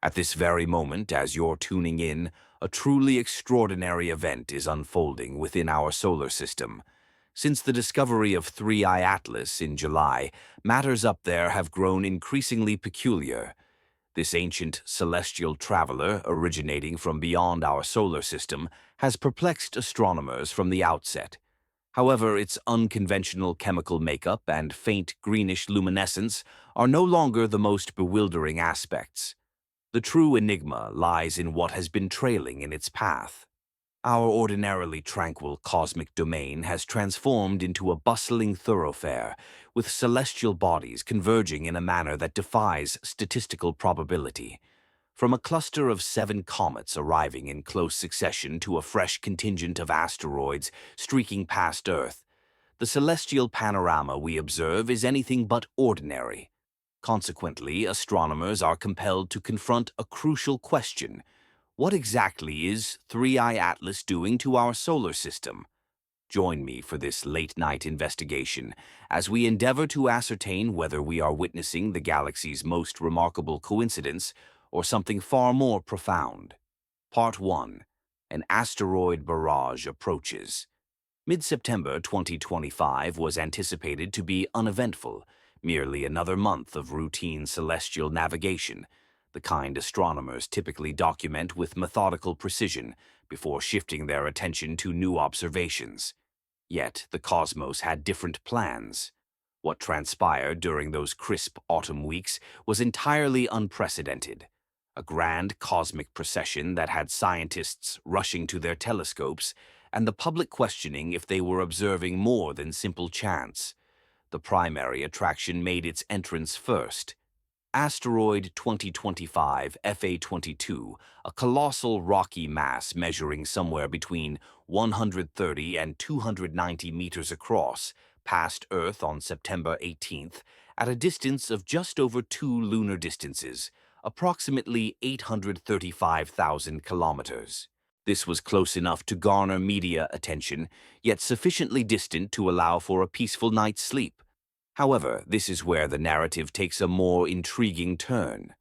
At this very moment, as you're tuning in, a truly extraordinary event is unfolding within our solar system. Since the discovery of 3I Atlas in July, matters up there have grown increasingly peculiar. This ancient celestial traveler, originating from beyond our solar system, has perplexed astronomers from the outset. However, its unconventional chemical makeup and faint greenish luminescence are no longer the most bewildering aspects. The true enigma lies in what has been trailing in its path. Our ordinarily tranquil cosmic domain has transformed into a bustling thoroughfare, with celestial bodies converging in a manner that defies statistical probability. From a cluster of 7 comets arriving in close succession to a fresh contingent of asteroids streaking past Earth, the celestial panorama we observe is anything but ordinary. Consequently, astronomers are compelled to confront a crucial question. What exactly is 3I Atlas doing to our solar system? Join me for this late-night investigation as we endeavor to ascertain whether we are witnessing the galaxy's most remarkable coincidence or something far more profound. Part 1. An asteroid barrage approaches. Mid-September 2025 was anticipated to be uneventful, merely another month of routine celestial navigation, the kind astronomers typically document with methodical precision before shifting their attention to new observations. Yet the cosmos had different plans. What transpired during those crisp autumn weeks was entirely unprecedented. A grand cosmic procession that had scientists rushing to their telescopes and the public questioning if they were observing more than simple chance. The primary attraction made its entrance first. Asteroid 2025 FA22, a colossal rocky mass measuring somewhere between 130 and 290 meters across, passed Earth on September 18th at a distance of just over 2 lunar distances, approximately 835,000 kilometers. This was close enough to garner media attention, yet sufficiently distant to allow for a peaceful night's sleep. However, this is where the narrative takes a more intriguing turn.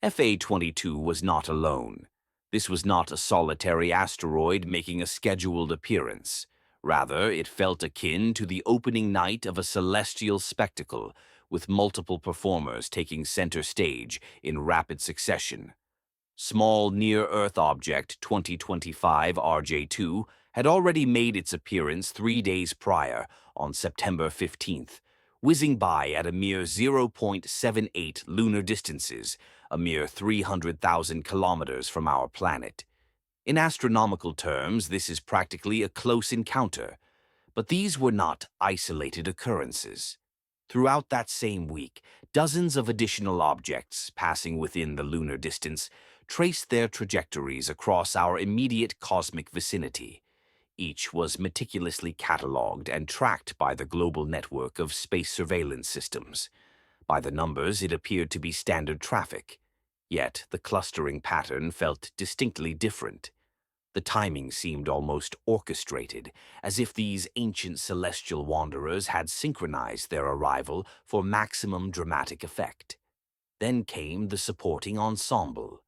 FA22 was not alone. This was not a solitary asteroid making a scheduled appearance. Rather, it felt akin to the opening night of a celestial spectacle, with multiple performers taking center stage in rapid succession. Small near-Earth object 2025 RJ2 had already made its appearance 3 days prior, on September 15th, whizzing by at a mere 0.78 lunar distances, a mere 300,000 kilometers from our planet. In astronomical terms, this is practically a close encounter, but these were not isolated occurrences. Throughout that same week, dozens of additional objects passing within the lunar distance traced their trajectories across our immediate cosmic vicinity. Each was meticulously catalogued and tracked by the global network of space surveillance systems. By the numbers, it appeared to be standard traffic. Yet the clustering pattern felt distinctly different. The timing seemed almost orchestrated, as if these ancient celestial wanderers had synchronized their arrival for maximum dramatic effect. Then came the supporting ensemble.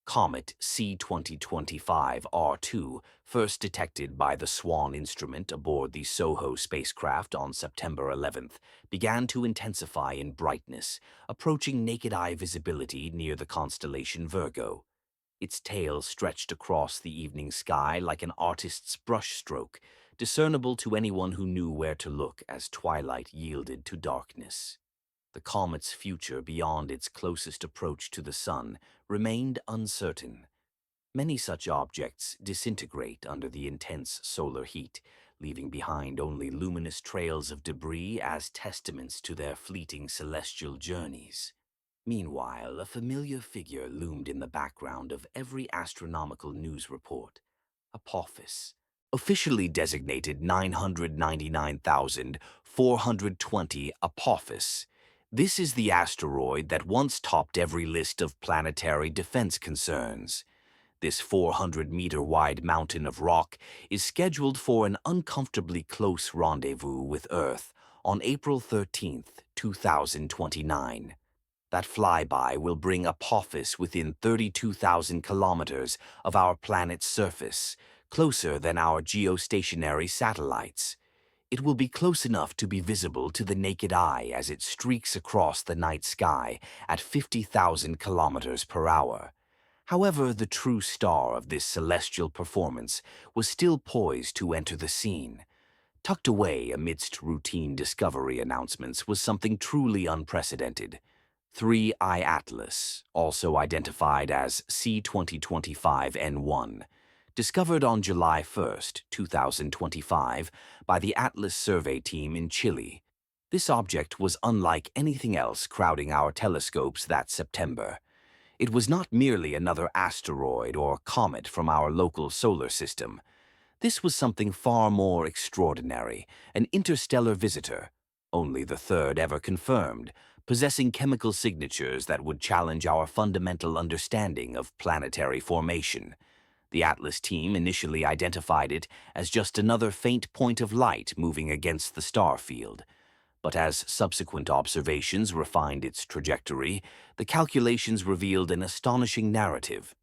Comet C2025 R2, first detected by the SWAN instrument aboard the SOHO spacecraft on September 11th, began to intensify in brightness, approaching naked-eye visibility near the constellation Virgo. Its tail stretched across the evening sky like an artist's brushstroke, discernible to anyone who knew where to look as twilight yielded to darkness. The comet's future beyond its closest approach to the sun remained uncertain. Many such objects disintegrate under the intense solar heat, leaving behind only luminous trails of debris as testaments to their fleeting celestial journeys. Meanwhile, a familiar figure loomed in the background of every astronomical news report. Apophis, officially designated 999,420 Apophis. This is the asteroid that once topped every list of planetary defense concerns. This 400-meter-wide mountain of rock is scheduled for an uncomfortably close rendezvous with Earth on April 13th, 2029. That flyby will bring Apophis within 32,000 kilometers of our planet's surface, closer than our geostationary satellites. It will be close enough to be visible to the naked eye as it streaks across the night sky at 50,000 kilometers per hour. However, the true star of this celestial performance was still poised to enter the scene. Tucked away amidst routine discovery announcements was something truly unprecedented. 3I Atlas, also identified as C2025N1, discovered on July 1, 2025, by the Atlas survey team in Chile. This object was unlike anything else crowding our telescopes that September. It was not merely another asteroid or comet from our local solar system. This was something far more extraordinary, an interstellar visitor, only the third ever confirmed, possessing chemical signatures that would challenge our fundamental understanding of planetary formation. The Atlas team initially identified it as just another faint point of light moving against the star field. But as subsequent observations refined its trajectory, the calculations revealed an astonishing narrative.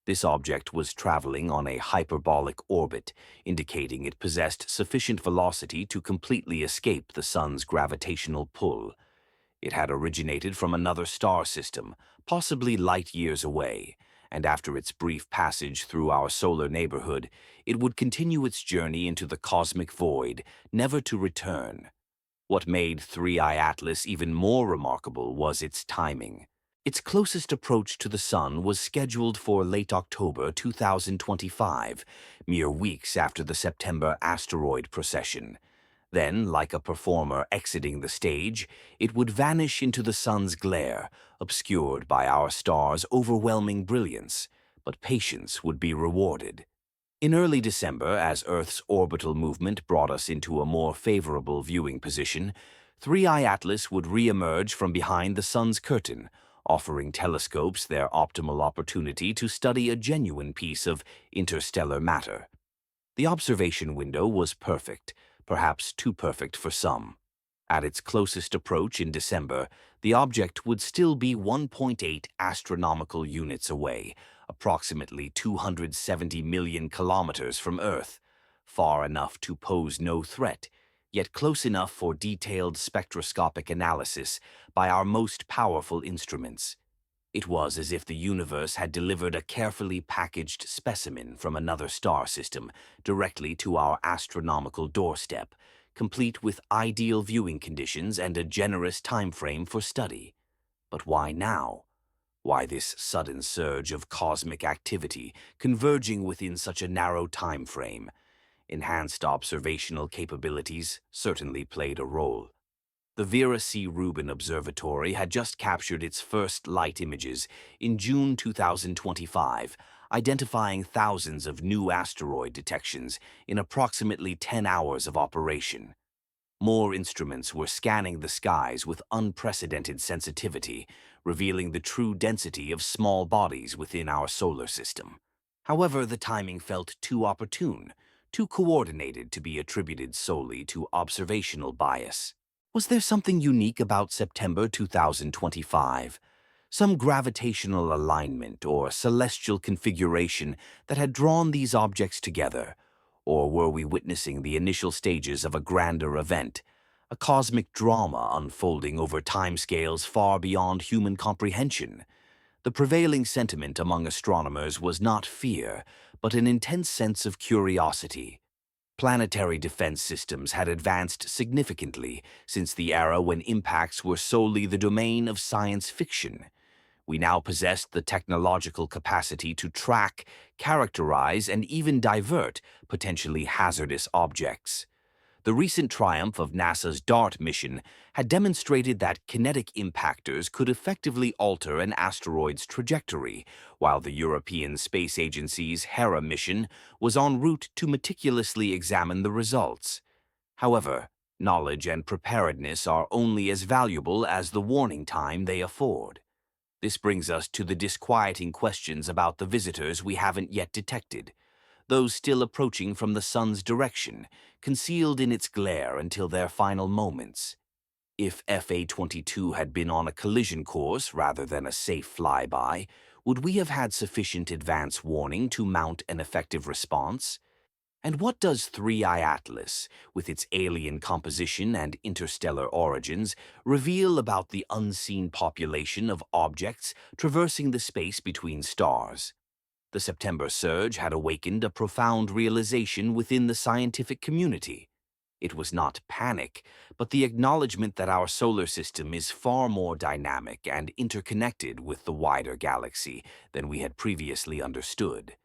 This object was traveling on a hyperbolic orbit, indicating it possessed sufficient velocity to completely escape the Sun's gravitational pull. It had originated from another star system, possibly light years away, and after its brief passage through our solar neighborhood, it would continue its journey into the cosmic void, never to return. What made 3I Atlas even more remarkable was its timing. Its closest approach to the Sun was scheduled for late October 2025, mere weeks after the September asteroid procession. Then, like a performer exiting the stage, it would vanish into the Sun's glare, obscured by our star's overwhelming brilliance, but patience would be rewarded. In early December, as Earth's orbital movement brought us into a more favorable viewing position, 3I Atlas would re-emerge from behind the Sun's curtain, offering telescopes their optimal opportunity to study a genuine piece of interstellar matter. The observation window was perfect, perhaps too perfect for some. At its closest approach in December, the object would still be 1.8 astronomical units away, approximately 270 million kilometers from Earth, far enough to pose no threat, yet close enough for detailed spectroscopic analysis by our most powerful instruments. It was as if the universe had delivered a carefully packaged specimen from another star system directly to our astronomical doorstep, complete with ideal viewing conditions and a generous time frame for study. But why now? Why this sudden surge of cosmic activity converging within such a narrow time frame? Enhanced observational capabilities certainly played a role. The Vera C. Rubin Observatory had just captured its first light images in June 2025, identifying thousands of new asteroid detections in approximately 10 hours of operation. More instruments were scanning the skies with unprecedented sensitivity, revealing the true density of small bodies within our solar system. However, the timing felt too opportune, too coordinated to be attributed solely to observational bias. Was there something unique about September 2025? Some gravitational alignment or celestial configuration that had drawn these objects together? Or were we witnessing the initial stages of a grander event, a cosmic drama unfolding over timescales far beyond human comprehension? The prevailing sentiment among astronomers was not fear, but an intense sense of curiosity. Planetary defense systems had advanced significantly since the era when impacts were solely the domain of science fiction. We now possessed the technological capacity to track, characterize, and even divert potentially hazardous objects. The recent triumph of NASA's DART mission had demonstrated that kinetic impactors could effectively alter an asteroid's trajectory, while the European Space Agency's Hera mission was en route to meticulously examine the results. However, knowledge and preparedness are only as valuable as the warning time they afford. This brings us to the disquieting questions about the visitors we haven't yet detected, those still approaching from the Sun's direction, concealed in its glare until their final moments. If FA-22 had been on a collision course rather than a safe flyby, would we have had sufficient advance warning to mount an effective response? And what does 3I Atlas, with its alien composition and interstellar origins, reveal about the unseen population of objects traversing the space between stars? The September surge had awakened a profound realization within the scientific community. It was not panic, but the acknowledgement that our solar system is far more dynamic and interconnected with the wider galaxy than we had previously understood.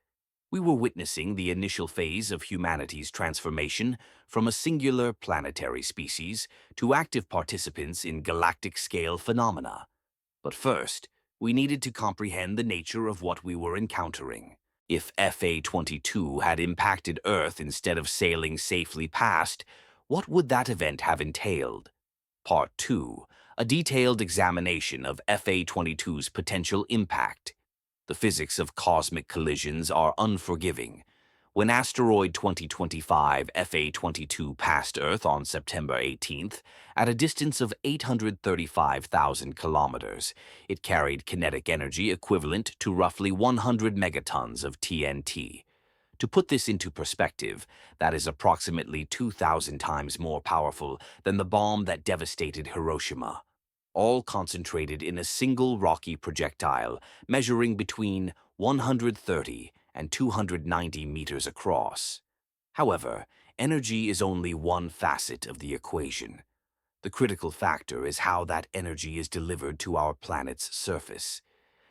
We were witnessing the initial phase of humanity's transformation from a singular planetary species to active participants in galactic-scale phenomena. But first, we needed to comprehend the nature of what we were encountering. If FA-22 had impacted Earth instead of sailing safely past, what would that event have entailed? Part 2. A detailed examination of FA-22's potential impact. The physics of cosmic collisions are unforgiving. When asteroid 2025 FA-22 passed Earth on September 18th, at a distance of 835,000 kilometers, it carried kinetic energy equivalent to roughly 100 megatons of TNT. To put this into perspective, that is approximately 2,000 times more powerful than the bomb that devastated Hiroshima, all concentrated in a single rocky projectile measuring between 130 and 290 meters across. However, energy is only one facet of the equation. The critical factor is how that energy is delivered to our planet's surface.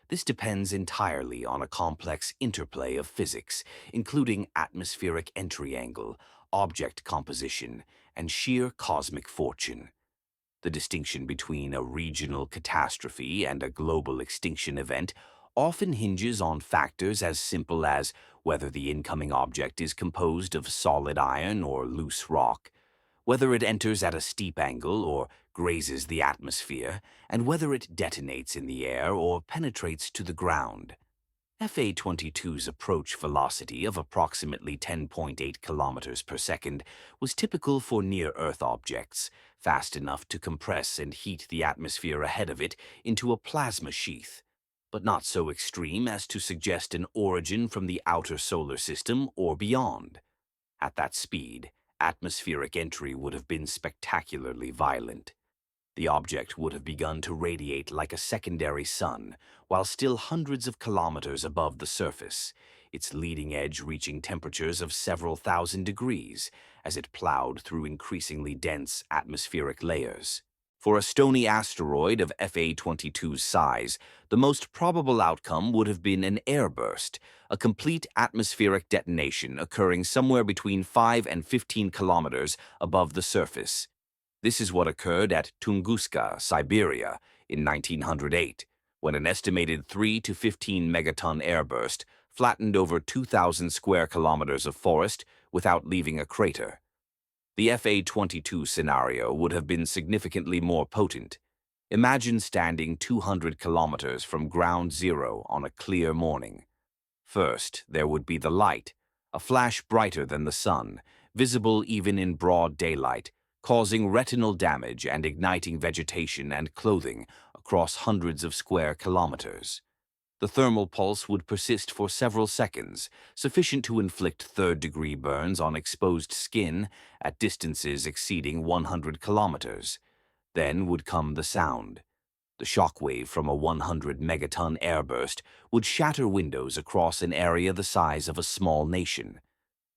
This depends entirely on a complex interplay of physics, including atmospheric entry angle, object composition, and sheer cosmic fortune. The distinction between a regional catastrophe and a global extinction event often hinges on factors as simple as whether the incoming object is composed of solid iron or loose rock, whether it enters at a steep angle or grazes the atmosphere, and whether it detonates in the air or penetrates to the ground. FA-22's approach velocity of approximately 10.8 kilometers per second was typical for near-Earth objects, fast enough to compress and heat the atmosphere ahead of it into a plasma sheath, but not so extreme as to suggest an origin from the outer solar system or beyond. At that speed, atmospheric entry would have been spectacularly violent. The object would have begun to radiate like a secondary sun, while still hundreds of kilometers above the surface, its leading edge reaching temperatures of several thousand degrees as it plowed through increasingly dense atmospheric layers. For a stony asteroid of FA-22's size, the most probable outcome would have been an airburst, a complete atmospheric detonation occurring somewhere between 5 and 15 kilometers above the surface. This is what occurred at Tunguska, Siberia, in 1908, when an estimated 3 to 15 megaton airburst flattened over 2,000 square kilometers of forest without leaving a crater. The FA-22 scenario would have been significantly more potent. Imagine standing 200 kilometers from ground zero on a clear morning. First, there would be the light, a flash brighter than the sun, visible even in broad daylight, causing retinal damage and igniting vegetation and clothing across hundreds of square kilometers. The thermal pulse would persist for several seconds, sufficient to inflict third-degree burns on exposed skin at distances exceeding 100 kilometers. Then would come the sound. The shockwave from a 100 megaton airburst would shatter windows across an area the size of a small nation.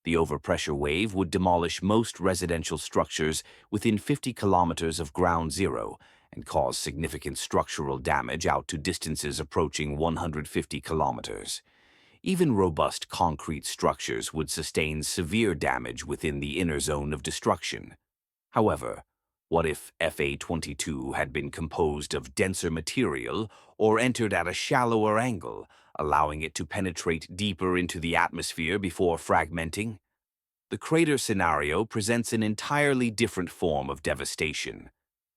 The overpressure wave would demolish most residential structures within 50 kilometers of ground zero and cause significant structural damage out to distances approaching 150 kilometers. Even robust concrete structures would sustain severe damage within the inner zone of destruction. However, what if FA-22 had been composed of denser material or entered at a shallower angle, allowing it to penetrate deeper into the atmosphere before fragmenting? The crater scenario presents an entirely different form of devastation.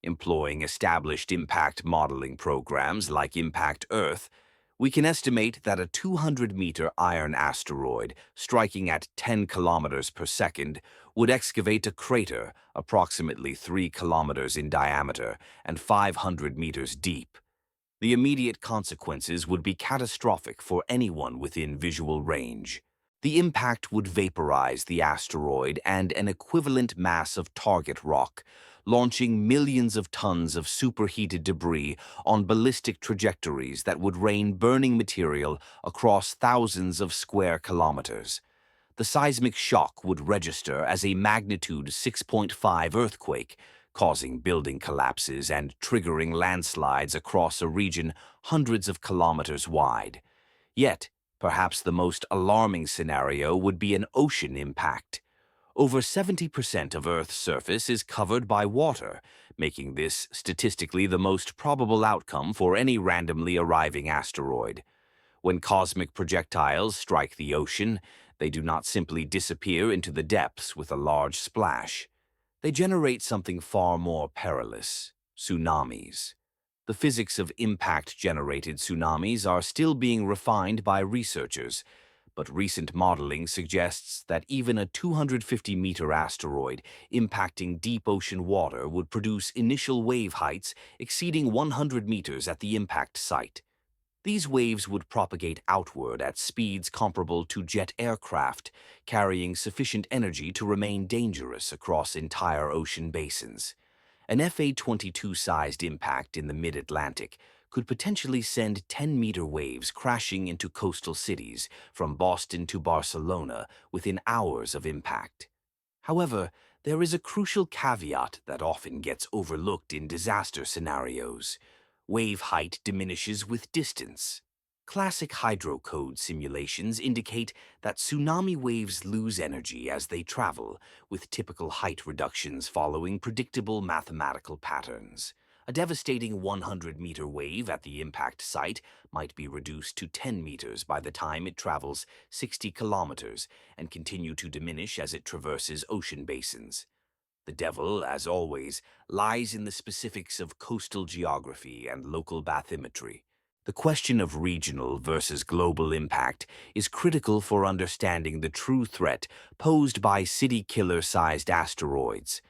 Employing established impact modeling programs like Impact Earth, We can estimate that a 200-meter iron asteroid striking at 10 kilometers per second would excavate a crater approximately 3 kilometers in diameter and 500 meters deep. The immediate consequences would be catastrophic for anyone within visual range. The impact would vaporize the asteroid and an equivalent mass of target rock, launching millions of tons of superheated debris on ballistic trajectories that would rain burning material across thousands of square kilometers. The seismic shock would register as a magnitude 6.5 earthquake, causing building collapses and triggering landslides across a region hundreds of kilometers wide. Yet, perhaps the most alarming scenario would be an ocean impact. Over 70% of Earth's surface is covered by water, making this statistically the most probable outcome for any randomly arriving asteroid. When cosmic projectiles strike the ocean, they do not simply disappear into the depths with a large splash. They generate something far more perilous: tsunamis. The physics of impact-generated tsunamis are still being refined by researchers, but recent modeling suggests that even a 250-meter asteroid impacting deep ocean water would produce initial wave heights exceeding 100 meters at the impact site. These waves would propagate outward at speeds comparable to jet aircraft, carrying sufficient energy to remain dangerous across entire ocean basins. An FA-22-sized impact in the mid-Atlantic could potentially send 10-meter waves crashing into coastal cities from Boston to Barcelona within hours of impact. However, there is a crucial caveat that often gets overlooked in disaster scenarios. Wave height diminishes with distance. Classic hydrocode simulations indicate that tsunami waves lose energy as they travel, with typical height reductions following predictable mathematical patterns. A devastating 100-meter wave at the impact site might be reduced to 10 meters by the time it travels 60 kilometers and continue to diminish as it traverses ocean basins. The devil, as always, lies in the specifics of coastal geography and local bathymetry. The question of regional versus global impact is critical for understanding the true threat posed by city-killer-sized asteroids.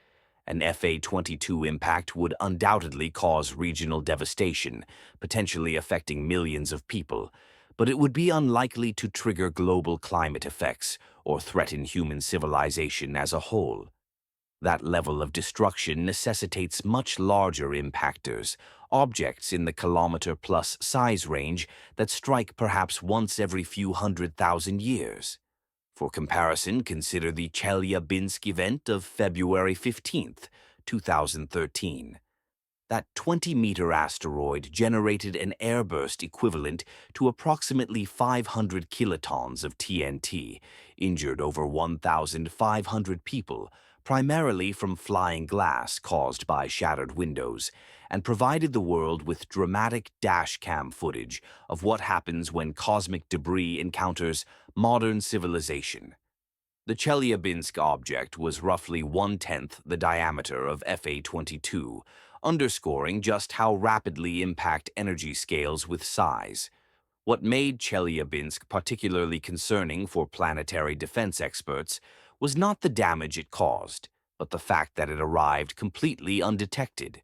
An FA-22 impact would undoubtedly cause regional devastation, potentially affecting millions of people, but it would be unlikely to trigger global climate effects or threaten human civilization as a whole. That level of destruction necessitates much larger impactors, objects in the kilometer-plus size range that strike perhaps once every few 100,000 years. For comparison, consider the Chelyabinsk event of February 15th, 2013. That 20-meter asteroid generated an airburst equivalent to approximately 500 kilotons of TNT, injured over 1,500 people, primarily from flying glass caused by shattered windows, and provided the world with dramatic dashcam footage of what happens when cosmic debris encounters modern civilization. The Chelyabinsk object was roughly one-tenth the diameter of FA-22, underscoring just how rapidly impact energy scales with size. What made Chelyabinsk particularly concerning for planetary defense experts was not the damage it caused, but the fact that it arrived completely undetected.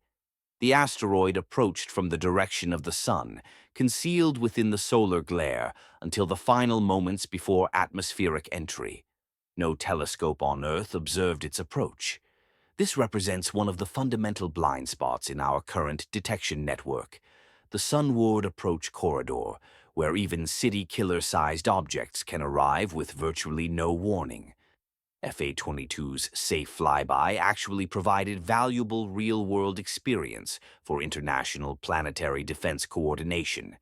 The asteroid approached from the direction of the sun, concealed within the solar glare until the final moments before atmospheric entry. No telescope on Earth observed its approach. This represents one of the fundamental blind spots in our current detection network, the sunward approach corridor, where even city-killer-sized objects can arrive with virtually no warning. FA-22's safe flyby actually provided valuable real-world experience for international planetary defense coordination.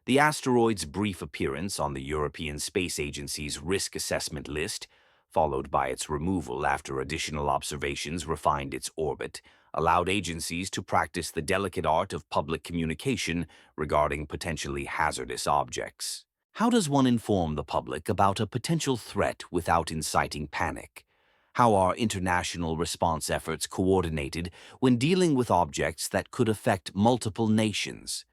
The asteroid's brief appearance on the European Space Agency's risk assessment list, followed by its removal after additional observations refined its orbit, allowed agencies to practice the delicate art of public communication regarding potentially hazardous objects. How does one inform the public about a potential threat without inciting panic? How are international response efforts coordinated when dealing with objects that could affect multiple nations?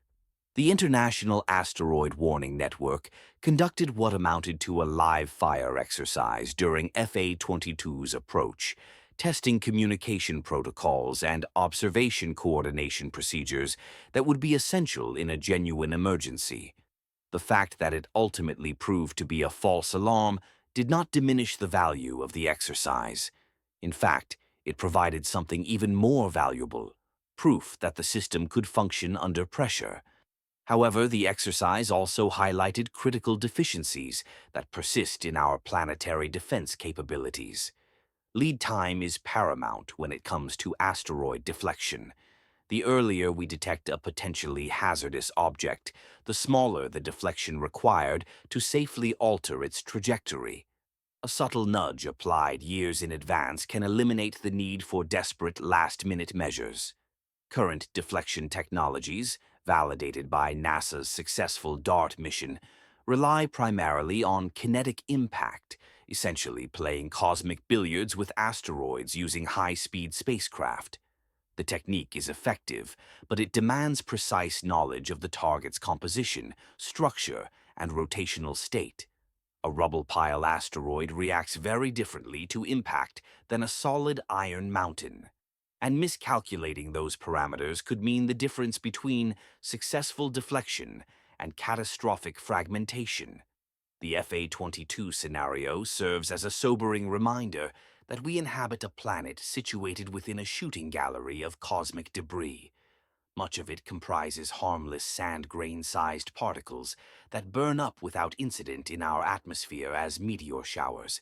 The International Asteroid Warning Network conducted what amounted to a live fire exercise during FA-22's approach, testing communication protocols and observation coordination procedures that would be essential in a genuine emergency. The fact that it ultimately proved to be a false alarm did not diminish the value of the exercise. In fact, it provided something even more valuable, proof that the system could function under pressure. However, the exercise also highlighted critical deficiencies that persist in our planetary defense capabilities. Lead time is paramount when it comes to asteroid deflection. The earlier we detect a potentially hazardous object, the smaller the deflection required to safely alter its trajectory. A subtle nudge applied years in advance can eliminate the need for desperate last-minute measures. Current deflection technologies, validated by NASA's successful DART mission, rely primarily on kinetic impact, essentially playing cosmic billiards with asteroids using high-speed spacecraft. The technique is effective, but it demands precise knowledge of the target's composition, structure, and rotational state. A rubble pile asteroid reacts very differently to impact than a solid iron mountain, and miscalculating those parameters could mean the difference between successful deflection and catastrophic fragmentation. The FA-22 scenario serves as a sobering reminder that we inhabit a planet situated within a shooting gallery of cosmic debris. Much of it comprises harmless sand grain-sized particles that burn up without incident in our atmosphere as meteor showers.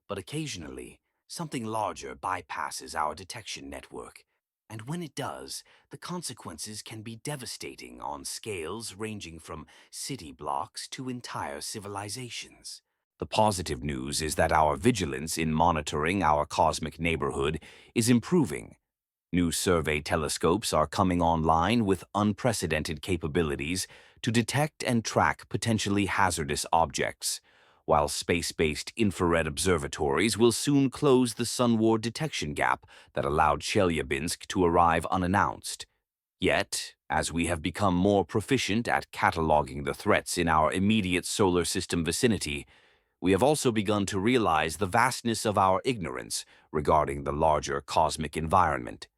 But occasionally, something larger bypasses our detection network. And when it does, the consequences can be devastating on scales ranging from city blocks to entire civilizations. The positive news is that our vigilance in monitoring our cosmic neighborhood is improving. New survey telescopes are coming online with unprecedented capabilities to detect and track potentially hazardous objects, while space-based infrared observatories will soon close the sunward detection gap that allowed Chelyabinsk to arrive unannounced. Yet, as we have become more proficient at cataloging the threats in our immediate solar system vicinity, we have also begun to realize the vastness of our ignorance regarding the larger cosmic environment.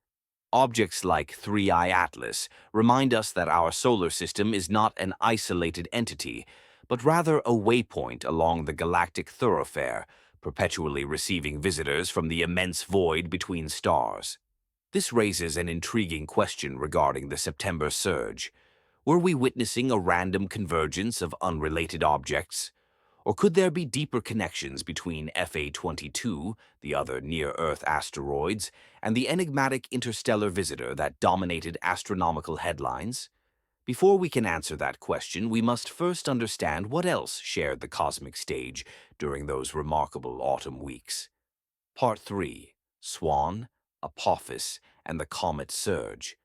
Objects like 3I Atlas remind us that our solar system is not an isolated entity, but rather a waypoint along the galactic thoroughfare, perpetually receiving visitors from the immense void between stars. This raises an intriguing question regarding the September surge. Were we witnessing a random convergence of unrelated objects? Or could there be deeper connections between FA-22, the other near-Earth asteroids, and the enigmatic interstellar visitor that dominated astronomical headlines? Before we can answer that question, we must first understand what else shared the cosmic stage during those remarkable autumn weeks. Part 3. Swan, Apophis, and the Comet Surge.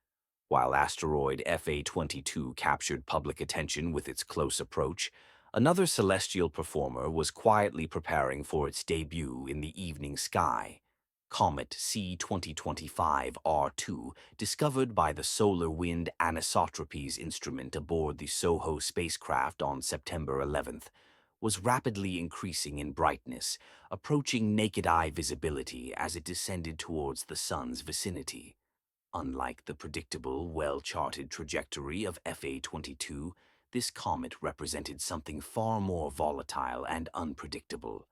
While asteroid FA-22 captured public attention with its close approach, another celestial performer was quietly preparing for its debut in the evening sky. Comet C-2025-R2, discovered by the Solar Wind Anisotropies instrument aboard the SOHO spacecraft on September 11th, was rapidly increasing in brightness, approaching naked-eye visibility as it descended towards the Sun's vicinity. Unlike the predictable, well-charted trajectory of FA-22, this comet represented something far more volatile and unpredictable.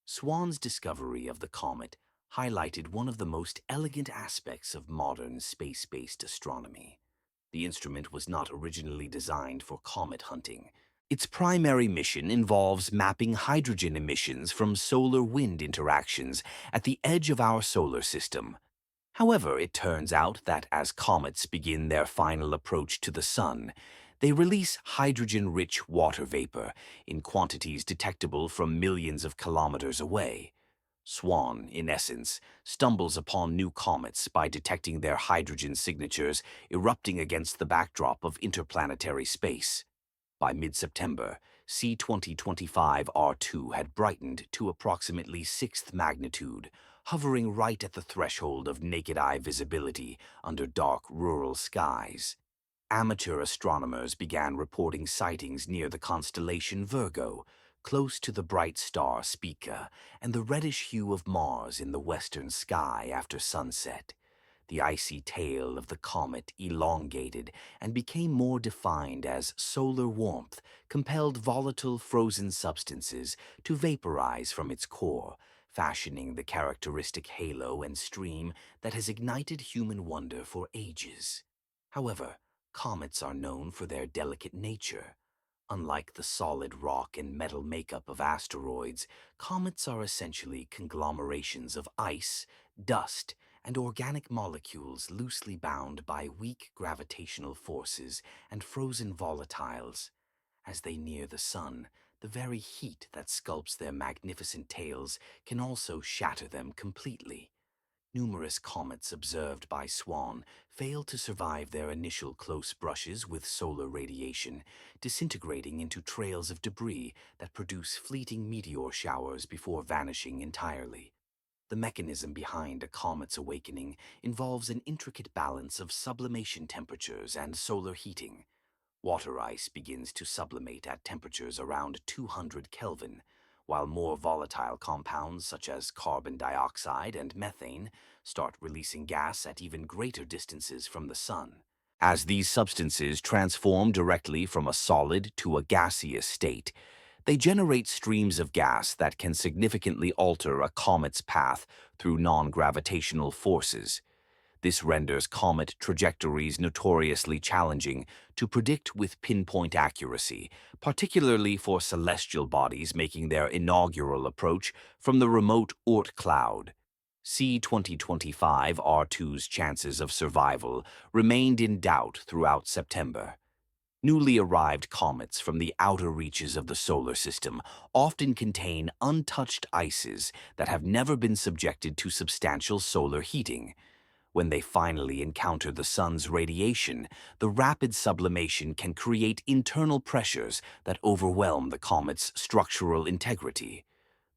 Swan's discovery of the comet highlighted one of the most elegant aspects of modern space-based astronomy. The instrument was not originally designed for comet hunting. Its primary mission involves mapping hydrogen emissions from solar wind interactions at the edge of our solar system. However, it turns out that as comets begin their final approach to the Sun, they release hydrogen-rich water vapor in quantities detectable from millions of kilometers away. Swan, in essence, stumbles upon new comets by detecting their hydrogen signatures erupting against the backdrop of interplanetary space. By mid-September, C-2025-R2 had brightened to approximately 6th magnitude, hovering right at the threshold of naked-eye visibility under dark rural skies. amateur astronomers began reporting sightings near the constellation Virgo, close to the bright star Spica and the reddish hue of Mars in the western sky after sunset. The icy tail of the comet elongated and became more defined as solar warmth compelled volatile frozen substances to vaporize from its core, fashioning the characteristic halo and stream that has ignited human wonder for ages. However, comets are known for their delicate nature. Unlike the solid rock and metal makeup of asteroids, comets are essentially conglomerations of ice, dust, and organic molecules loosely bound by weak gravitational forces and frozen volatiles. As they near the sun, the very heat that sculpts their magnificent tails can also shatter them completely. Numerous comets observed by Swan failed to survive their initial close brushes with solar radiation, disintegrating into trails of debris that produce fleeting meteor showers before vanishing entirely. The mechanism behind a comet's awakening involves an intricate balance of sublimation temperatures and solar heating. Water ice begins to sublimate at temperatures around 200 Kelvin, while more volatile compounds such as carbon dioxide and methane start releasing gas at even greater distances from the sun. As these substances transform directly from a solid to a gaseous state, they generate streams of gas that can significantly alter a comet's path through non-gravitational forces. This renders comet trajectories notoriously challenging to predict with pinpoint accuracy, particularly for celestial bodies making their inaugural approach from the remote Oort cloud. C 2025 R2's chances of survival remained in doubt throughout September. Newly arrived comets from the outer reaches of the solar system often contain untouched ices that have never been subjected to substantial solar heating. When they finally encounter the sun's radiation, the rapid sublimation can create internal pressures that overwhelm the comet's structural integrity.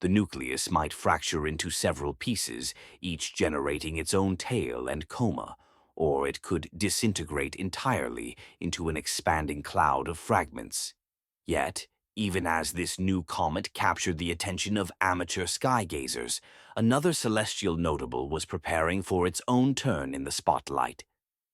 The nucleus might fracture into several pieces, each generating its own tail and coma, or it could disintegrate entirely into an expanding cloud of fragments. Yet, even as this new comet captured the attention of amateur skygazers, another celestial notable was preparing for its own turn in the spotlight.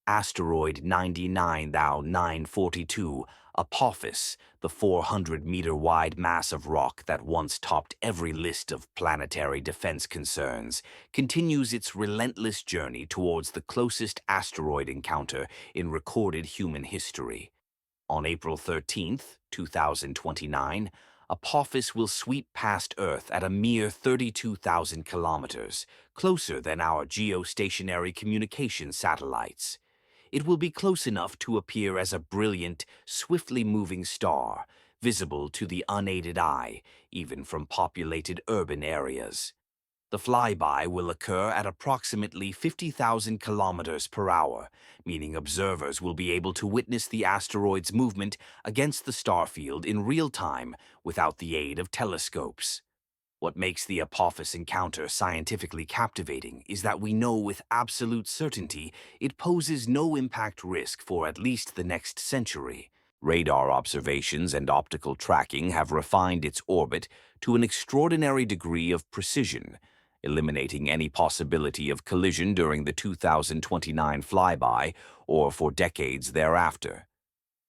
Asteroid 99242, Apophis, the 400-meter-wide mass of rock that once topped every list of planetary defense concerns, continues its relentless journey towards the closest asteroid encounter in recorded human history. On April 13, 2029, Apophis will sweep past Earth at a mere 32,000 kilometers, closer than our geostationary communication satellites. It will be close enough to appear as a brilliant, swiftly moving star, visible to the unaided eye, even from populated urban areas. The flyby will occur at approximately 50,000 kilometers per hour, meaning observers will be able to witness the asteroid's movement against the starfield in real time without the aid of telescopes. What makes the Apophis encounter scientifically captivating is that we know with absolute certainty it poses no impact risk for at least the next century. Radar observations and optical tracking have refined its orbit to an extraordinary degree of precision, eliminating any possibility of collision during the 2029 flyby or for decades thereafter.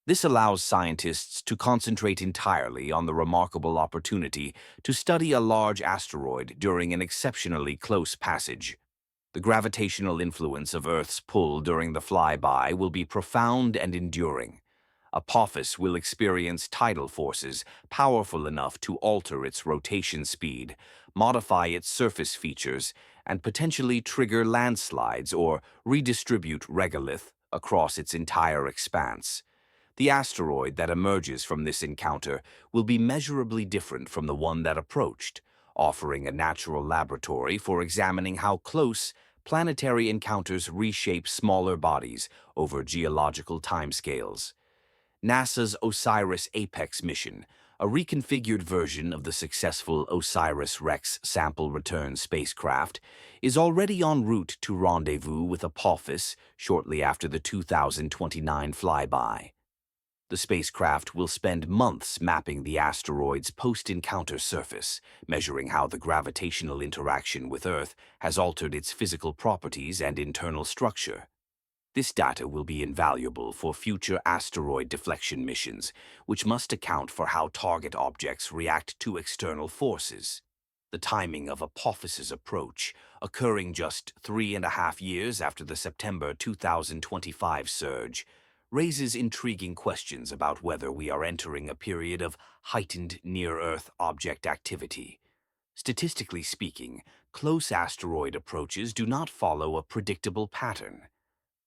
This allows scientists to concentrate entirely on the remarkable opportunity to study a large asteroid during an exceptionally close passage. The gravitational influence of Earth's pull during the flyby will be profound and enduring. Apophis will experience tidal forces powerful enough to alter its rotation speed, modify its surface features, and potentially trigger landslides or redistribute regolith across its entire expanse. The asteroid that emerges from this encounter will be measurably different from the one that approached, offering a natural laboratory for examining how close planetary encounters reshape smaller bodies over geological timescales. NASA's OSIRIS-APEX mission, A reconfigured version of the successful OSIRIS-REx sample return spacecraft is already en route to rendezvous with Apophis shortly after the 2029 flyby. The spacecraft will spend months mapping the asteroid's post-encounter surface, measuring how the gravitational interaction with Earth has altered its physical properties and internal structure. This data will be invaluable for future asteroid deflection missions, which must account for how target objects react to external forces. The timing of Apophis's approach, occurring just 3.5 years after the September 2025 surge, raises intriguing questions about whether we are entering a period of heightened near-Earth object activity. Statistically speaking, close asteroid approaches do not follow a predictable pattern.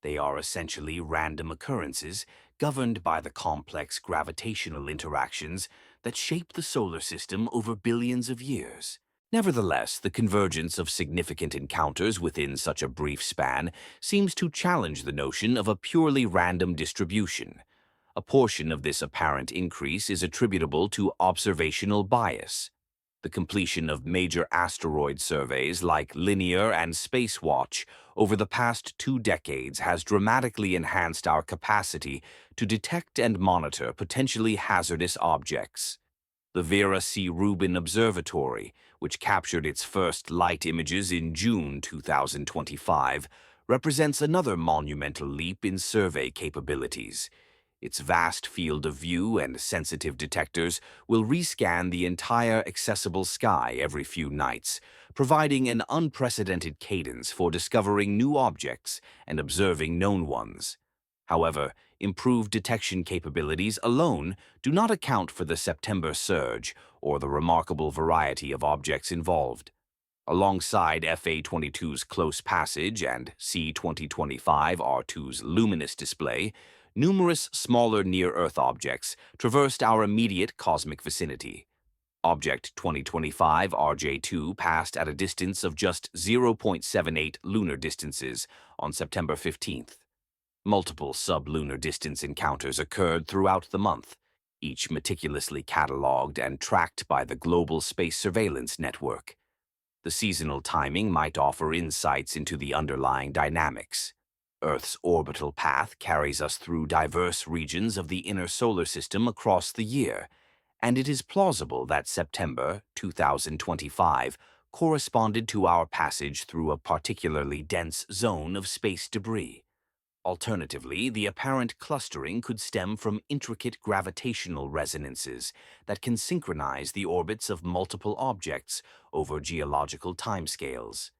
They are essentially random occurrences governed by the complex gravitational interactions that shape the solar system over billions of years. Nevertheless, the convergence of significant encounters within such a brief span seems to challenge the notion of a purely random distribution. A portion of this apparent increase is attributable to observational bias. The completion of major asteroid surveys like Linear and Spacewatch over the past 2 decades has dramatically enhanced our capacity to detect and monitor potentially hazardous objects. The Vera C. Rubin Observatory, which captured its first light images in June 2025, represents another monumental leap in survey capabilities. Its vast field of view and sensitive detectors will rescan the entire accessible sky every few nights, providing an unprecedented cadence for discovering new objects and observing known ones. However, improved detection capabilities alone do not account for the September surge or the remarkable variety of objects involved. Alongside FA-22's Close Passage and C-2025 R2's Luminous Display, numerous smaller near-Earth objects traversed our immediate cosmic vicinity. Object 2025 RJ2 passed at a distance of just 0.78 lunar distances on September 15th. Multiple sublunar distance encounters occurred throughout the month, each meticulously catalogued and tracked by the Global Space Surveillance Network. The seasonal timing might offer insights into the underlying dynamics. Earth's orbital path carries us through diverse regions of the inner solar system across the year, and it is plausible that September 2025 corresponded to our passage through a particularly dense zone of space debris. Alternatively, the apparent clustering could stem from intricate gravitational resonances that can synchronize the orbits of multiple objects over geological timescales.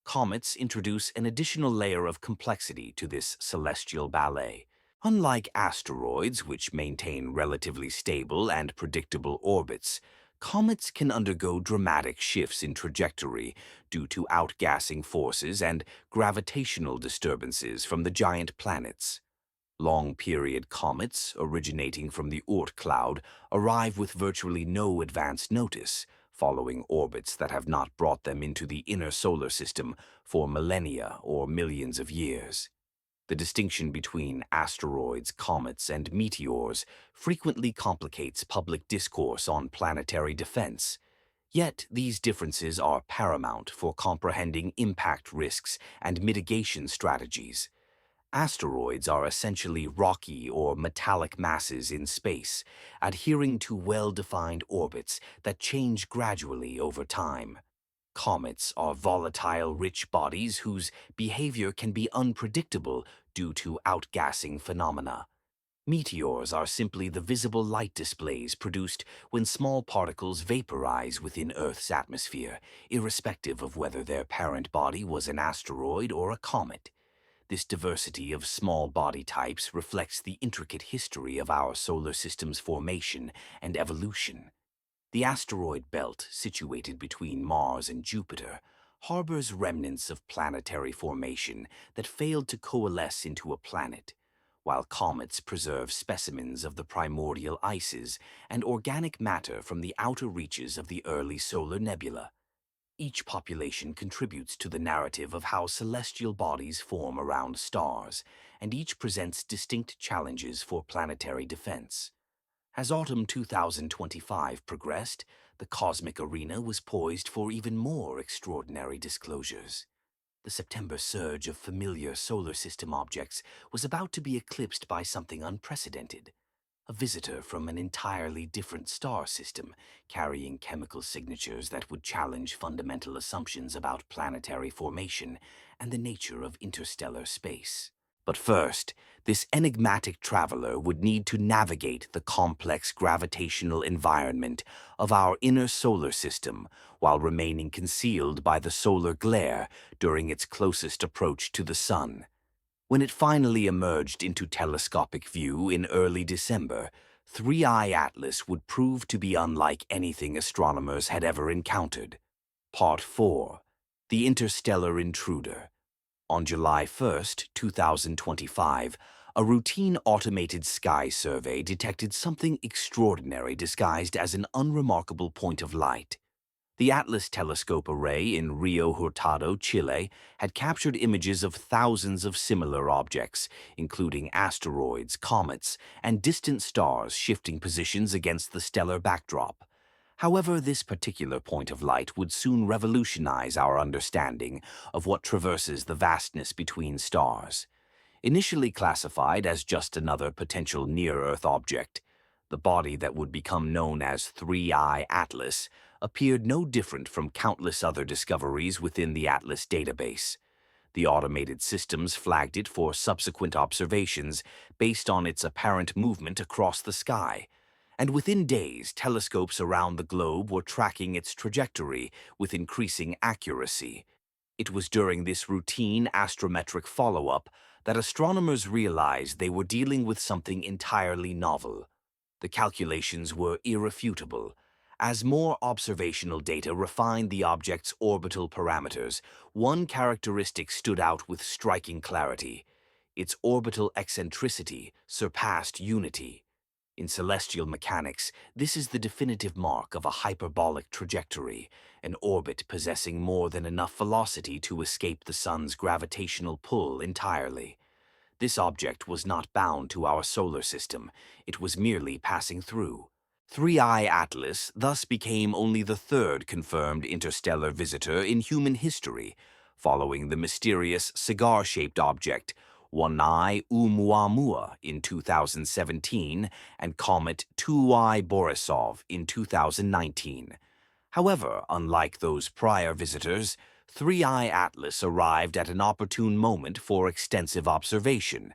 Comets introduce an additional layer of complexity to this celestial ballet. Unlike asteroids, which maintain relatively stable and predictable orbits, comets can undergo dramatic shifts in trajectory due to outgassing forces and gravitational disturbances from the giant planets. Long-period comets, originating from the Oort cloud, arrive with virtually no advance notice, following orbits that have not brought them into the inner solar system for millennia or millions of years. The distinction between asteroids, comets, and meteors frequently complicates public discourse on planetary defense. Yet these differences are paramount for comprehending impact risks and mitigation strategies. Asteroids are essentially rocky or metallic masses in space, adhering to well-defined orbits that change gradually over time. Comets are volatile, rich bodies whose behavior can be unpredictable due to outgassing phenomena. Meteors are simply the visible light displays produced when small particles vaporize within Earth's atmosphere, irrespective of whether their parent body was an asteroid or a comet. This diversity of small body types reflects the intricate history of our solar system's formation and evolution. The asteroid belt, situated between Mars and Jupiter, harbors remnants of planetary formation that failed to coalesce into a planet, while comets preserve specimens of the primordial ices and organic matter from the outer reaches of the early solar nebula. Each population contributes to the narrative of how celestial bodies form around stars, and each presents distinct challenges for planetary defense. As autumn 2025 progressed, the cosmic arena was poised for even more extraordinary disclosures. The September surge of familiar solar system objects was about to be eclipsed by something unprecedented. A visitor from an entirely different star system, carrying chemical signatures that would challenge fundamental assumptions about planetary formation and the nature of interstellar space. But first, this enigmatic traveler would need to navigate the complex gravitational environment of our inner solar system while remaining concealed by the solar glare during its closest approach to the Sun. When it finally emerged into telescopic view in early December, 3I Atlas would prove to be unlike anything astronomers had ever encountered. Part 4. The Interstellar Intruder. On July 1, 2025, a routine automated sky survey detected something extraordinary disguised as an unremarkable point of light. The Atlas telescope array in Rio Hurtado, Chile, had captured images of thousands of similar objects, including asteroids, comets, and distant stars shifting positions against the stellar backdrop. However, this particular point of light would soon revolutionize our understanding of what traverses the vastness between stars. Initially classified as just another potential near-Earth object, the body that would become known as 3I Atlas appeared no different from countless other discoveries within the Atlas database. The automated systems flagged it for subsequent observations based on its apparent movement across the sky, and within days, telescopes around the globe were tracking its trajectory with increasing accuracy. It was during this routine astrometric follow-up that astronomers realized they were dealing with something entirely novel. The calculations were irrefutable. As more observational data refined the object's orbital parameters, one characteristic stood out with striking clarity. Its orbital eccentricity surpassed unity. In celestial mechanics, this is the definitive mark of a hyperbolic trajectory, an orbit possessing more than enough velocity to escape the Sun's gravitational pull entirely. This object was not bound to our solar system, it was merely passing through. 3I Atlas thus became only the third confirmed interstellar visitor in human history, following the mysterious cigar-shaped object 1I Oumuamua in 2017 and comet 2I Borisov in 2019. However, unlike those prior visitors, 3I Atlas arrived at an opportune moment for extensive observation.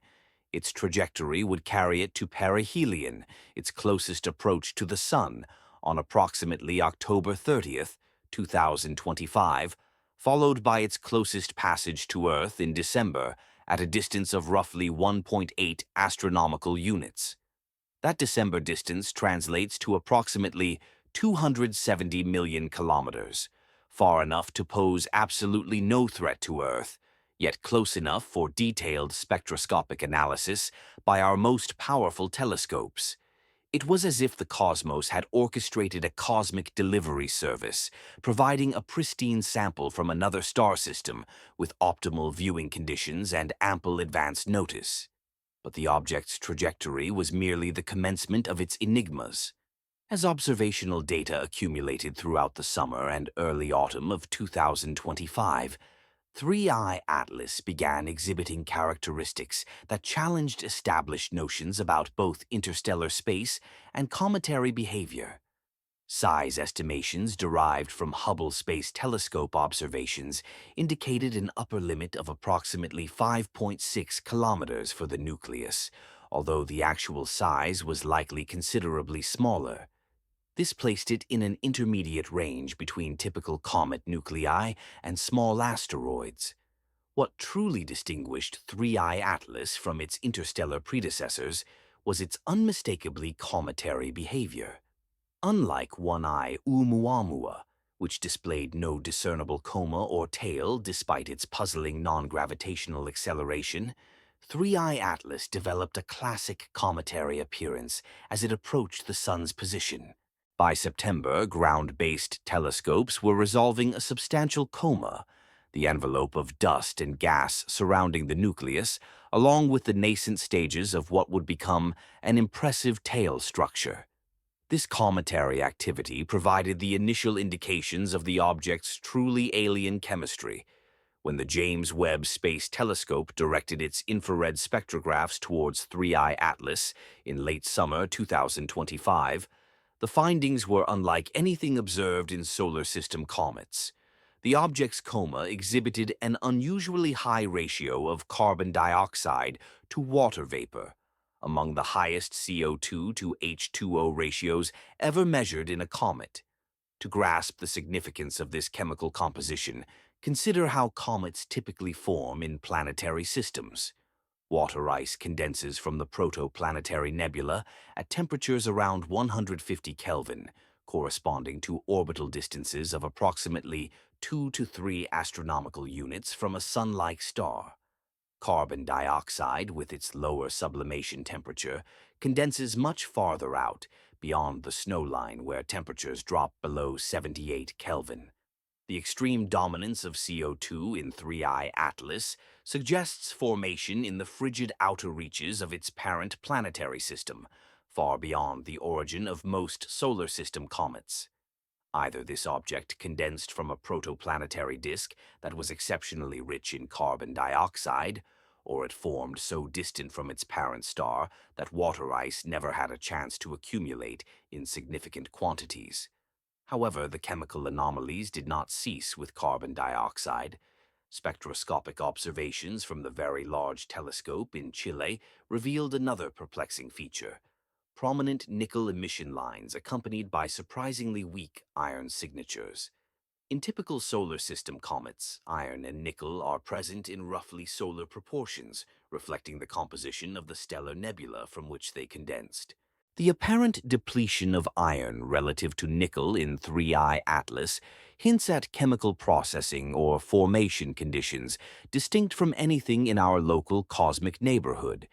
Its trajectory would carry it to perihelion, its closest approach to the Sun, on approximately October 30th, 2025, followed by its closest passage to Earth in December at a distance of roughly 1.8 astronomical units. That December distance translates to approximately 270 million kilometers, far enough to pose absolutely no threat to Earth, yet close enough for detailed spectroscopic analysis by our most powerful telescopes. It was as if the cosmos had orchestrated a cosmic delivery service, providing a pristine sample from another star system with optimal viewing conditions and ample advance notice. But the object's trajectory was merely the commencement of its enigmas. As observational data accumulated throughout the summer and early autumn of 2025, 3I Atlas began exhibiting characteristics that challenged established notions about both interstellar space and cometary behavior. Size estimations derived from Hubble Space Telescope observations indicated an upper limit of approximately 5.6 kilometers for the nucleus, although the actual size was likely considerably smaller. This placed it in an intermediate range between typical comet nuclei and small asteroids. What truly distinguished 3I Atlas from its interstellar predecessors was its unmistakably cometary behavior. Unlike 1I Oumuamua, which displayed no discernible coma or tail despite its puzzling non-gravitational acceleration, 3I Atlas developed a classic cometary appearance as it approached the Sun's position. By September, ground-based telescopes were resolving a substantial coma, the envelope of dust and gas surrounding the nucleus, along with the nascent stages of what would become an impressive tail structure. This cometary activity provided the initial indications of the object's truly alien chemistry. When the James Webb Space Telescope directed its infrared spectrographs towards 3I Atlas in late summer 2025, the findings were unlike anything observed in solar system comets. The object's coma exhibited an unusually high ratio of carbon dioxide to water vapor, among the highest CO2 to H2O ratios ever measured in a comet. To grasp the significance of this chemical composition, consider how comets typically form in planetary systems. Water ice condenses from the protoplanetary nebula at temperatures around 150 Kelvin, corresponding to orbital distances of approximately 2 to 3 astronomical units from a sun-like star. Carbon dioxide, with its lower sublimation temperature, condenses much farther out, beyond the snowline where temperatures drop below 78 Kelvin. The extreme dominance of CO2 in 3I Atlas suggests formation in the frigid outer reaches of its parent planetary system, far beyond the origin of most solar system comets. Either this object condensed from a protoplanetary disk that was exceptionally rich in carbon dioxide, or it formed so distant from its parent star that water ice never had a chance to accumulate in significant quantities. However, the chemical anomalies did not cease with carbon dioxide. Spectroscopic observations from the Very Large Telescope in Chile revealed another perplexing feature: prominent nickel emission lines accompanied by surprisingly weak iron signatures. In typical solar system comets, iron and nickel are present in roughly solar proportions, reflecting the composition of the stellar nebula from which they condensed. The apparent depletion of iron relative to nickel in 3I Atlas hints at chemical processing or formation conditions distinct from anything in our local cosmic neighborhood.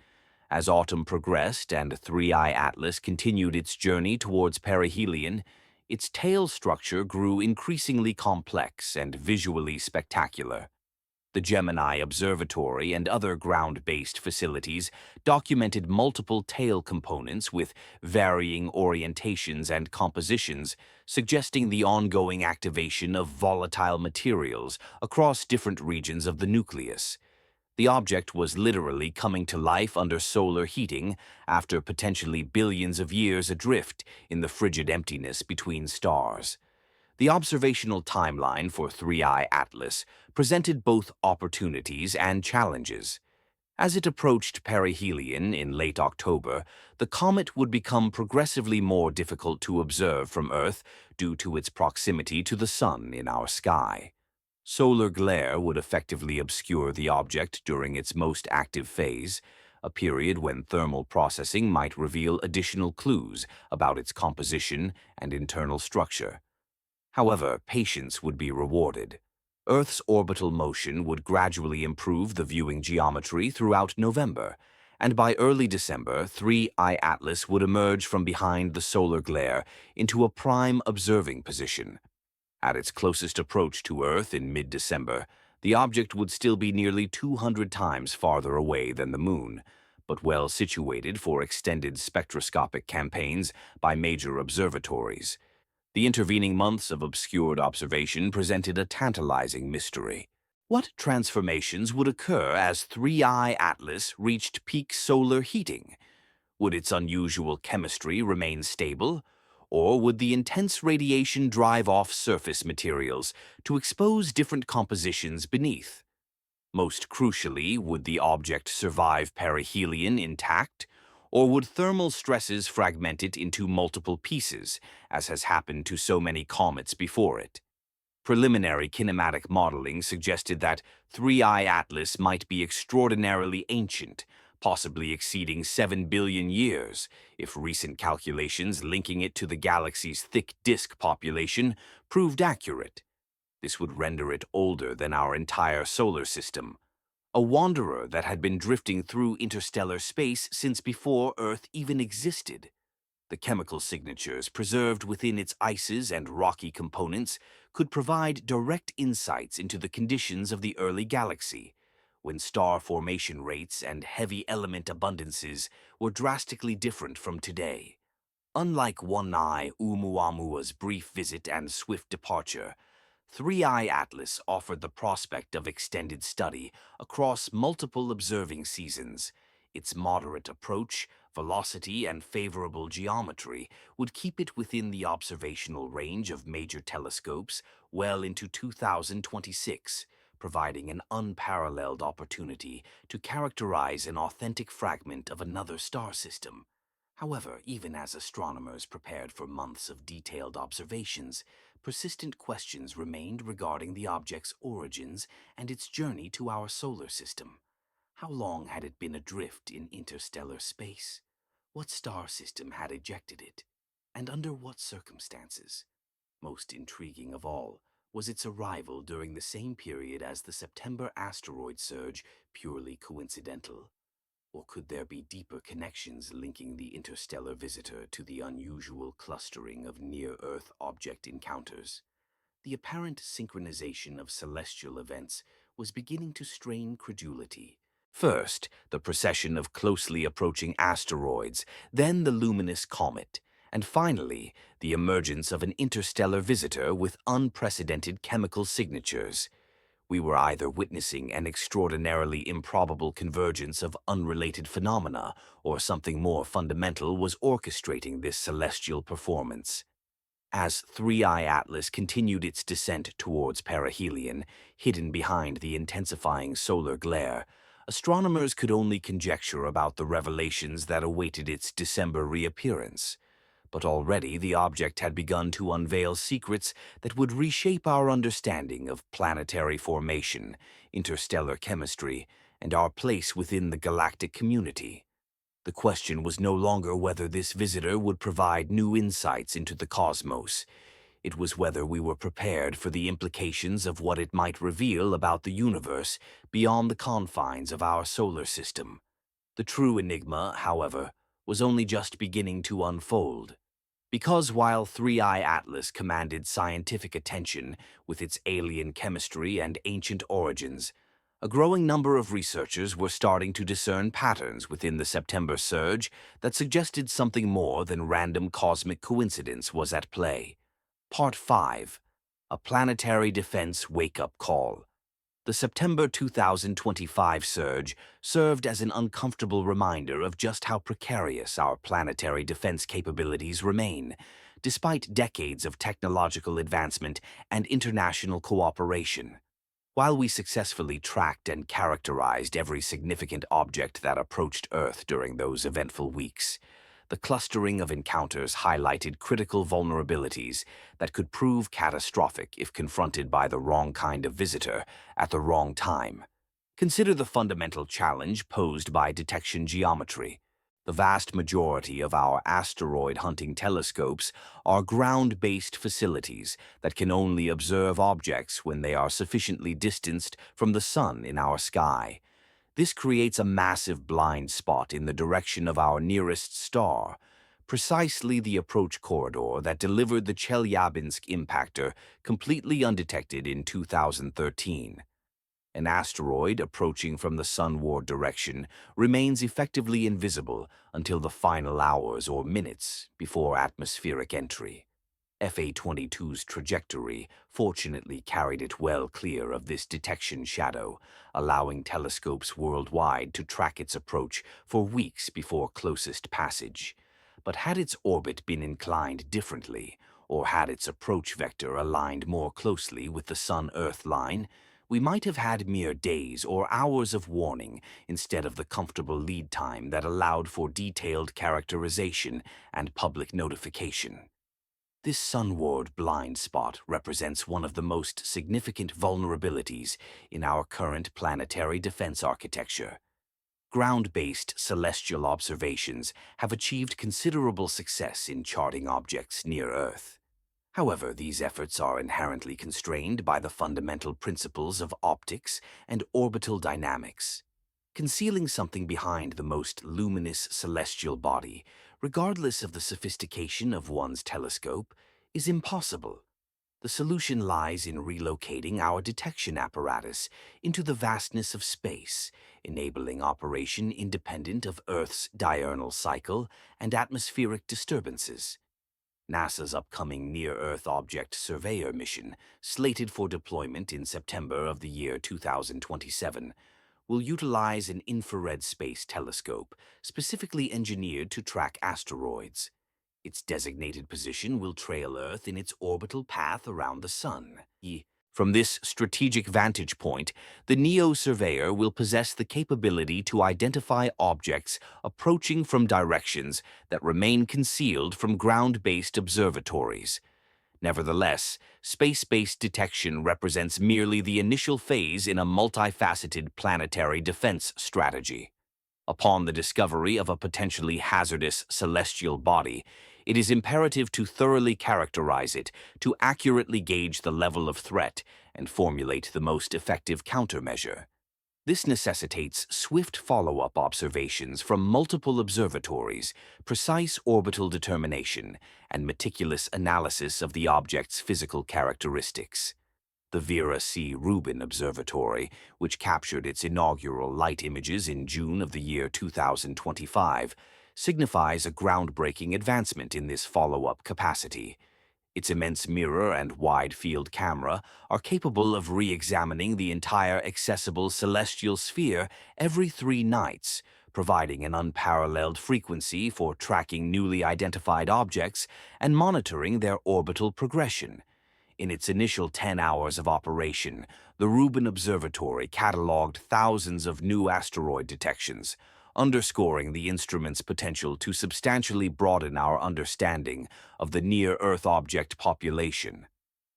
As autumn progressed and 3I Atlas continued its journey towards perihelion, its tail structure grew increasingly complex and visually spectacular. The Gemini Observatory and other ground-based facilities documented multiple tail components with varying orientations and compositions, suggesting the ongoing activation of volatile materials across different regions of the nucleus. The object was literally coming to life under solar heating after potentially billions of years adrift in the frigid emptiness between stars. The observational timeline for 3I Atlas presented both opportunities and challenges. As it approached perihelion in late October, the comet would become progressively more difficult to observe from Earth due to its proximity to the Sun in our sky. Solar glare would effectively obscure the object during its most active phase, a period when thermal processing might reveal additional clues about its composition and internal structure. However, patience would be rewarded. Earth's orbital motion would gradually improve the viewing geometry throughout November, and by early December, 3I Atlas would emerge from behind the solar glare into a prime observing position. At its closest approach to Earth in mid-December, the object would still be nearly 200 times farther away than the Moon, but well situated for extended spectroscopic campaigns by major observatories. The intervening months of obscured observation presented a tantalizing mystery. What transformations would occur as 3I Atlas reached peak solar heating? Would its unusual chemistry remain stable, or would the intense radiation drive off surface materials to expose different compositions beneath? Most crucially, would the object survive perihelion intact, or would thermal stresses fragment it into multiple pieces, as has happened to so many comets before it? Preliminary kinematic modeling suggested that 3I Atlas might be extraordinarily ancient, possibly exceeding 7 billion years, if recent calculations linking it to the galaxy's thick disk population proved accurate. This would render it older than our entire solar system, a wanderer that had been drifting through interstellar space since before Earth even existed. The chemical signatures preserved within its ices and rocky components could provide direct insights into the conditions of the early galaxy, when star formation rates and heavy element abundances were drastically different from today. Unlike One-Eye Oumuamua's brief visit and swift departure, Three-Eye Atlas offered the prospect of extended study across multiple observing seasons. Its moderate approach, velocity, and favorable geometry would keep it within the observational range of major telescopes well into 2026, providing an unparalleled opportunity to characterize an authentic fragment of another star system. However, even as astronomers prepared for months of detailed observations, persistent questions remained regarding the object's origins and its journey to our solar system. How long had it been adrift in interstellar space? What star system had ejected it? And under what circumstances? Most intriguing of all was its arrival during the same period as the September asteroid surge, purely coincidental. Or could there be deeper connections linking the interstellar visitor to the unusual clustering of near-Earth object encounters? The apparent synchronization of celestial events was beginning to strain credulity. First, the procession of closely approaching asteroids, then the luminous comet, and finally, the emergence of an interstellar visitor with unprecedented chemical signatures. We were either witnessing an extraordinarily improbable convergence of unrelated phenomena, or something more fundamental was orchestrating this celestial performance. As Three-Eye Atlas continued its descent towards perihelion, hidden behind the intensifying solar glare, astronomers could only conjecture about the revelations that awaited its December reappearance. But already the object had begun to unveil secrets that would reshape our understanding of planetary formation, interstellar chemistry, and our place within the galactic community. The question was no longer whether this visitor would provide new insights into the cosmos. It was whether we were prepared for the implications of what it might reveal about the universe beyond the confines of our solar system. The true enigma, however, was only just beginning to unfold. Because while Three-Eye Atlas commanded scientific attention with its alien chemistry and ancient origins, a growing number of researchers were starting to discern patterns within the September surge that suggested something more than random cosmic coincidence was at play. Part 5. A Planetary Defense Wake-Up Call. The September 2025 surge served as an uncomfortable reminder of just how precarious our planetary defense capabilities remain, despite decades of technological advancement and international cooperation. While we successfully tracked and characterized every significant object that approached Earth during those eventful weeks, the clustering of encounters highlighted critical vulnerabilities that could prove catastrophic if confronted by the wrong kind of visitor at the wrong time. Consider the fundamental challenge posed by detection geometry. The vast majority of our asteroid hunting telescopes are ground-based facilities that can only observe objects when they are sufficiently distanced from the sun in our sky. This creates a massive blind spot in the direction of our nearest star, precisely the approach corridor that delivered the Chelyabinsk impactor completely undetected in 2013. An asteroid approaching from the sunward direction remains effectively invisible until the final hours or minutes before atmospheric entry. FA-22's trajectory fortunately carried it well clear of this detection shadow, allowing telescopes worldwide to track its approach for weeks before closest passage. But had its orbit been inclined differently, or had its approach vector aligned more closely with the Sun-Earth line, we might have had mere days or hours of warning instead of the comfortable lead time that allowed for detailed characterization and public notification. This sunward blind spot represents one of the most significant vulnerabilities in our current planetary defense architecture. Ground-based celestial observations have achieved considerable success in charting objects near Earth. However, these efforts are inherently constrained by the fundamental principles of optics and orbital dynamics. Concealing something behind the most luminous celestial body, regardless of the sophistication of one's telescope, is impossible. The The solution lies in relocating our detection apparatus into the vastness of space, enabling operation independent of Earth's diurnal cycle and atmospheric disturbances. NASA's upcoming Near-Earth Object Surveyor mission, slated for deployment in September of the year 2027, will utilize an infrared space telescope specifically engineered to track asteroids. Its designated position will trail Earth in its orbital path around the Sun. From this strategic vantage point, the NEO surveyor will possess the capability to identify objects approaching from directions that remain concealed from ground-based observatories. Nevertheless, space-based detection represents merely the initial phase in a multifaceted planetary defense strategy. Upon the discovery of a potentially hazardous celestial body, it is imperative to thoroughly characterize it to accurately gauge the level of threat and formulate the most effective countermeasure. This necessitates swift follow-up observations from multiple observatories, precise orbital determination, and meticulous analysis of the object's physical characteristics. The Vera C. Rubin Observatory, which captured its inaugural light images in June of the year 2025, signifies a groundbreaking advancement in this follow-up capacity. Its immense mirror and wide-field camera are capable of re-examining the entire accessible celestial sphere every 3 nights, providing an unparalleled frequency for tracking newly identified objects and monitoring their orbital progression. In its initial 10 hours of operation, the Rubin Observatory cataloged thousands of new asteroid detections, underscoring the instrument's potential to substantially broaden our understanding of the near-Earth object population.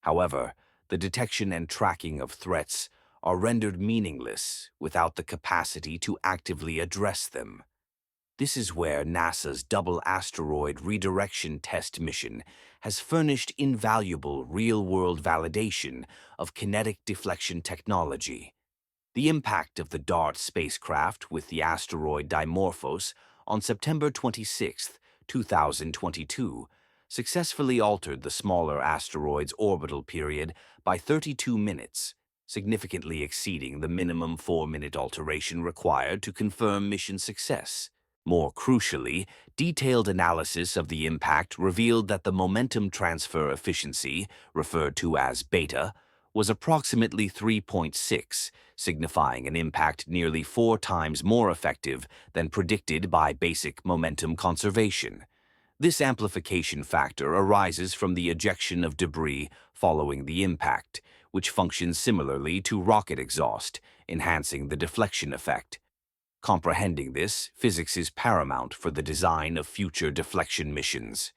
However, the detection and tracking of threats are rendered meaningless without the capacity to actively address them. This is where NASA's Double Asteroid Redirection Test mission has furnished invaluable real-world validation of kinetic deflection technology. The impact of the DART spacecraft with the asteroid Dimorphos on September 26, 2022, successfully altered the smaller asteroid's orbital period by 32 minutes, significantly exceeding the minimum 4-minute alteration required to confirm mission success. More crucially, detailed analysis of the impact revealed that the momentum transfer efficiency, referred to as beta, was approximately 3.6, signifying an impact nearly 4 times more effective than predicted by basic momentum conservation. This amplification factor arises from the ejection of debris following the impact, which functions similarly to rocket exhaust, enhancing the deflection effect. Comprehending this, physics is paramount for the design of future deflection missions.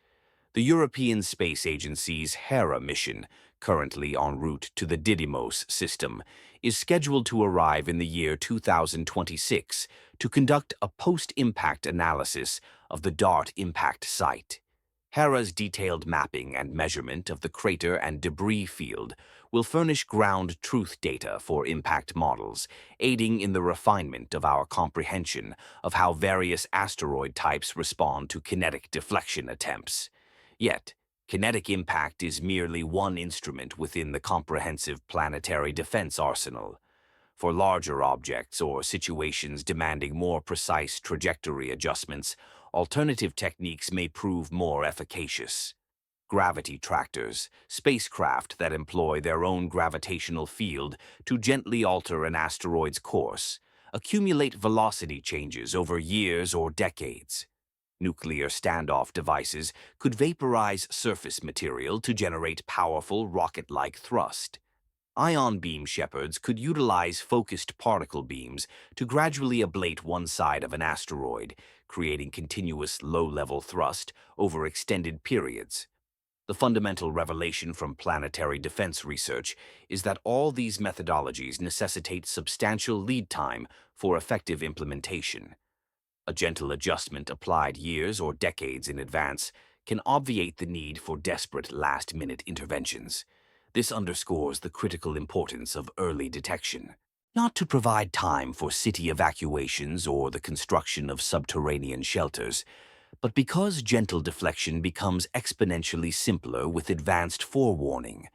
The European Space Agency's Hera mission, currently en route to the Didymos system, is scheduled to arrive in the year 2026 to conduct a post-impact analysis of the DART impact site. Hera's detailed mapping and measurement of the crater and debris field will furnish ground truth data for impact models, aiding in the refinement of our comprehension of how various asteroid types respond to kinetic deflection attempts. Yet, kinetic impact is merely one instrument within the comprehensive planetary defense arsenal. For larger objects or situations demanding more precise trajectory adjustments, alternative techniques may prove more efficacious. Gravity tractors, spacecraft that employ their own gravitational field to gently alter an asteroid's course, accumulate velocity changes over years or decades. Nuclear standoff devices could vaporize surface material to generate powerful rocket-like thrust. Ion beam shepherds could utilize focused particle beams to gradually ablate one side of an asteroid, creating continuous low-level thrust over extended periods. The fundamental revelation from planetary defense research is that all these methodologies necessitate substantial lead time for effective implementation. A gentle adjustment applied years or decades in advance can obviate the need for desperate last-minute interventions. This underscores the critical importance of early detection, not to provide time for city evacuations or the construction of subterranean shelters, but because gentle deflection becomes exponentially simpler with advanced forewarning.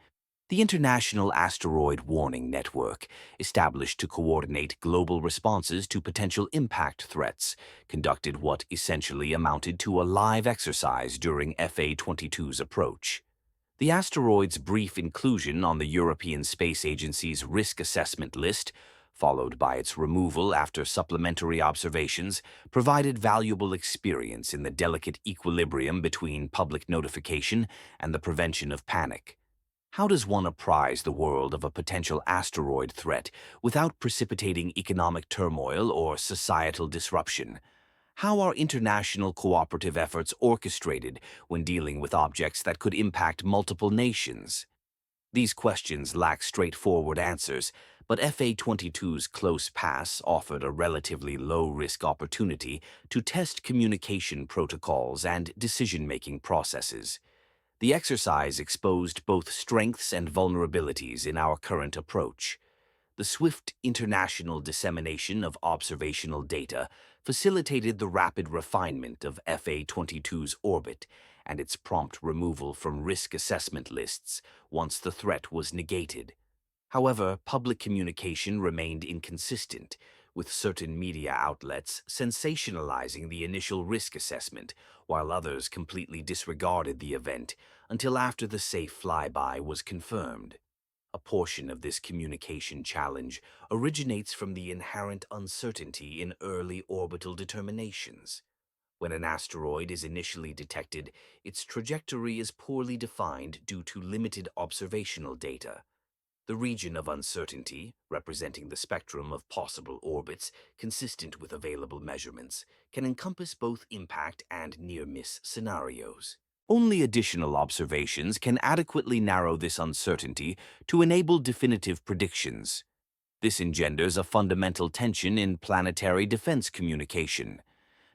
The International Asteroid Warning Network, established to coordinate global responses to potential impact threats, conducted what essentially amounted to a live exercise during FA-22's approach. The asteroid's brief inclusion on the European Space Agency's risk assessment list, followed by its removal after supplementary observations, provided valuable experience in the delicate equilibrium between public notification and the prevention of panic. How does one apprise the world of a potential asteroid threat without precipitating economic turmoil or societal disruption? How are international cooperative efforts orchestrated when dealing with objects that could impact multiple nations? These questions lack straightforward answers, but FA-22's close pass offered a relatively low-risk opportunity to test communication protocols and decision-making processes. The exercise exposed both strengths and vulnerabilities in our current approach. The swift international dissemination of observational data facilitated the rapid refinement of FA-22's orbit and its prompt removal from risk assessment lists once the threat was negated. However, public communication remained inconsistent, with certain media outlets sensationalizing the initial risk assessment, while others completely disregarded the event until after the safe flyby was confirmed. A portion of this communication challenge originates from the inherent uncertainty in early orbital determinations. When an asteroid is initially detected, its trajectory is poorly defined due to limited observational data. The region of uncertainty, representing the spectrum of possible orbits consistent with available measurements, can encompass both impact and near-miss scenarios. Only additional observations can adequately narrow this uncertainty to enable definitive predictions. This engenders a fundamental tension in planetary defense communication.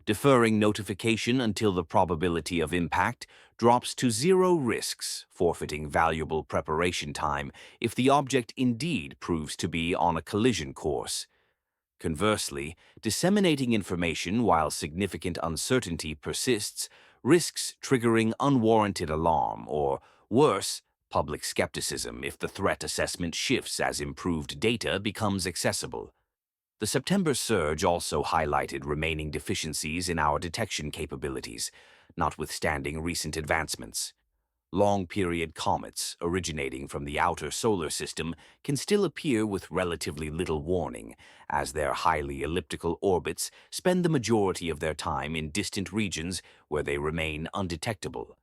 Deferring notification until the probability of impact drops to zero risks, forfeiting valuable preparation time if the object indeed proves to be on a collision course. Conversely, disseminating information while significant uncertainty persists risks triggering unwarranted alarm or, worse, public skepticism if the threat assessment shifts as improved data becomes accessible. The September surge also highlighted remaining deficiencies in our detection capabilities, notwithstanding recent advancements. Long-period comets originating from the outer solar system can still appear with relatively little warning, as their highly elliptical orbits spend the majority of their time in distant regions where they remain undetectable.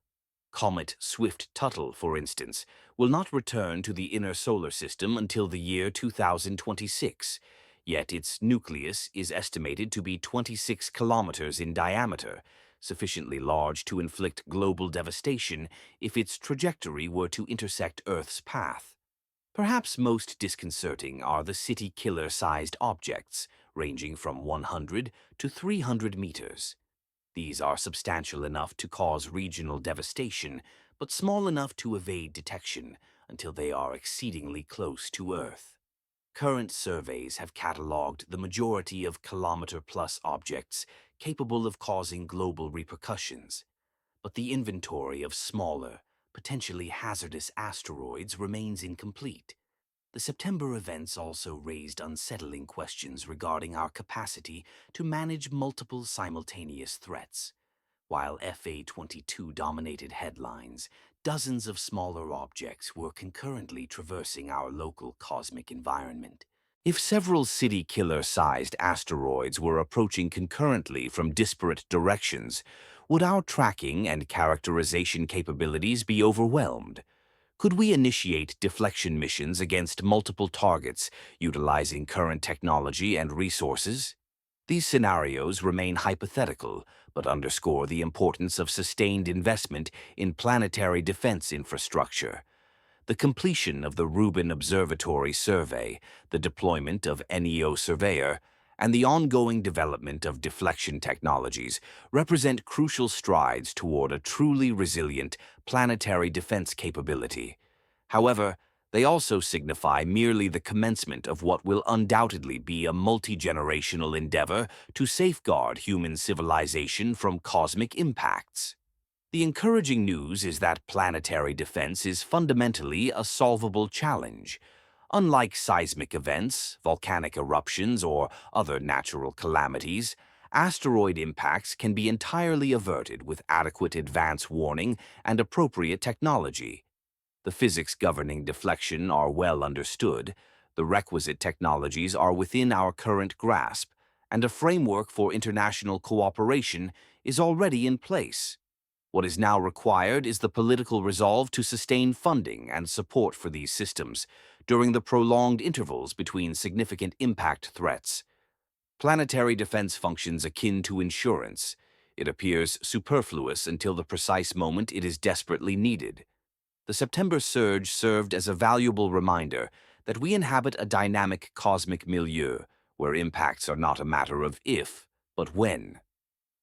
Comet Swift-Tuttle, for instance, will not return to the inner solar system until the year 2026, yet its nucleus is estimated to be 26 kilometers in diameter, sufficiently large to inflict global devastation if its trajectory were to intersect Earth's path. Perhaps most disconcerting are the city-killer-sized objects, ranging from 100 to 300 meters. These are substantial enough to cause regional devastation, but small enough to evade detection until they are exceedingly close to Earth. Current surveys have catalogued the majority of kilometer-plus objects capable of causing global repercussions, but the inventory of smaller, potentially hazardous asteroids remains incomplete. The September events also raised unsettling questions regarding our capacity to manage multiple simultaneous threats. While FA-22 dominated headlines, dozens of smaller objects were concurrently traversing our local cosmic environment. If several city-killer-sized asteroids were approaching concurrently from disparate directions, would our tracking and characterization capabilities be overwhelmed? Could we initiate deflection missions against multiple targets, utilizing current technology and resources? These scenarios remain hypothetical, but underscore the importance of sustained investment in planetary defense infrastructure. The completion of the Rubin Observatory survey, the deployment of NEO Surveyor, and the ongoing development of deflection technologies represent crucial strides toward a truly resilient planetary defense capability. However, they also signify merely the commencement of what will undoubtedly be a multi-generational endeavor to safeguard human civilization from cosmic impacts. The encouraging news is that planetary defense is fundamentally a solvable challenge. Unlike seismic events, volcanic eruptions, or other natural calamities, asteroid impacts can be entirely averted with adequate advance warning and appropriate technology. The physics governing deflection are well understood, the requisite technologies are within our current grasp, and a framework for international cooperation is already in place. What is now required is the political resolve to sustain funding and support for these systems during the prolonged intervals between significant impact threats. Planetary defense functions akin to insurance. It appears superfluous until the precise moment it is desperately needed. The September surge served as a valuable reminder that we inhabit a dynamic cosmic milieu where impacts are not a matter of if, but when.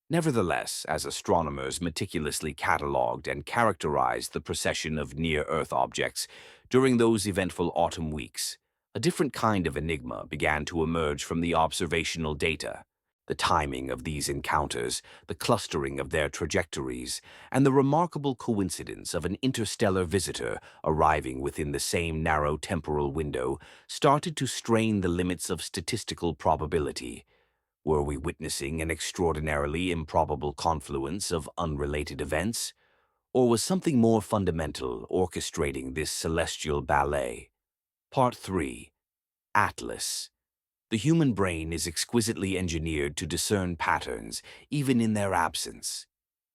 Nevertheless, as astronomers meticulously catalogued and characterized the procession of near-Earth objects during those eventful autumn weeks, a different kind of enigma began to emerge from the observational data. The timing of these encounters, the clustering of their trajectories, and the remarkable coincidence of an interstellar visitor arriving within the same narrow temporal window started to strain the limits of statistical probability. Were we witnessing an extraordinarily improbable confluence of unrelated events? Or was something more fundamental orchestrating this celestial ballet? Part 3. Atlas. The human brain is exquisitely engineered to discern patterns, even in their absence.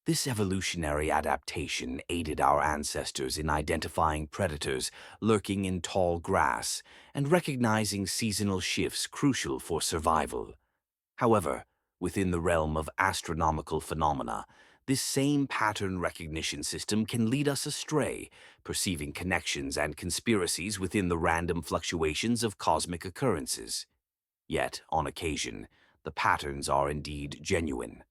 This evolutionary adaptation aided our ancestors in identifying predators lurking in tall grass and recognizing seasonal shifts crucial for survival. However, within the realm of astronomical phenomena, this same pattern recognition system can lead us astray, perceiving connections and conspiracies within the random fluctuations of cosmic occurrences. Yet, on occasion, the patterns are indeed genuine.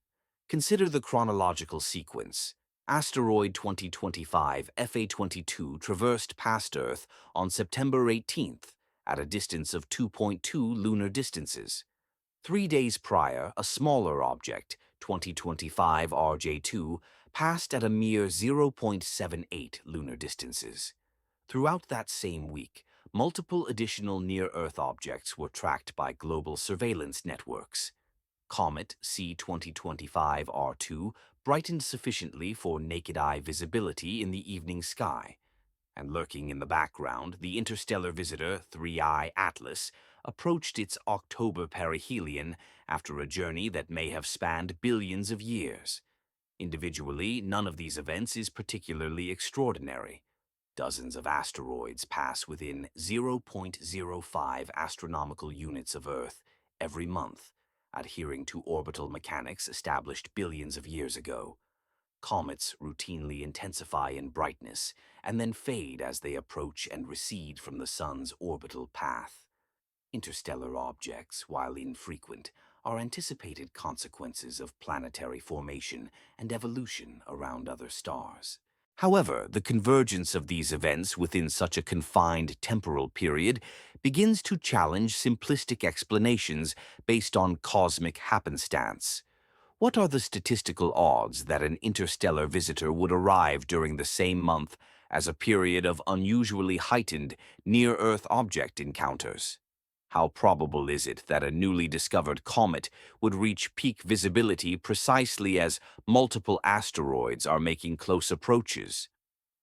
Consider the chronological sequence. Asteroid 2025 FA22 traversed past Earth on September 18th at a distance of 2.2 lunar distances. 3 days prior, a smaller object, 2025 RJ2, passed at a mere 0.78 lunar distances. Throughout that same week, multiple additional near-Earth objects were tracked by global surveillance networks. Comet C2025 R2 brightened sufficiently for naked-eye visibility in the evening sky, and lurking in the background, the interstellar visitor 3I Atlas approached its October perihelion after a journey that may have spanned billions of years. Individually, none of these events is particularly extraordinary. Dozens of asteroids pass within 0.05 astronomical units of Earth every month, adhering to orbital mechanics established billions of years ago. Comets routinely intensify in brightness and then fade as they approach and recede from the Sun's orbital path. Interstellar objects, while infrequent, are anticipated consequences of planetary formation and evolution around other stars. However, the convergence of these events within such a confined temporal period begins to challenge simplistic explanations based on cosmic happenstance. What are the statistical odds that an interstellar visitor would arrive during the same month as a period of unusually heightened near-Earth object encounters? How probable is it that a newly discovered comet would reach peak visibility precisely as multiple asteroids are making close approaches?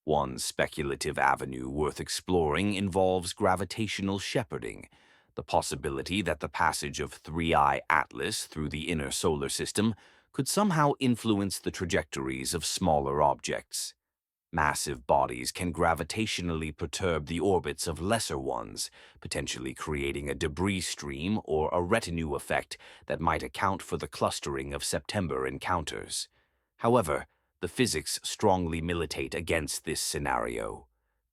One speculative avenue worth exploring involves gravitational shepherding, the possibility that the passage of 3I Atlas through the inner solar system could somehow influence the trajectories of smaller objects. Massive bodies can gravitationally perturb the orbits of lesser ones, potentially creating a debris stream or a retinue effect that might account for the clustering of September encounters. However, the physics strongly militate against this scenario.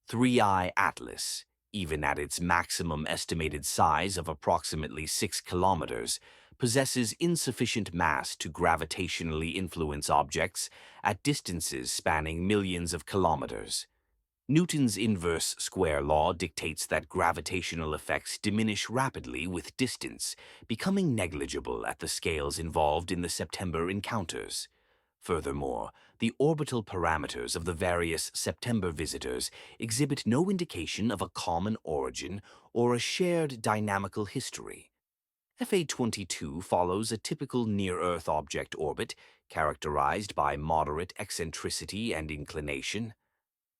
3I Atlas, even at its maximum estimated size of approximately 6 kilometers, possesses insufficient mass to gravitationally influence objects at distances spanning millions of kilometers. Newton's inverse square law dictates that gravitational effects diminish rapidly with distance, becoming negligible at the scales involved in the September encounters. Furthermore, the orbital parameters of the various September visitors exhibit no indication of a common origin or a shared dynamical history. FA-22 follows a typical near-Earth object orbit characterized by moderate eccentricity and inclination.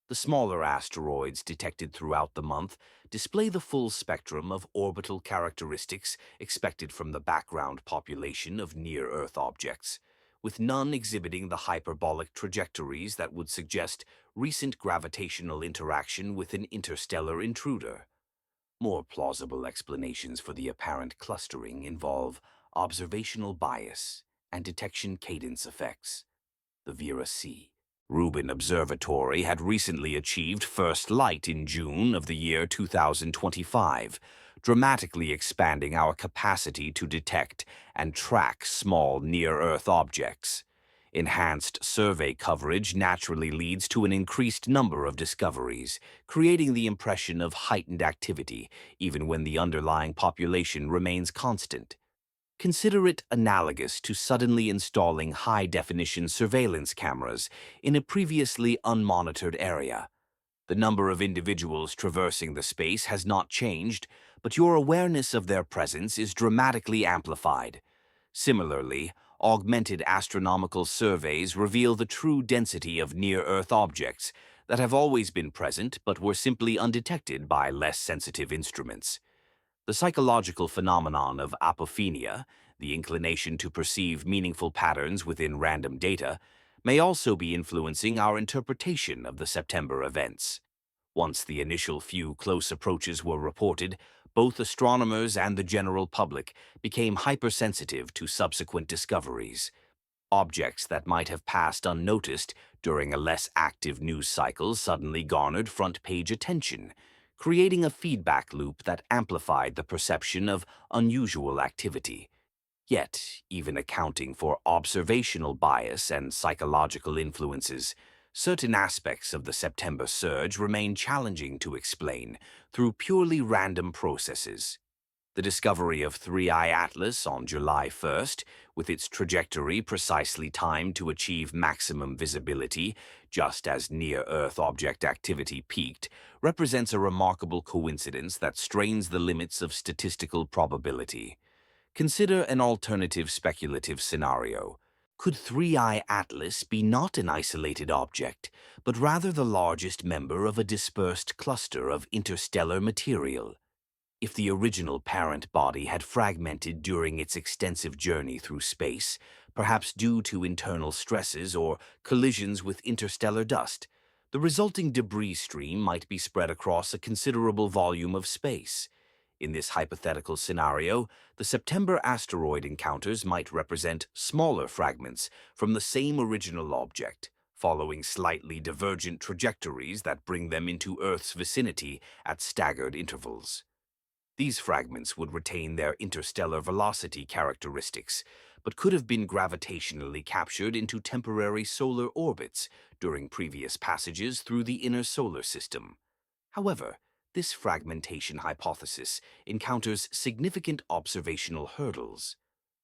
The smaller asteroids detected throughout the month display the full spectrum of orbital characteristics expected from the background population of near-Earth objects, with none exhibiting the hyperbolic trajectories that would suggest recent gravitational interaction with an interstellar intruder. More plausible explanations for the apparent clustering involve observational bias and detection cadence effects. The Vera C. Rubin Observatory had recently achieved first light in June of the year 2025, dramatically expanding our capacity to detect and track small near-Earth objects. Enhanced survey coverage naturally leads to an increased number of discoveries, creating the impression of heightened activity, even when the underlying population remains constant. Consider it analogous to suddenly installing high-definition surveillance cameras in a previously unmonitored area. The number of individuals traversing the space has not changed, but your awareness of their presence is dramatically amplified. Similarly, augmented astronomical surveys reveal the true density of near-Earth objects that have always been present but were simply undetected by less sensitive instruments. The psychological phenomenon of apophenia, the inclination to perceive meaningful patterns within random data, may also be influencing our interpretation of the September events. Once the initial few close approaches were reported, both astronomers and the general public became hypersensitive to subsequent discoveries. Objects that might have passed unnoticed during a less active news cycle suddenly garnered front-page attention, creating a feedback loop that amplified the perception of unusual activity. Yet, even accounting for observational bias and psychological influences, certain aspects of the September surge remain challenging to explain through purely random processes. The discovery of 3I Atlas on July 1st, with its trajectory precisely timed to achieve maximum visibility just as near-Earth object activity peaked, represents a remarkable coincidence that strains the limits of statistical probability. Consider an alternative speculative scenario. Could 3I Atlas be not an isolated object, but rather the largest member of a dispersed cluster of interstellar material? If the original parent body had fragmented during its extensive journey through space, perhaps due to internal stresses or collisions with interstellar dust, the resulting debris stream might be spread across a considerable volume of space. In this hypothetical scenario, the September asteroid encounters might represent smaller fragments from the same original object, following slightly divergent trajectories that bring them into Earth's vicinity at staggered intervals. These fragments would retain their interstellar velocity characteristics, but could have been gravitationally captured into temporary solar orbits during previous passages through the inner solar system. However, this fragmentation hypothesis encounters significant observational hurdles.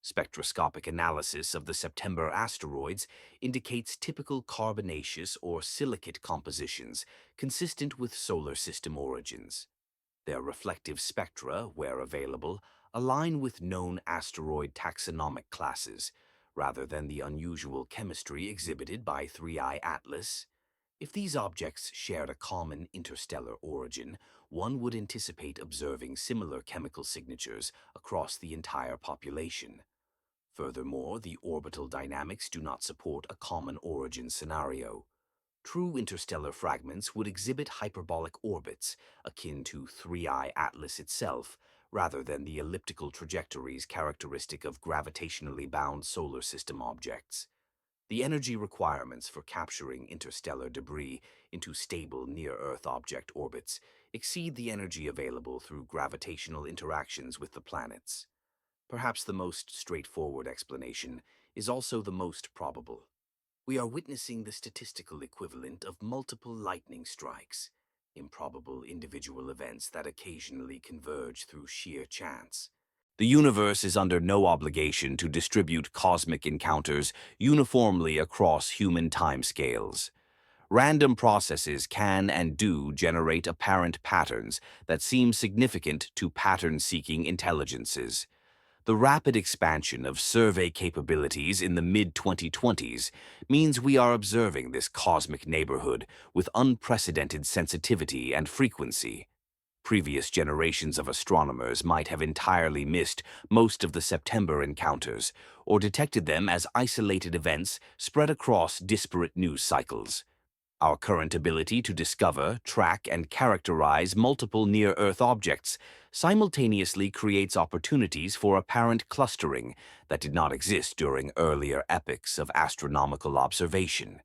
Spectroscopic analysis of the September asteroids indicates typical carbonaceous or silicate compositions consistent with solar system origins. Their reflective spectra, where available, align with known asteroid taxonomic classes, rather than the unusual chemistry exhibited by 3I Atlas. If these objects shared a common interstellar origin, one would anticipate observing similar chemical signatures across the entire population. Furthermore, the orbital dynamics do not support a common origin scenario. True interstellar fragments would exhibit hyperbolic orbits, akin to 3I Atlas itself, rather than the elliptical trajectories characteristic of gravitationally bound solar system objects. The energy requirements for capturing interstellar debris into stable near-Earth object orbits exceed the energy available through gravitational interactions with the planets. Perhaps the most straightforward explanation is also the most probable. We are witnessing the statistical equivalent of multiple lightning strikes, improbable individual events that occasionally converge through sheer chance. The universe is under no obligation to distribute cosmic encounters uniformly across human timescales. Random processes can and do generate apparent patterns that seem significant to pattern-seeking intelligences. The rapid expansion of survey capabilities in the mid-2020s means we are observing this cosmic neighborhood with unprecedented sensitivity and frequency. Previous generations of astronomers might have entirely missed most of the September encounters, or detected them as isolated events spread across disparate news cycles. Our current ability to discover, track, and characterize multiple near-Earth objects simultaneously creates opportunities for apparent clustering that did not exist during earlier epochs of astronomical observation.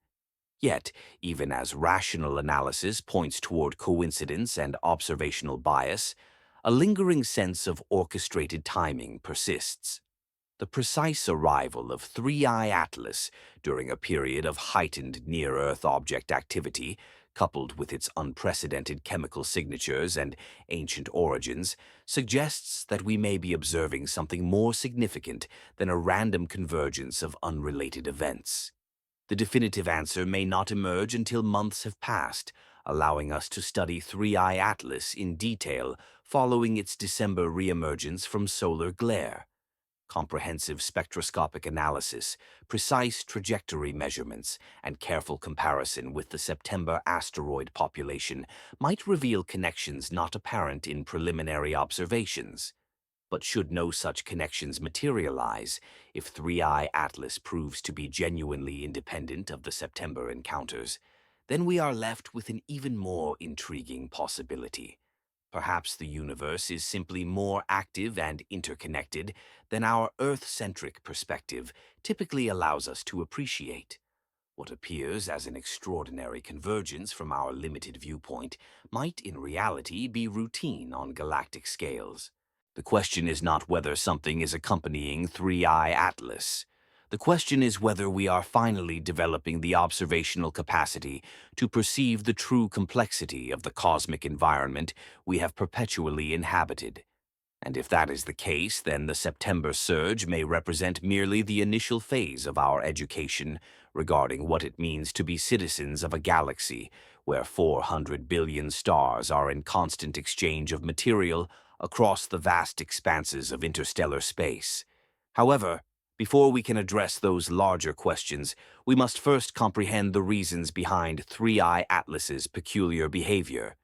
Yet, even as rational analysis points toward coincidence and observational bias, a lingering sense of orchestrated timing persists. The precise arrival of 3I Atlas during a period of heightened near-Earth object activity, coupled with its unprecedented chemical signatures and ancient origins, suggests that we may be observing something more significant than a random convergence of unrelated events. The definitive answer may not emerge until months have passed, allowing us to study 3I Atlas in detail following its December reemergence from solar glare. Comprehensive spectroscopic analysis, precise trajectory measurements, and careful comparison with the September asteroid population might reveal connections not apparent in preliminary observations. But should no such connections materialize, if 3I Atlas proves to be genuinely independent of the September encounters, then we are left with an even more intriguing possibility. Perhaps the universe is simply more active and interconnected than our Earth-centric perspective typically allows us to appreciate. What appears as an extraordinary convergence from our limited viewpoint might in reality be routine on galactic scales. The question is not whether something is accompanying 3I Atlas. The question is whether we are finally developing the observational capacity to perceive the true complexity of the cosmic environment we have perpetually inhabited. And if that is the case, then the September surge may represent merely the initial phase of our education regarding what it means to be citizens of a galaxy where 400 billion stars are in constant exchange of material across the vast expanses of interstellar space. However, before we can address those larger questions, we must first comprehend the reasons behind 3I Atlas's peculiar behavior.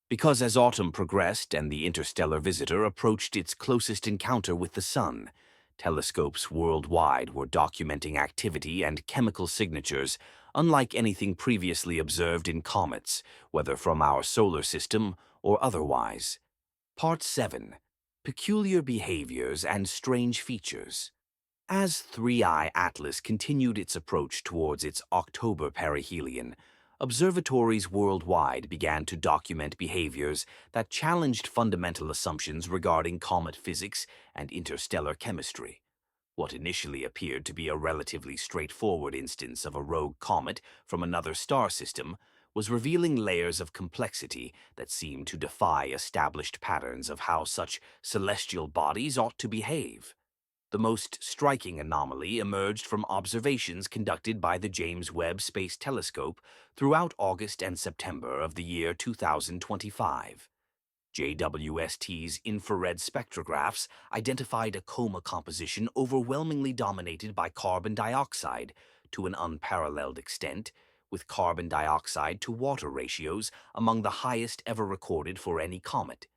Because as autumn progressed and the interstellar visitor approached its closest encounter with the Sun, telescopes worldwide were documenting activity and chemical signatures unlike anything previously observed in comets, whether from our solar system or otherwise. Part 7. Peculiar Behaviors and Strange Features. As 3I Atlas continued its approach towards its October perihelion, observatories worldwide began to document behaviors that challenged fundamental assumptions regarding comet physics and interstellar chemistry. What initially appeared to be a relatively straightforward instance of a rogue comet from another star system was revealing layers of complexity that seemed to defy established patterns of how such celestial bodies ought to behave. The most striking anomaly emerged from observations conducted by the James Webb Space Telescope throughout August and September of the year 2025. JWST's infrared spectrographs identified a coma composition overwhelmingly dominated by carbon dioxide to an unparalleled extent, with carbon dioxide to water ratios among the highest ever recorded for any comet.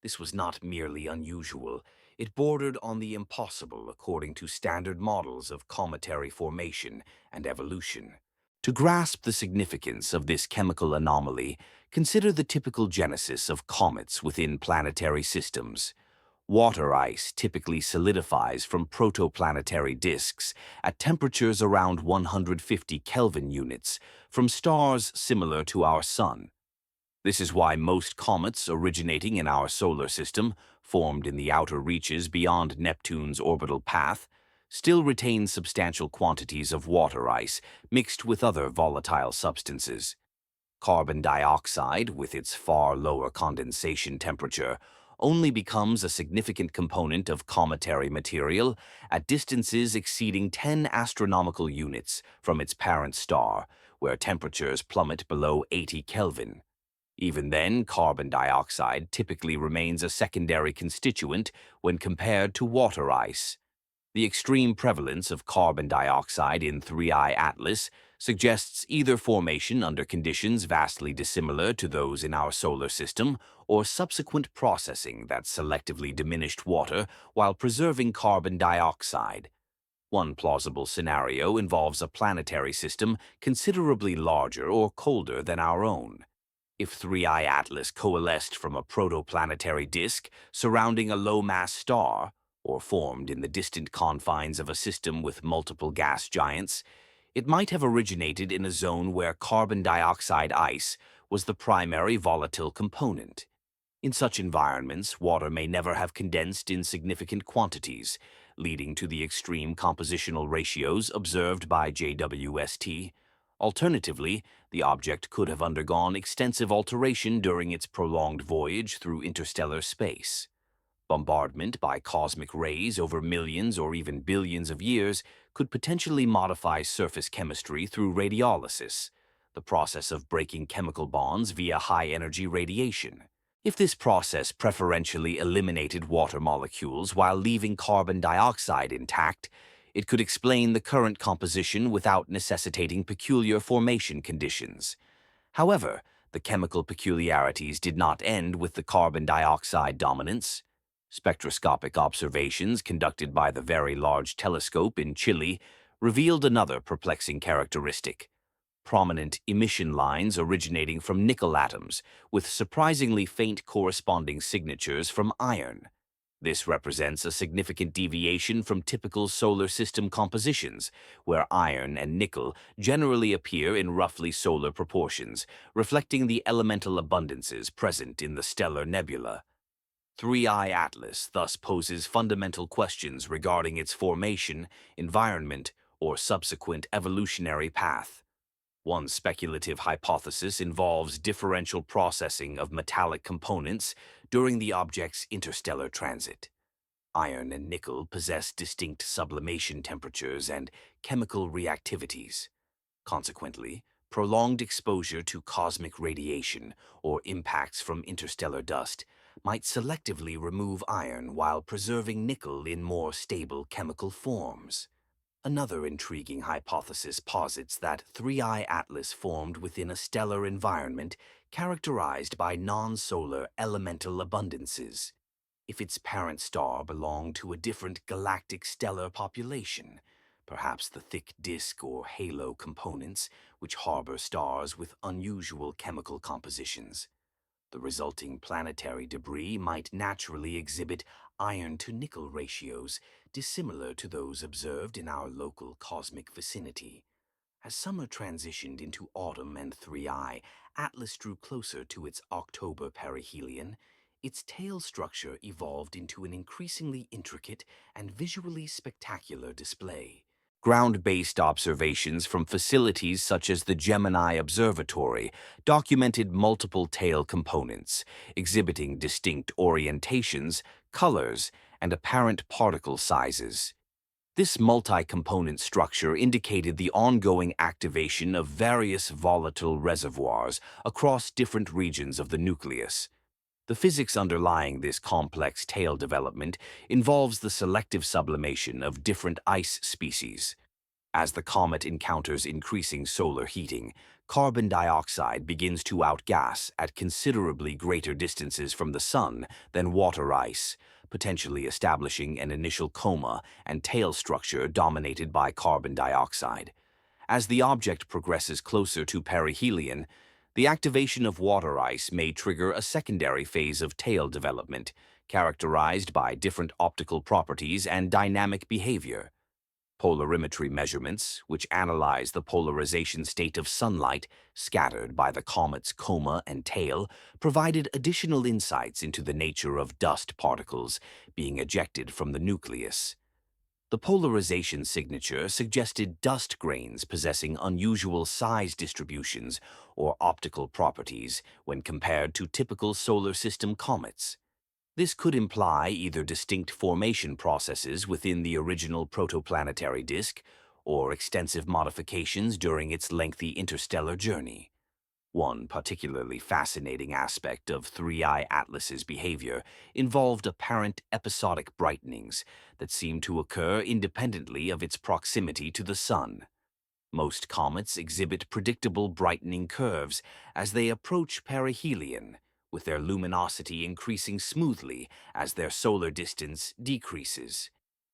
This was not merely unusual, it bordered on the impossible according to standard models of cometary formation and evolution. To grasp the significance of this chemical anomaly, consider the typical genesis of comets within planetary systems. Water ice typically solidifies from protoplanetary disks at temperatures around 150 Kelvin units from stars similar to our Sun. This is why most comets originating in our solar system, formed in the outer reaches beyond Neptune's orbital path, still retain substantial quantities of water ice mixed with other volatile substances. Carbon dioxide, with its far lower condensation temperature, only becomes a significant component of cometary material at distances exceeding 10 astronomical units from its parent star, where temperatures plummet below 80 Kelvin. Even then, carbon dioxide typically remains a secondary constituent when compared to water ice. The extreme prevalence of carbon dioxide in 3I Atlas suggests either formation under conditions vastly dissimilar to those in our solar system, or subsequent processing that selectively diminished water while preserving carbon dioxide. One plausible scenario involves a planetary system considerably larger or colder than our own. If 3I Atlas coalesced from a protoplanetary disk surrounding a low-mass star, or formed in the distant confines of a system with multiple gas giants, it might have originated in a zone where carbon dioxide ice was the primary volatile component. In such environments, water may never have condensed in significant quantities, leading to the extreme compositional ratios observed by JWST. Alternatively, the object could have undergone extensive alteration during its prolonged voyage through interstellar space. Bombardment by cosmic rays over millions or even billions of years could potentially modify surface chemistry through radiolysis, the process of breaking chemical bonds via high-energy radiation. If this process preferentially eliminated water molecules while leaving carbon dioxide intact, it could explain the current composition without necessitating peculiar formation conditions. However, the chemical peculiarities did not end with the carbon dioxide dominance. Spectroscopic observations conducted by the Very Large Telescope in Chile revealed another perplexing characteristic: prominent emission lines originating from nickel atoms, with surprisingly faint corresponding signatures from iron. This represents a significant deviation from typical solar system compositions, where iron and nickel generally appear in roughly solar proportions, reflecting the elemental abundances present in the stellar nebula. 3I Atlas thus poses fundamental questions regarding its formation, environment, or subsequent evolutionary path. One speculative hypothesis involves differential processing of metallic components during the object's interstellar transit. Iron and nickel possess distinct sublimation temperatures and chemical reactivities. Consequently, prolonged exposure to cosmic radiation or impacts from interstellar dust might selectively remove iron while preserving nickel in more stable chemical forms. Another intriguing hypothesis posits that 3I Atlas formed within a stellar environment characterized by non-solar elemental abundances. If its parent star belonged to a different galactic stellar population, perhaps the thick disk or halo components which harbor stars with unusual chemical compositions, the resulting planetary debris might naturally exhibit iron-to-nickel ratios dissimilar to those observed in our local cosmic vicinity. As summer transitioned into autumn and 3I, Atlas drew closer to its October perihelion. Its tail structure evolved into an increasingly intricate and visually spectacular display. Ground-based observations from facilities such as the Gemini Observatory documented multiple tail components, exhibiting distinct orientations, colors, and apparent particle sizes. This multi-component structure indicated the ongoing activation of various volatile reservoirs across different regions of the nucleus. The physics underlying this complex tail development involves the selective sublimation of different ice species. As the comet encounters increasing solar heating, carbon dioxide begins to outgas at considerably greater distances from the sun than water ice, potentially establishing an initial coma and tail structure dominated by carbon dioxide. As the object progresses closer to perihelion, the activation of water ice may trigger a secondary phase of tail development, characterized by different optical properties and dynamic behavior. Polarimetry measurements, which analyze the polarization state of sunlight scattered by the comet's coma and tail, provided additional insights into the nature of dust particles being ejected from the nucleus. The polarization signature suggested dust grains possessing unusual size distributions or optical properties when compared to typical solar system comets. This could imply either distinct formation processes within the original protoplanetary disk or extensive modifications during its lengthy interstellar journey. One particularly fascinating aspect of 3I Atlas's behavior involved apparent episodic brightenings that seemed to occur independently of its proximity to the Sun. Most comets exhibit predictable brightening curves as they approach perihelion, with their luminosity increasing smoothly as their solar distance decreases.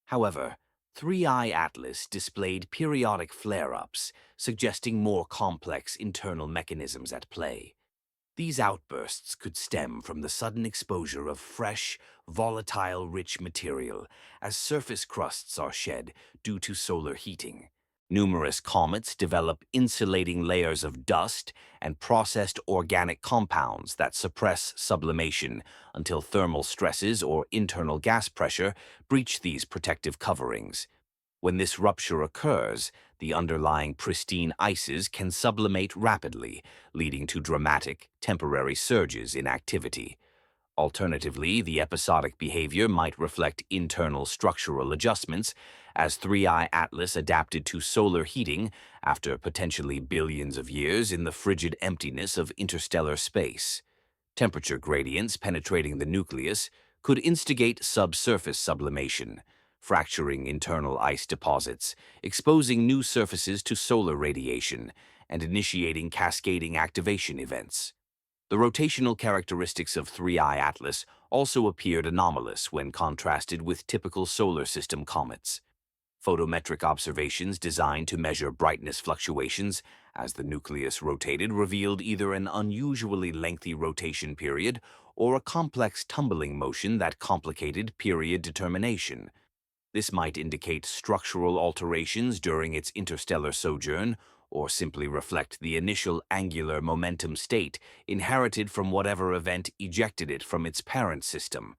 However, 3I Atlas displayed periodic flare-ups, suggesting more complex internal mechanisms at play. These outbursts could stem from the sudden exposure of fresh, volatile-rich material as surface crusts are shed due to solar heating. Numerous comets develop insulating layers of dust and processed organic compounds that suppress sublimation until thermal stresses or internal gas pressure breach these protective coverings. When this rupture occurs, the underlying pristine ices can sublimate rapidly, leading to dramatic, temporary surges in activity. Alternatively, the episodic behavior might reflect internal structural adjustments, as 3I Atlas adapted to solar heating after potentially billions of years in the frigid emptiness of interstellar space. Temperature gradients penetrating the nucleus could instigate subsurface sublimation, fracturing internal ice deposits, exposing new surfaces to solar radiation, and initiating cascading activation events. The rotational characteristics of 3I Atlas also appeared anomalous when contrasted with typical solar system comets. Photometric observations designed to measure brightness fluctuations as the nucleus rotated revealed either an unusually lengthy rotation period or a complex tumbling motion that complicated period determination. This might indicate structural alterations during its interstellar sojourn, or simply reflect the initial angular momentum state inherited from whatever event ejected it from its parent system.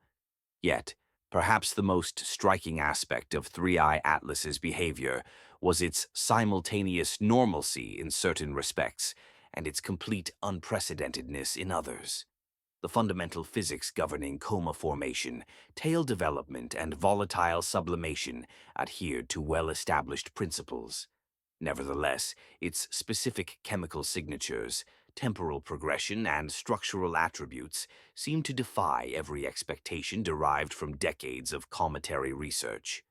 Yet, perhaps the most striking aspect of 3I Atlas's behavior was its simultaneous normalcy in certain respects and its complete unprecedentedness in others. The fundamental physics governing coma formation, tail development, and volatile sublimation adhered to well-established principles. Nevertheless, its specific chemical signatures, temporal progression, and structural attributes seem to defy every expectation derived from decades of cometary research.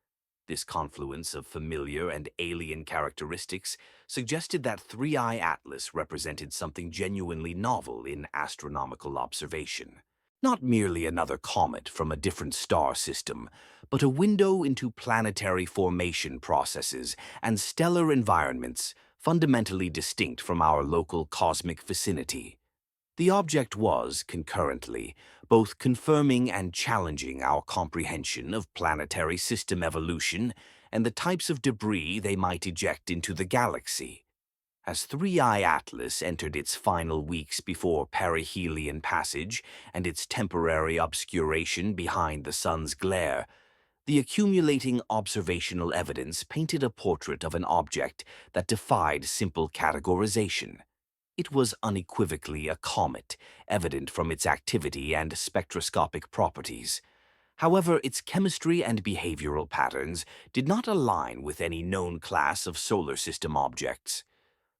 This confluence of familiar and alien characteristics suggested that 3I Atlas represented something genuinely novel in astronomical observation. Not merely another comet from a different star system, but a window into planetary formation processes and stellar environments fundamentally distinct from our local cosmic vicinity. The object was, concurrently, both confirming and challenging our comprehension of planetary system evolution and the types of debris they might eject into the galaxy. As 3I Atlas entered its final weeks before perihelion passage and its temporary obscuration behind the sun's glare, the accumulating observational evidence painted a portrait of an object that defied simple categorization. It was unequivocally a comet, evident from its activity and spectroscopic properties. However, its chemistry and behavioral patterns did not align with any known class of solar system objects.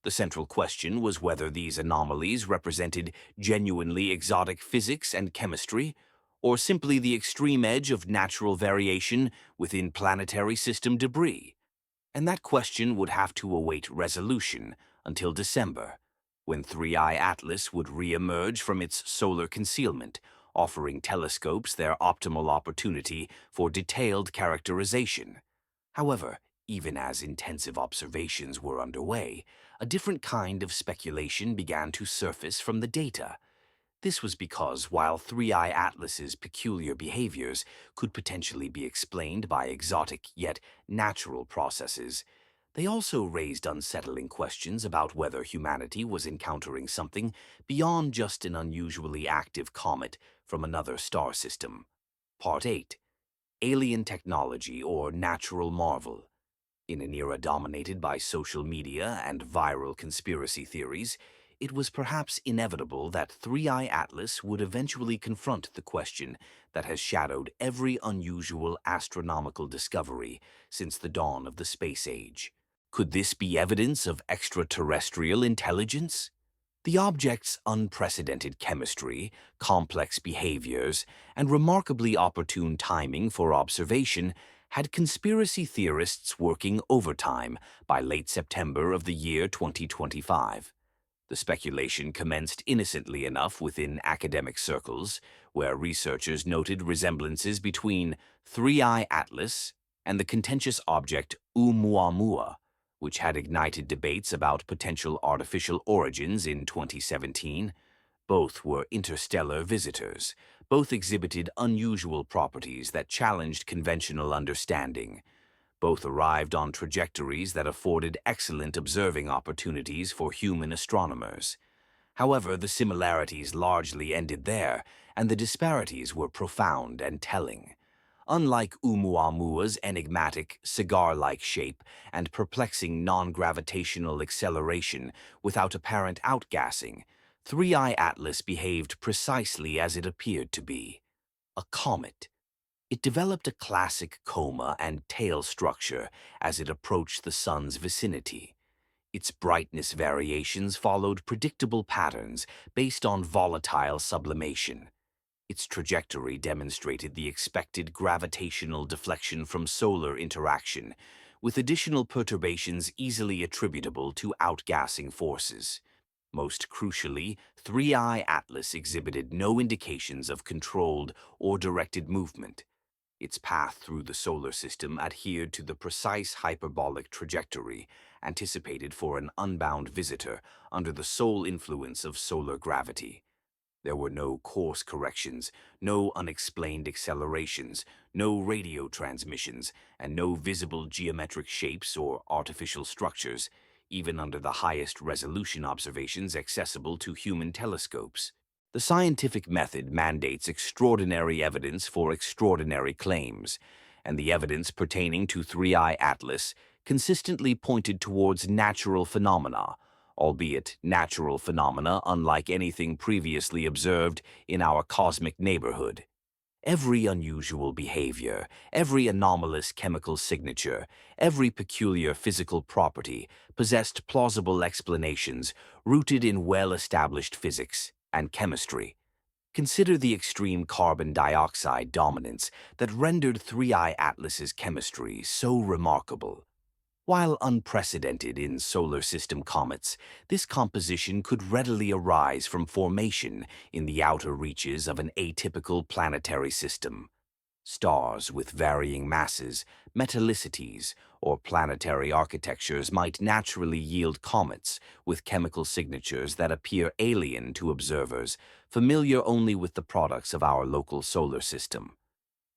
The central question was whether these anomalies represented genuinely exotic physics and chemistry, or simply the extreme edge of natural variation within planetary system debris. And that question would have to await resolution until December, when 3I Atlas would re-emerge from its solar concealment, offering telescopes their optimal opportunity for detailed characterization. However, even as intensive observations were underway, a different kind of speculation began to surface from the data. This was because while 3I Atlas's peculiar behaviors could potentially be explained by exotic yet natural processes, they also raised unsettling questions about whether humanity was encountering something beyond just an unusually active comet from another star system. Part 8. Alien Technology or Natural Marvel. In an era dominated by social media and viral conspiracy theories, it was perhaps inevitable that 3i Atlas would eventually confront the question that has shadowed every unusual astronomical discovery since the dawn of the space age. Could this be evidence of extraterrestrial intelligence? The object's unprecedented chemistry, complex behaviors, and remarkably opportune timing for observation had conspiracy theorists working overtime by late September of the year 2025. The speculation commenced innocently enough within academic circles, where researchers noted resemblances between 3i Atlas and the contentious object Oumuamua, which had ignited debates about potential artificial origins in 2017. Both were interstellar visitors. Both exhibited unusual properties that challenged conventional understanding. Both arrived on trajectories that afforded excellent observing opportunities for human astronomers. However, the similarities largely ended there, and the disparities were profound and telling. Unlike Oumuamua's enigmatic, cigar-like shape and perplexing non-gravitational acceleration without apparent outgassing, 3i Atlas behaved precisely as it appeared to be: a comet. It developed a classic coma and tail structure as it approached the sun's vicinity. Its brightness variations followed predictable patterns based on volatile sublimation. Its trajectory demonstrated the expected gravitational deflection from solar interaction, with additional perturbations easily attributable to outgassing forces. Most crucially, 3i Atlas exhibited no indications of controlled or directed movement. Its path through the solar system adhered to the precise hyperbolic trajectory anticipated for an unbound visitor under the sole influence of solar gravity. There were no course corrections, no unexplained accelerations, no radio transmissions, and no visible geometric shapes or artificial structures, even under the highest resolution observations accessible to human telescopes. The scientific method mandates extraordinary evidence for extraordinary claims, and the evidence pertaining to 3i Atlas consistently pointed towards natural phenomena, albeit natural phenomena unlike anything previously observed in our cosmic neighborhood. Every unusual behavior, every anomalous chemical signature, every peculiar physical property possessed plausible explanations rooted in well-established physics and chemistry. Consider the extreme carbon dioxide dominance that rendered 3i Atlas's chemistry so remarkable. While unprecedented in solar system comets, this composition could readily arise from formation in the outer reaches of an atypical planetary system. Stars with varying masses, metallicities, or planetary architectures might naturally yield comets with chemical signatures that appear alien to observers, familiar only with the products of our local solar system.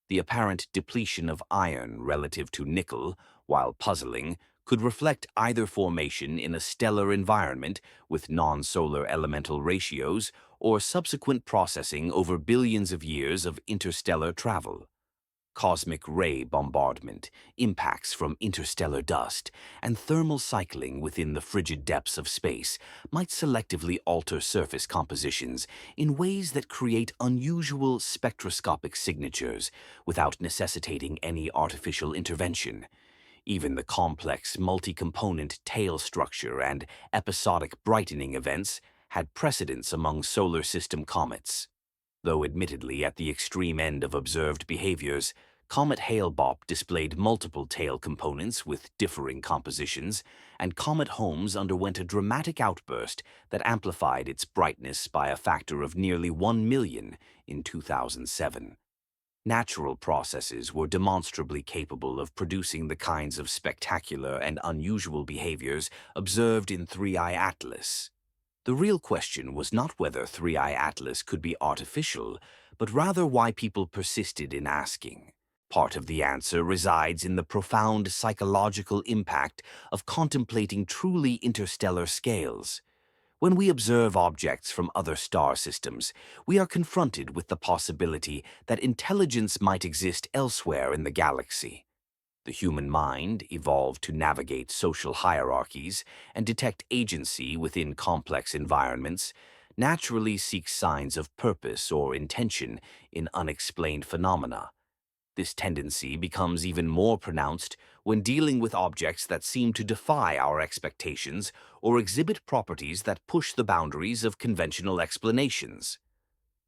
The apparent depletion of iron relative to nickel, while puzzling, could reflect either formation in a stellar environment with non-solar elemental ratios or subsequent processing over billions of years of interstellar travel. Cosmic ray bombardment, impacts from interstellar dust, and thermal cycling within the frigid depths of space might selectively alter surface compositions in ways that create unusual spectroscopic signatures without necessitating any artificial intervention. Even the complex multi-component tail structure and episodic brightening events had precedence among solar system comets. Though admittedly at the extreme end of observed behaviors, Comet Hale-Bopp displayed multiple tail components with differing compositions, and Comet Holmes underwent a dramatic outburst that amplified its brightness by a factor of nearly 1 million in 2007. Natural processes were demonstrably capable of producing the kinds of spectacular and unusual behaviors observed in 3i Atlas. The real question was not whether 3i Atlas could be artificial, but rather why people persisted in asking. Part of the answer resides in the profound psychological impact of contemplating truly interstellar scales. When we observe objects from other star systems, we are confronted with the possibility that intelligence might exist elsewhere in the galaxy. The human mind evolved to navigate social hierarchies and detect agency within complex environments, naturally seeks signs of purpose or intention in unexplained phenomena. This tendency becomes even more pronounced when dealing with objects that seem to defy our expectations or exhibit properties that push the boundaries of conventional explanations.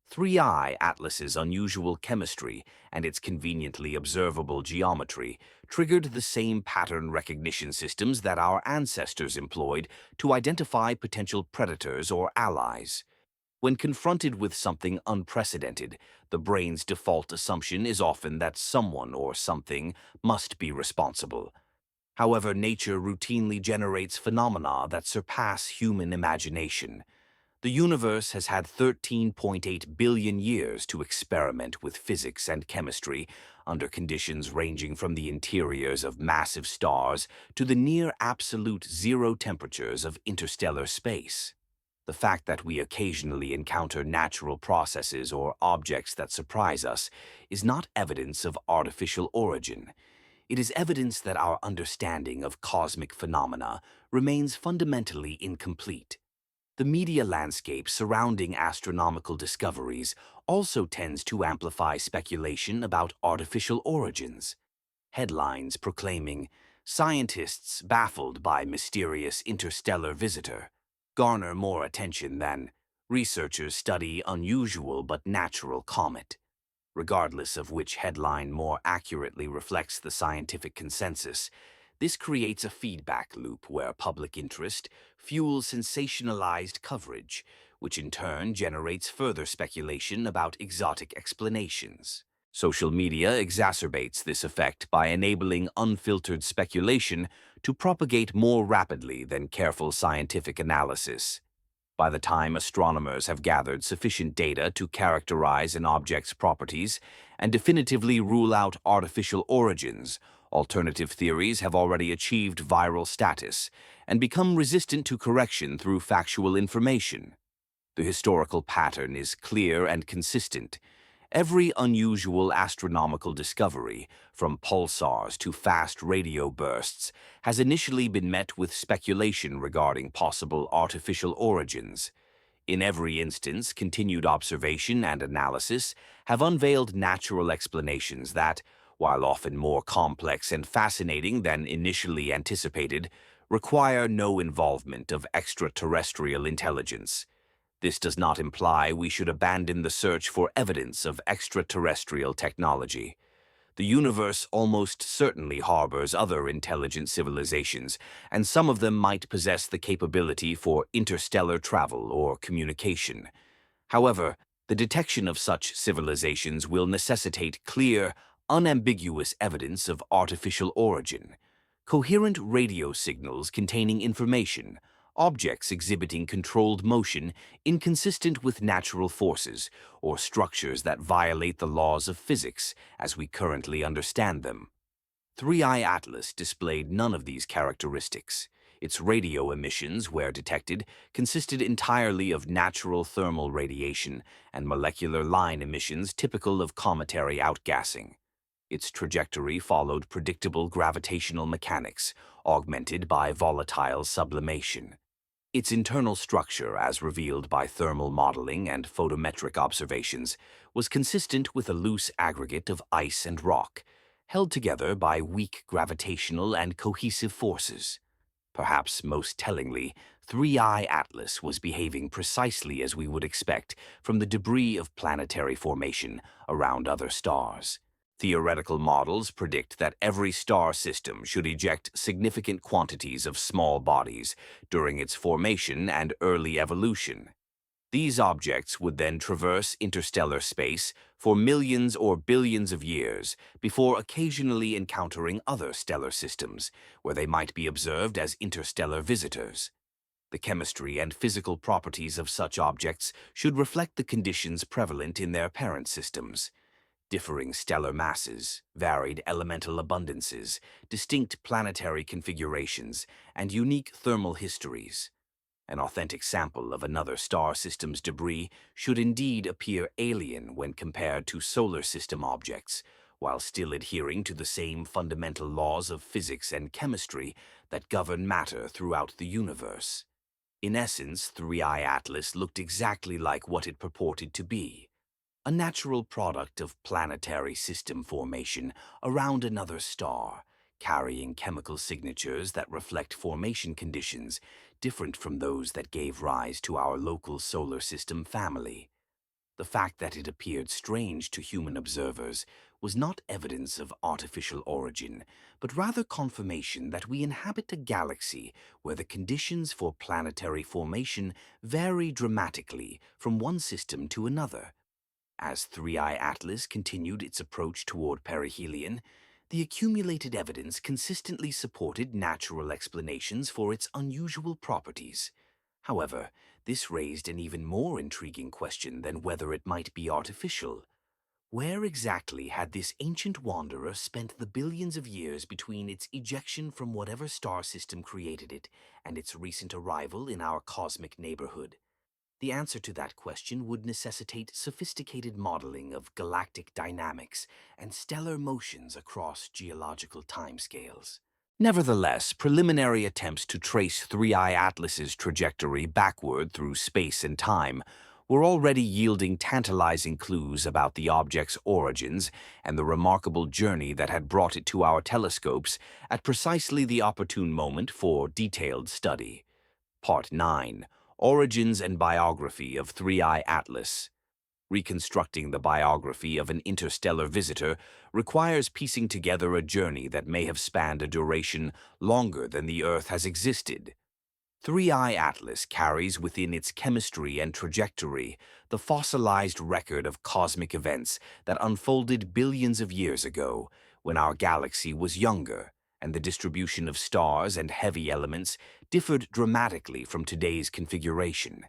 3I Atlas's unusual chemistry and its conveniently observable geometry triggered the same pattern recognition systems that our ancestors employed to identify potential predators or allies. When confronted with something unprecedented, the brain's default assumption is often that someone or something must be responsible. However, nature routinely generates phenomena that surpass human imagination. The universe has had 13.8 billion years to experiment with physics and chemistry under conditions ranging from the interiors of massive stars to the near absolute zero temperatures of interstellar space. The fact that we occasionally encounter natural processes or objects that surprise us is not evidence of artificial origin. It is evidence that our understanding of cosmic phenomena remains fundamentally incomplete. The media landscape surrounding astronomical discoveries also tends to amplify speculation about artificial origins. Headlines proclaiming, "Scientists baffled by mysterious interstellar visitor," garner more attention than, "Researchers study unusual but natural comet." Regardless of which headline more accurately reflects the scientific consensus, this creates a feedback loop where public interest fuels sensationalized coverage, which in turn generates further speculation about exotic explanations. Social media exacerbates this effect by enabling unfiltered speculation to propagate more rapidly than careful scientific analysis. By the time astronomers have gathered sufficient data to characterize an object's properties and definitively rule out artificial origins, alternative theories have already achieved viral status and become resistant to correction through factual information. The historical pattern is clear and consistent. Every unusual astronomical discovery, from pulsars to fast radio bursts, has initially been met with speculation regarding possible artificial origins. In every instance, continued observation and analysis have unveiled natural explanations that, while often more complex and fascinating than initially anticipated, require no involvement of extraterrestrial intelligence. This does not imply we should abandon the search for evidence of extraterrestrial technology. The universe almost certainly harbors other intelligent civilizations, and some of them might possess the capability for interstellar travel or communication. However, the detection of such civilizations will necessitate clear, unambiguous evidence of artificial origin. Coherent radio signals containing information, objects exhibiting controlled motion inconsistent with natural forces, or structures that violate the laws of physics as we currently understand them. 3I Atlas displayed none of these characteristics. Its radio emissions, where detected, consisted entirely of natural thermal radiation and molecular line emissions typical of cometary outgassing. Its trajectory followed predictable gravitational mechanics, augmented by volatile sublimation. Its internal structure, as revealed by thermal modeling and photometric observations, was consistent with a loose aggregate of ice and rock, held together by weak gravitational and cohesive forces. Perhaps most tellingly, 3I Atlas was behaving precisely as we would expect from the debris of planetary formation around other stars. Theoretical models predict that every star system should eject significant quantities of small bodies during its formation and early evolution. These objects would then traverse interstellar space for millions or billions of years before occasionally encountering other stellar systems, where they might be observed as interstellar visitors. The chemistry and physical properties of such objects should reflect the conditions prevalent in their parent systems. Differing stellar masses, varied elemental abundances, distinct planetary configurations, and unique thermal histories. An authentic sample of another star system's debris should indeed appear alien when compared to solar system objects, while still adhering to the same fundamental laws of physics and chemistry that govern matter throughout the universe. In essence, 3i Atlas looked exactly like what it purported to be, a natural product of planetary system formation around another star, carrying chemical signatures that reflect formation conditions different from those that gave rise to our local solar system family. The fact that it appeared strange to human observers was not evidence of artificial origin, but rather confirmation that we inhabit a galaxy where the conditions for planetary formation vary dramatically from one system to another. As 3i Atlas continued its approach toward perihelion, the accumulated evidence consistently supported natural explanations for its unusual properties. However, this raised an even more intriguing question than whether it might be artificial. Where exactly had this ancient wanderer spent the billions of years between its ejection from whatever star system created it and its recent arrival in our cosmic neighborhood? The answer to that question would necessitate sophisticated modeling of galactic dynamics and stellar motions across geological timescales. Nevertheless, preliminary attempts to trace 3i Atlas's trajectory backward through space and time were already yielding tantalizing clues about the object's origins and the remarkable journey that had brought it to our telescopes at precisely the opportune moment for detailed study. Part 9. Origins and Biography of 3i Atlas. Reconstructing the biography of an interstellar visitor requires piecing together a journey that may have spanned a duration longer than the Earth has existed. 3i Atlas carries within its chemistry and trajectory the fossilized record of cosmic events that unfolded billions of years ago, when our galaxy was younger and the distribution of stars and heavy elements differed dramatically from today's configuration.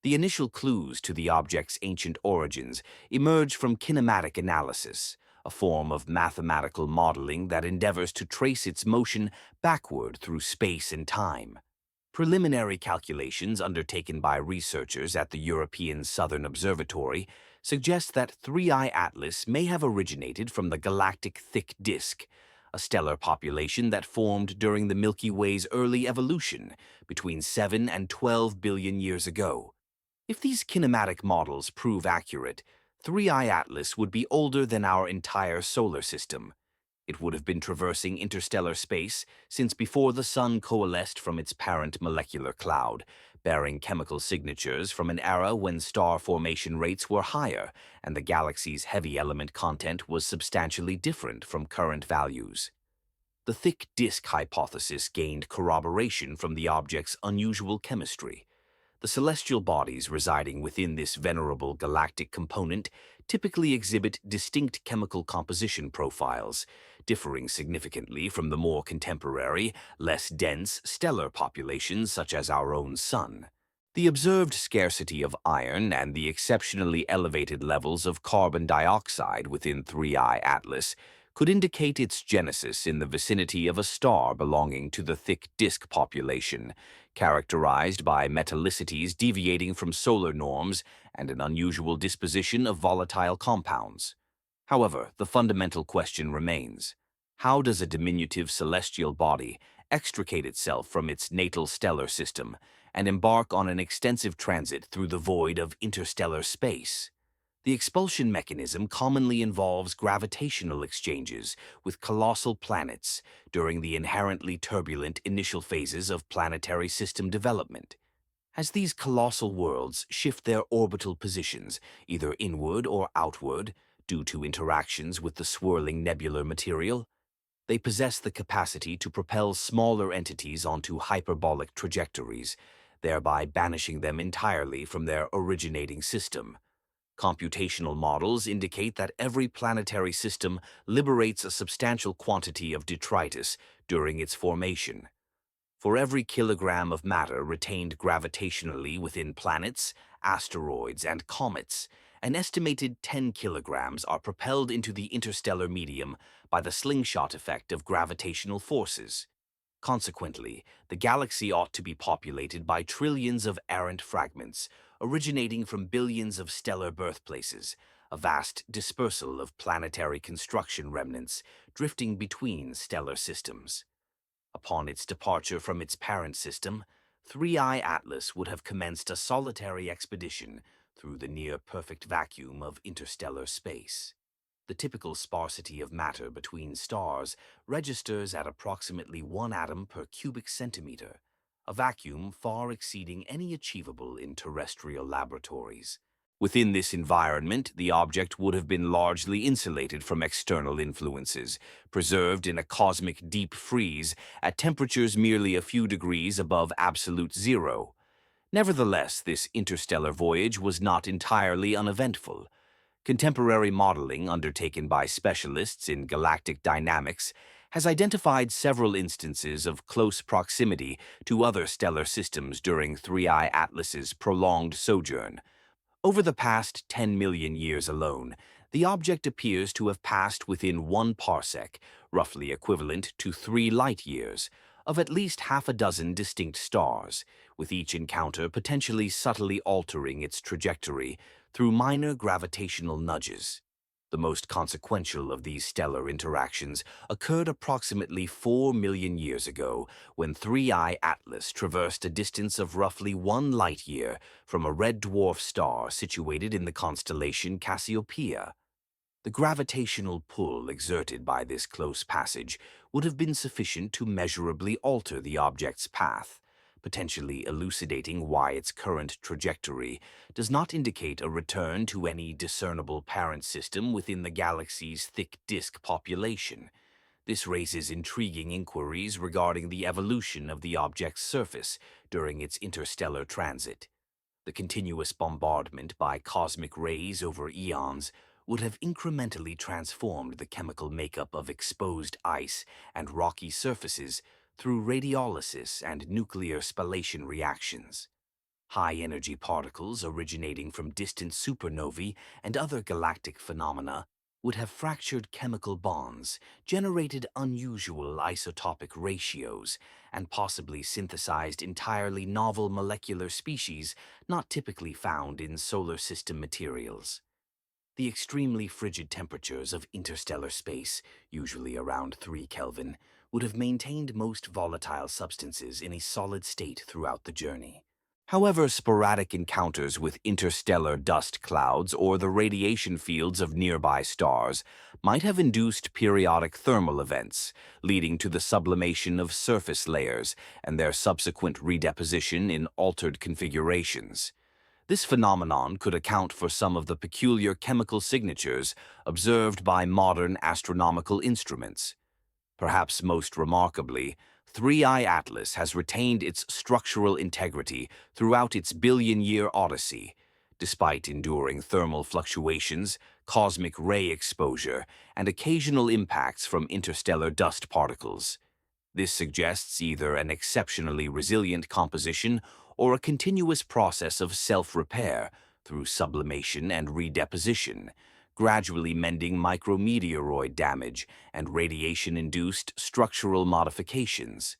The initial clues to the object's ancient origins emerge from kinematic analysis, a form of mathematical modeling that endeavors to trace its motion backward through space and time. Preliminary calculations undertaken by researchers at the European Southern Observatory suggest that 3i Atlas may have originated from the galactic thick disk, a stellar population that formed during the Milky Way's early evolution between 7 and 12 billion years ago. If these kinematic models prove accurate, 3i Atlas would be older than our entire solar system. It would have been traversing interstellar space since before the Sun coalesced from its parent molecular cloud, bearing chemical signatures from an era when star formation rates were higher and the galaxy's heavy element content was substantially different from current values. The thick disk hypothesis gained corroboration from the object's unusual chemistry. The celestial bodies residing within this venerable galactic component typically exhibit distinct chemical composition profiles, differing significantly from the more contemporary, less dense stellar populations such as our own Sun. The observed scarcity of iron and the exceptionally elevated levels of carbon dioxide within 3i Atlas could indicate its genesis in the vicinity of a star belonging to the thick disk population, characterized by metallicities deviating from solar norms and an unusual disposition of volatile compounds. However, the fundamental question remains: how does a diminutive celestial body extricate itself from its natal stellar system and embark on an extensive transit through the void of interstellar space? The expulsion mechanism commonly involves gravitational exchanges with colossal planets during the inherently turbulent initial phases of planetary system development. As these colossal worlds shift their orbital positions, either inward or outward, due to interactions with the swirling nebular material, they possess the capacity to propel smaller entities onto hyperbolic trajectories, thereby banishing them entirely from their originating system. Computational models indicate that every planetary system liberates a substantial quantity of detritus during its formation. For every kilogram of matter retained gravitationally within planets, asteroids, and comets, an estimated 10 kilograms are propelled into the interstellar medium by the slingshot effect of gravitational forces. Consequently, the galaxy ought to be populated by trillions of errant fragments, originating from billions of stellar birthplaces, a vast dispersal of planetary construction remnants drifting between stellar systems. Upon its departure from its parent system, 3I Atlas would have commenced a solitary expedition through the near-perfect vacuum of interstellar space. The typical sparsity of matter between stars registers at approximately 1 atom per cubic centimeter, a vacuum far exceeding any achievable in terrestrial laboratories. Within this environment, the object would have been largely insulated from external influences, preserved in a cosmic deep freeze at temperatures merely a few degrees above absolute zero. Nevertheless, this interstellar voyage was not entirely uneventful. Contemporary modeling undertaken by specialists in galactic dynamics has identified several instances of close proximity to other stellar systems during 3I Atlas's prolonged sojourn. Over the past 10 million years alone, the object appears to have passed within 1 parsec, roughly equivalent to 3 light-years, of at least half a dozen distinct stars, with each encounter potentially subtly altering its trajectory through minor gravitational nudges. The most consequential of these stellar interactions occurred approximately 4 million years ago when 3I Atlas traversed a distance of roughly 1 light-year from a red dwarf star situated in the constellation Cassiopeia. The gravitational pull exerted by this close passage would have been sufficient to measurably alter the object's path, potentially elucidating why its current trajectory does not indicate a return to any discernible parent system within the galaxy's thick disk population. This raises intriguing inquiries regarding the evolution of the object's surface during its interstellar transit. The continuous bombardment by cosmic rays over eons would have incrementally transformed the chemical makeup of exposed ice and rocky surfaces through radiolysis and nuclear spallation reactions. High-energy particles originating from distant supernovae and other galactic phenomena would have fractured chemical bonds, generated unusual isotopic ratios, and possibly synthesized entirely novel molecular species not typically found in solar system materials. The extremely frigid temperatures of interstellar space, usually around 3 Kelvin, would have maintained most volatile substances in a solid state throughout the journey. However, sporadic encounters with interstellar dust clouds or the radiation fields of nearby stars might have induced periodic thermal events, leading to the sublimation of surface layers and their subsequent redeposition in altered configurations. This phenomenon could account for some of the peculiar chemical signatures observed by modern astronomical instruments. Perhaps most remarkably, 3I Atlas has retained its structural integrity throughout its billion-year odyssey, despite enduring thermal fluctuations, cosmic ray exposure, and occasional impacts from interstellar dust particles. This suggests either an exceptionally resilient composition or a continuous process of self-repair through sublimation and redeposition, gradually mending micrometeoroid damage and radiation-induced structural modifications.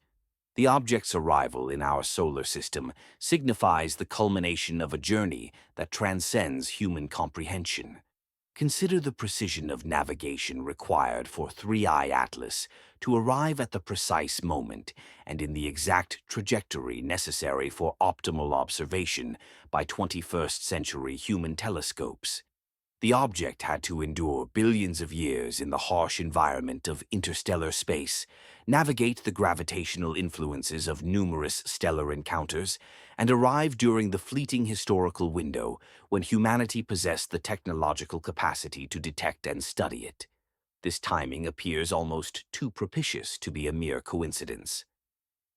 The object's arrival in our solar system signifies the culmination of a journey that transcends human comprehension. Consider the precision of navigation required for 3I Atlas to arrive at the precise moment and in the exact trajectory necessary for optimal observation by 21st century human telescopes. The object had to endure billions of years in the harsh environment of interstellar space, navigate the gravitational influences of numerous stellar encounters, and arrive during the fleeting historical window when humanity possessed the technological capacity to detect and study it. This timing appears almost too propitious to be a mere coincidence.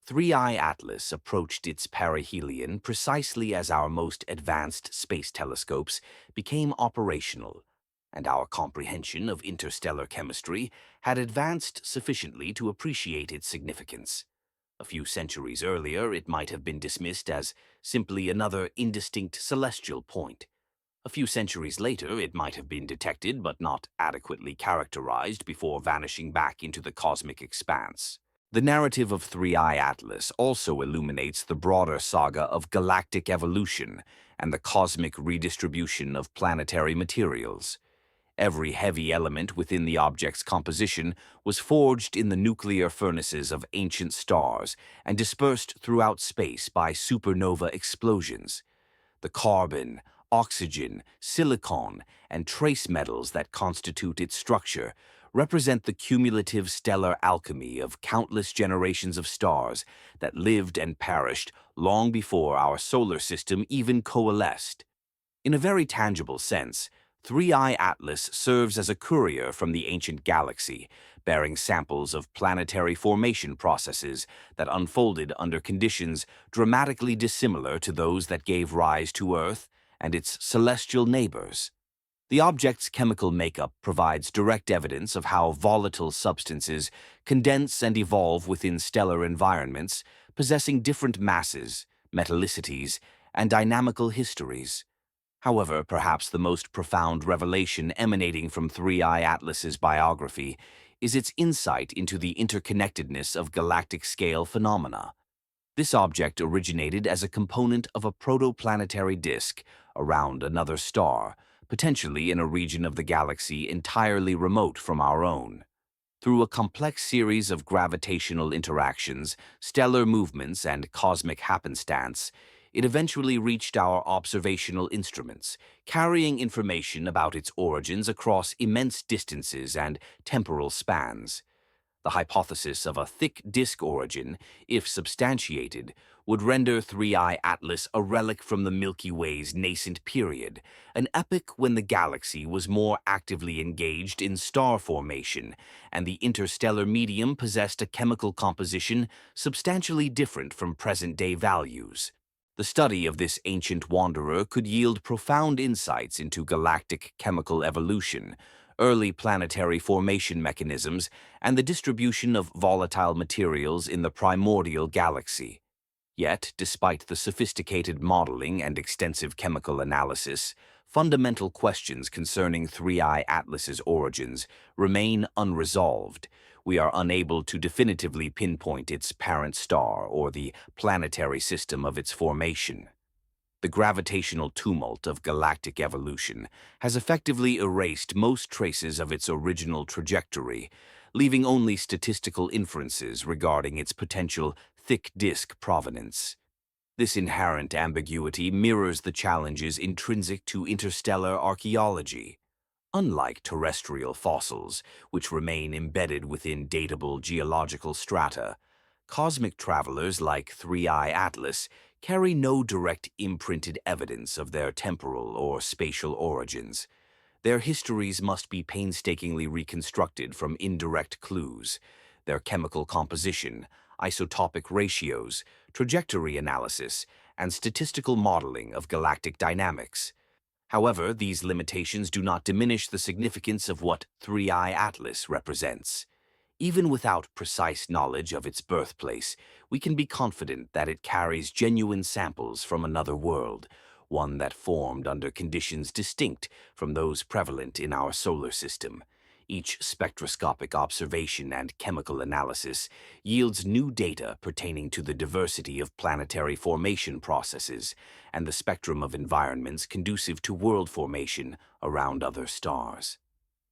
3I Atlas approached its perihelion precisely as our most advanced space telescopes became operational, and our comprehension of interstellar chemistry had advanced sufficiently to appreciate its significance. A few centuries earlier, it might have been dismissed as simply another indistinct celestial point. A few centuries later, it might have been detected but not adequately characterized before vanishing back into the cosmic expanse. The narrative of 3I Atlas also illuminates the broader saga of galactic evolution and the cosmic redistribution of planetary materials. Every heavy element within the object's composition was forged in the nuclear furnaces of ancient stars and dispersed throughout space by supernova explosions. The carbon, oxygen, silicon, and trace metals that constitute its structure represent the cumulative stellar alchemy of countless generations of stars that lived and perished long before our solar system even coalesced. In a very tangible sense, 3I Atlas serves as a courier from the ancient galaxy, bearing samples of planetary formation processes that unfolded under conditions dramatically dissimilar to those that gave rise to Earth and its celestial neighbors. The object's chemical makeup provides direct evidence of how volatile substances condense and evolve within stellar environments, possessing different masses, metallicities, and dynamical histories. However, perhaps the most profound revelation emanating from 3I Atlas's biography is its insight into the interconnectedness of galactic-scale phenomena. This object originated as a component of a protoplanetary disk around another star, potentially in a region of the galaxy entirely remote from our own. Through a complex series of gravitational interactions, stellar movements, and cosmic happenstance, it eventually reached our observational instruments, carrying information about its origins across immense distances and temporal spans. The hypothesis of a thick disk origin, if substantiated, would render 3I Atlas a relic from the Milky Way's nascent period, an epoch when the galaxy was more actively engaged in star formation, and the interstellar medium possessed a chemical composition substantially different from present-day values. The study of this ancient wanderer could yield profound insights into galactic chemical evolution, early planetary formation mechanisms, and the distribution of volatile materials in the primordial galaxy. Yet, despite the sophisticated modeling and extensive chemical analysis, fundamental questions concerning 3I Atlas's origins remain unresolved. We are unable to definitively pinpoint its parent star or the planetary system of its formation. The gravitational tumult of galactic evolution has effectively erased most traces of its original trajectory, leaving only statistical inferences regarding its potential thick disk provenance. This inherent ambiguity mirrors the challenges intrinsic to interstellar archaeology. Unlike terrestrial fossils, which remain embedded within datable geological strata, cosmic travelers like 3I Atlas carry no direct imprinted evidence of their temporal or spatial origins. Their histories must be painstakingly reconstructed from indirect clues. Their chemical composition, isotopic ratios, trajectory analysis, and statistical modeling of galactic dynamics. However, these limitations do not diminish the significance of what 3I Atlas represents. Even without precise knowledge of its birthplace, we can be confident that it carries genuine samples from another world, one that formed under conditions distinct from those prevalent in our solar system. Each spectroscopic observation and chemical analysis yields new data pertaining to the diversity of planetary formation processes and the spectrum of environments conducive to world formation around other stars.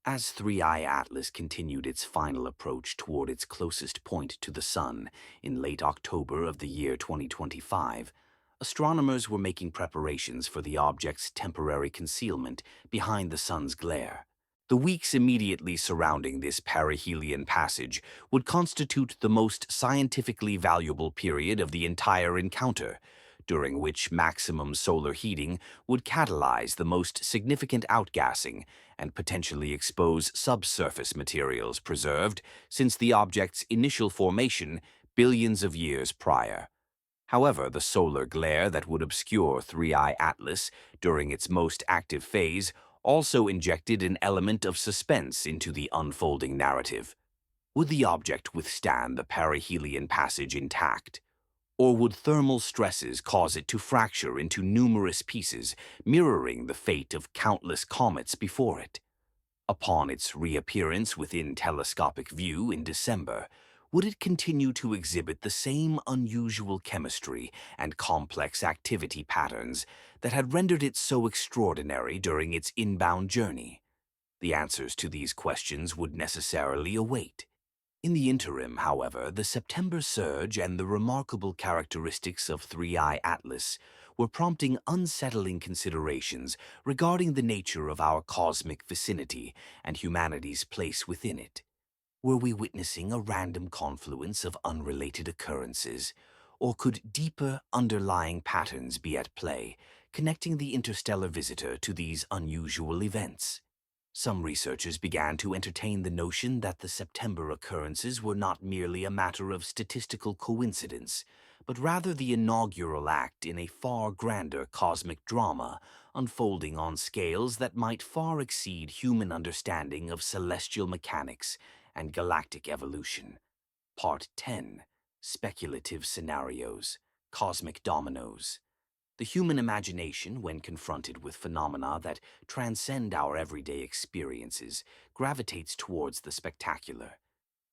As 3I Atlas continued its final approach toward its closest point to the Sun in late October of the year 2025, astronomers were making preparations for the object's temporary concealment behind the Sun's glare. The weeks immediately surrounding this perihelion passage would constitute the most scientifically valuable period of the entire encounter, during which maximum solar heating would catalyze the most significant outgassing and potentially expose subsurface materials preserved since the object's initial formation billions of years prior. However, the solar glare that would obscure 3I Atlas during its most active phase also injected an element of suspense into the unfolding narrative. Would the object withstand the perihelion passage intact? Or would thermal stresses cause it to fracture into numerous pieces, mirroring the fate of countless comets before it? Upon its reappearance within telescopic view in December, would it continue to exhibit the same unusual chemistry and complex activity patterns that had rendered it so extraordinary during its inbound journey? The answers to these questions would necessarily await. In the interim, however, the September surge and the remarkable characteristics of 3I Atlas were prompting unsettling considerations regarding the nature of our cosmic vicinity and humanity's place within it. Were we witnessing a random confluence of unrelated occurrences, or could deeper underlying patterns be at play, connecting the interstellar visitor to these unusual events? Some researchers began to entertain the notion that the September occurrences were not merely a matter of statistical coincidence, but rather the inaugural act in a far grander cosmic drama unfolding on scales that might far exceed human understanding of celestial mechanics and galactic evolution. Part 10: Speculative Scenarios, Cosmic Dominoes. The human imagination, when confronted with phenomena that transcend our everyday experiences, gravitates towards the spectacular.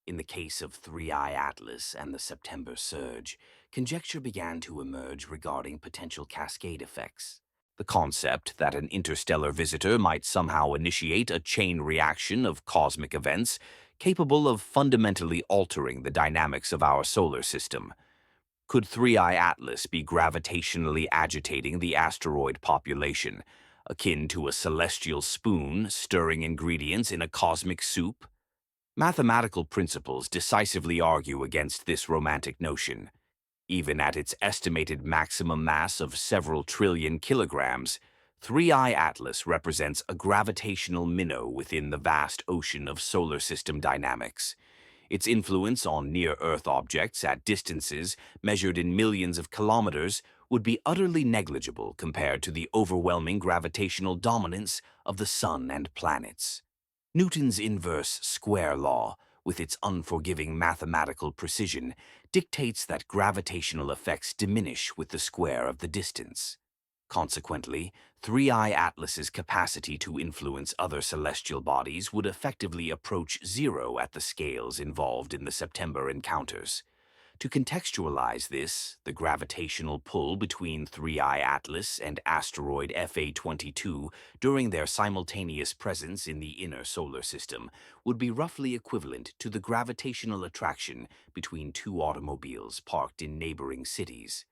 In the case of 3I Atlas and the September surge, conjecture began to emerge regarding potential cascade effects. The concept that an interstellar visitor might somehow initiate a chain reaction of cosmic events capable of fundamentally altering the dynamics of our solar system. Could 3I Atlas be gravitationally agitating the asteroid population, akin to a celestial spoon stirring ingredients in a cosmic soup? Mathematical principles decisively argue against this romantic notion. Even at its estimated maximum mass of several trillion kilograms, 3I Atlas represents a gravitational minnow within the vast ocean of solar system dynamics. Its influence on near-Earth objects at distances measured in millions of kilometers would be utterly negligible compared to the overwhelming gravitational dominance of the Sun and planets. Newton's inverse square law, with its unforgiving mathematical precision, dictates that gravitational effects diminish with the square of the distance. Consequently, 3I Atlas's capacity to influence other celestial bodies would effectively approach zero at the scales involved in the September encounters. To contextualize this, the gravitational pull between 3I Atlas and asteroid FA-22 during their simultaneous presence in the inner solar system would be roughly equivalent to the gravitational attraction between two automobiles parked in neighboring cities.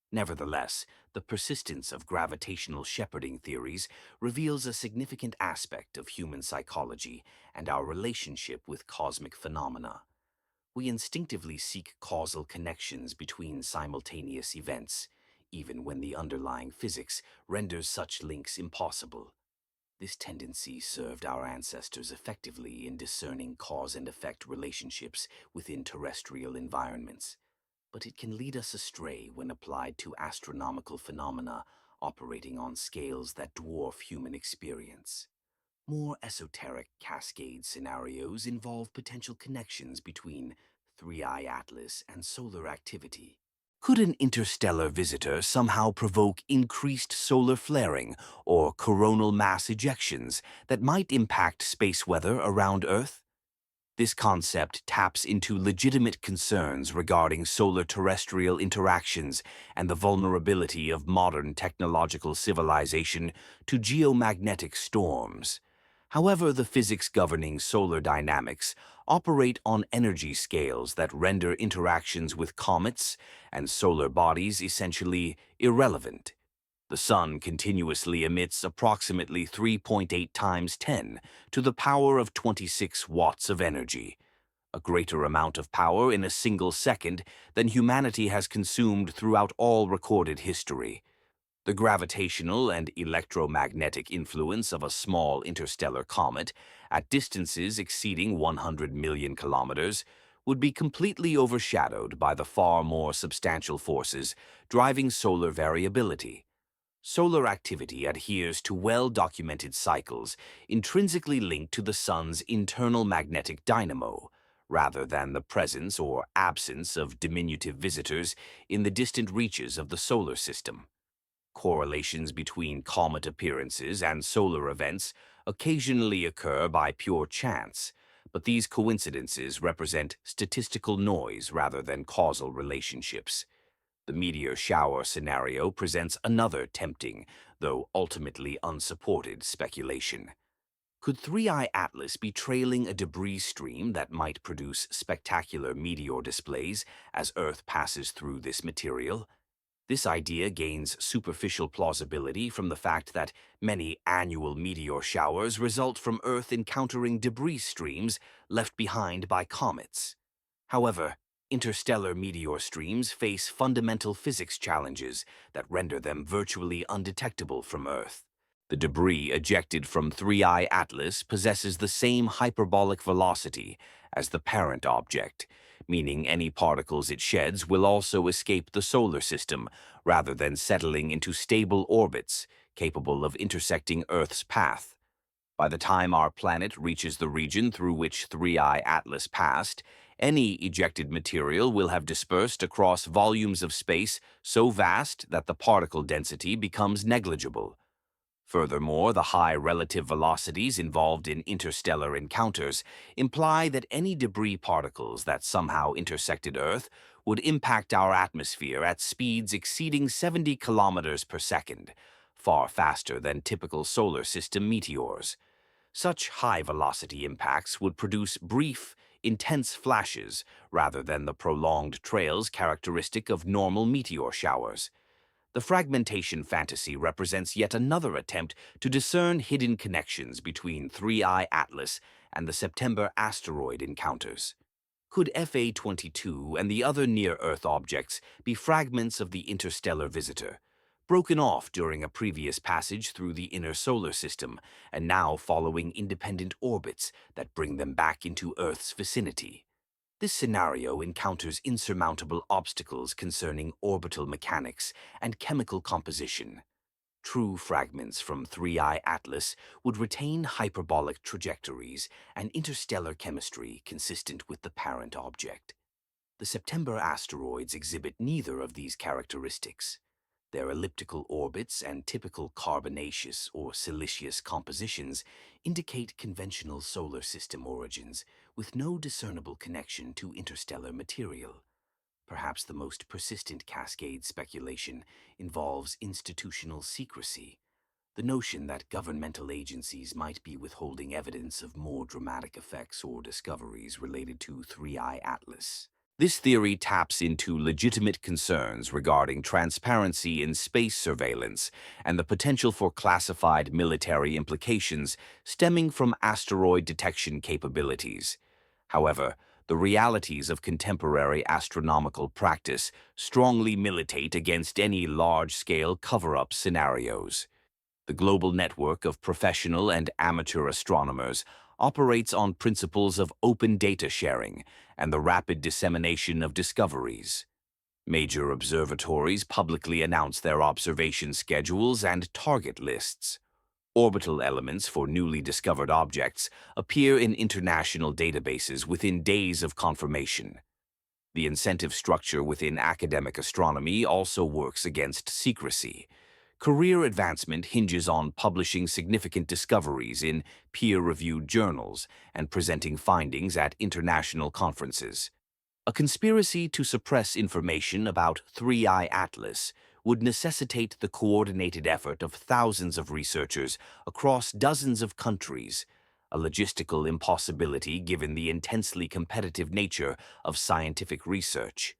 Nevertheless, the persistence of gravitational shepherding theories reveals a significant aspect of human psychology and our relationship with cosmic phenomena. We instinctively seek causal connections between simultaneous events, even when the underlying physics renders such links impossible. This tendency served our ancestors effectively in discerning cause and effect relationships within terrestrial environments, but it can lead us astray when applied to astronomical phenomena operating on scales that dwarf human experience. More esoteric cascade scenarios involve potential connections between 3I Atlas and solar activity. Could an interstellar visitor somehow provoke increased solar flaring or coronal mass ejections that might impact space weather around Earth? This concept taps into legitimate concerns regarding solar-terrestrial interactions and the vulnerability of modern technological civilization to geomagnetic storms. However, the physics governing solar dynamics operate on energy scales that render interactions with comets and solar bodies essentially irrelevant. The Sun continuously emits approximately 3.8 times 10 to the power of 26 watts of energy, a greater amount of power in a single second than humanity has consumed throughout all recorded history. The gravitational and electromagnetic influence of a small interstellar comet at distances exceeding 100 million kilometers would be completely overshadowed by the far more substantial forces driving solar variability. Solar activity adheres to well-documented cycles intrinsically linked to the Sun's internal magnetic dynamo, rather than the presence or absence of diminutive visitors in the distant reaches of the solar system. Correlations between comet appearances and solar events occasionally occur by pure chance, but these coincidences represent statistical noise rather than causal relationships. The meteor shower scenario presents another tempting, though ultimately unsupported, speculation. Could 3i Atlas be trailing a debris stream that might produce spectacular meteor displays as Earth passes through this material? This idea gains superficial plausibility from the fact that many annual meteor showers result from Earth encountering debris streams left behind by comets. However, interstellar meteor streams face fundamental physics challenges that render them virtually undetectable from Earth. The debris ejected from 3i Atlas possesses the same hyperbolic velocity as the parent object, meaning any particles it sheds will also escape the solar system rather than settling into stable orbits capable of intersecting Earth's path. By the time our planet reaches the region through which 3i Atlas passed, any ejected material will have dispersed across volumes of space so vast that the particle density becomes negligible. Furthermore, the high relative velocities involved in interstellar encounters imply that any debris particles that somehow intersected Earth would impact our atmosphere at speeds exceeding 70 kilometers per second, far faster than typical solar system meteors. Such high-velocity impacts would produce brief, intense flashes rather than the prolonged trails characteristic of normal meteor showers. The fragmentation fantasy represents yet another attempt to discern hidden connections between 3i Atlas and the September asteroid encounters. Could FA-22 and the other near-Earth objects be fragments of the interstellar visitor, broken off during a previous passage through the inner solar system and now following independent orbits that bring them back into Earth's vicinity? This scenario encounters insurmountable obstacles concerning orbital mechanics and chemical composition. True fragments from 3i Atlas would retain hyperbolic trajectories and interstellar chemistry consistent with the parent object. The September asteroids exhibit neither of these characteristics. Their elliptical orbits and typical carbonaceous or siliceous compositions indicate conventional solar system origins with no discernible connection to interstellar material. Perhaps the most persistent cascade speculation involves institutional secrecy, the notion that governmental agencies might be withholding evidence of more dramatic effects or discoveries related to 3i Atlas. This theory taps into legitimate concerns regarding transparency in space surveillance and the potential for classified military implications stemming from asteroid detection capabilities. However, the realities of contemporary astronomical practice strongly militate against any large-scale cover-up scenarios. The global network of professional and amateur astronomers operates on principles of open data sharing and the rapid dissemination of discoveries. Major observatories publicly announce their observation schedules and target lists. Orbital elements for newly discovered objects appear in international databases within days of confirmation. The incentive structure within academic astronomy also works against secrecy. Career advancement hinges on publishing significant discoveries in peer-reviewed journals and presenting findings at international conferences. A conspiracy to suppress information about 3i Atlas would necessitate the coordinated effort of thousands of researchers across dozens of countries, a logistical impossibility given the intensely competitive nature of scientific research.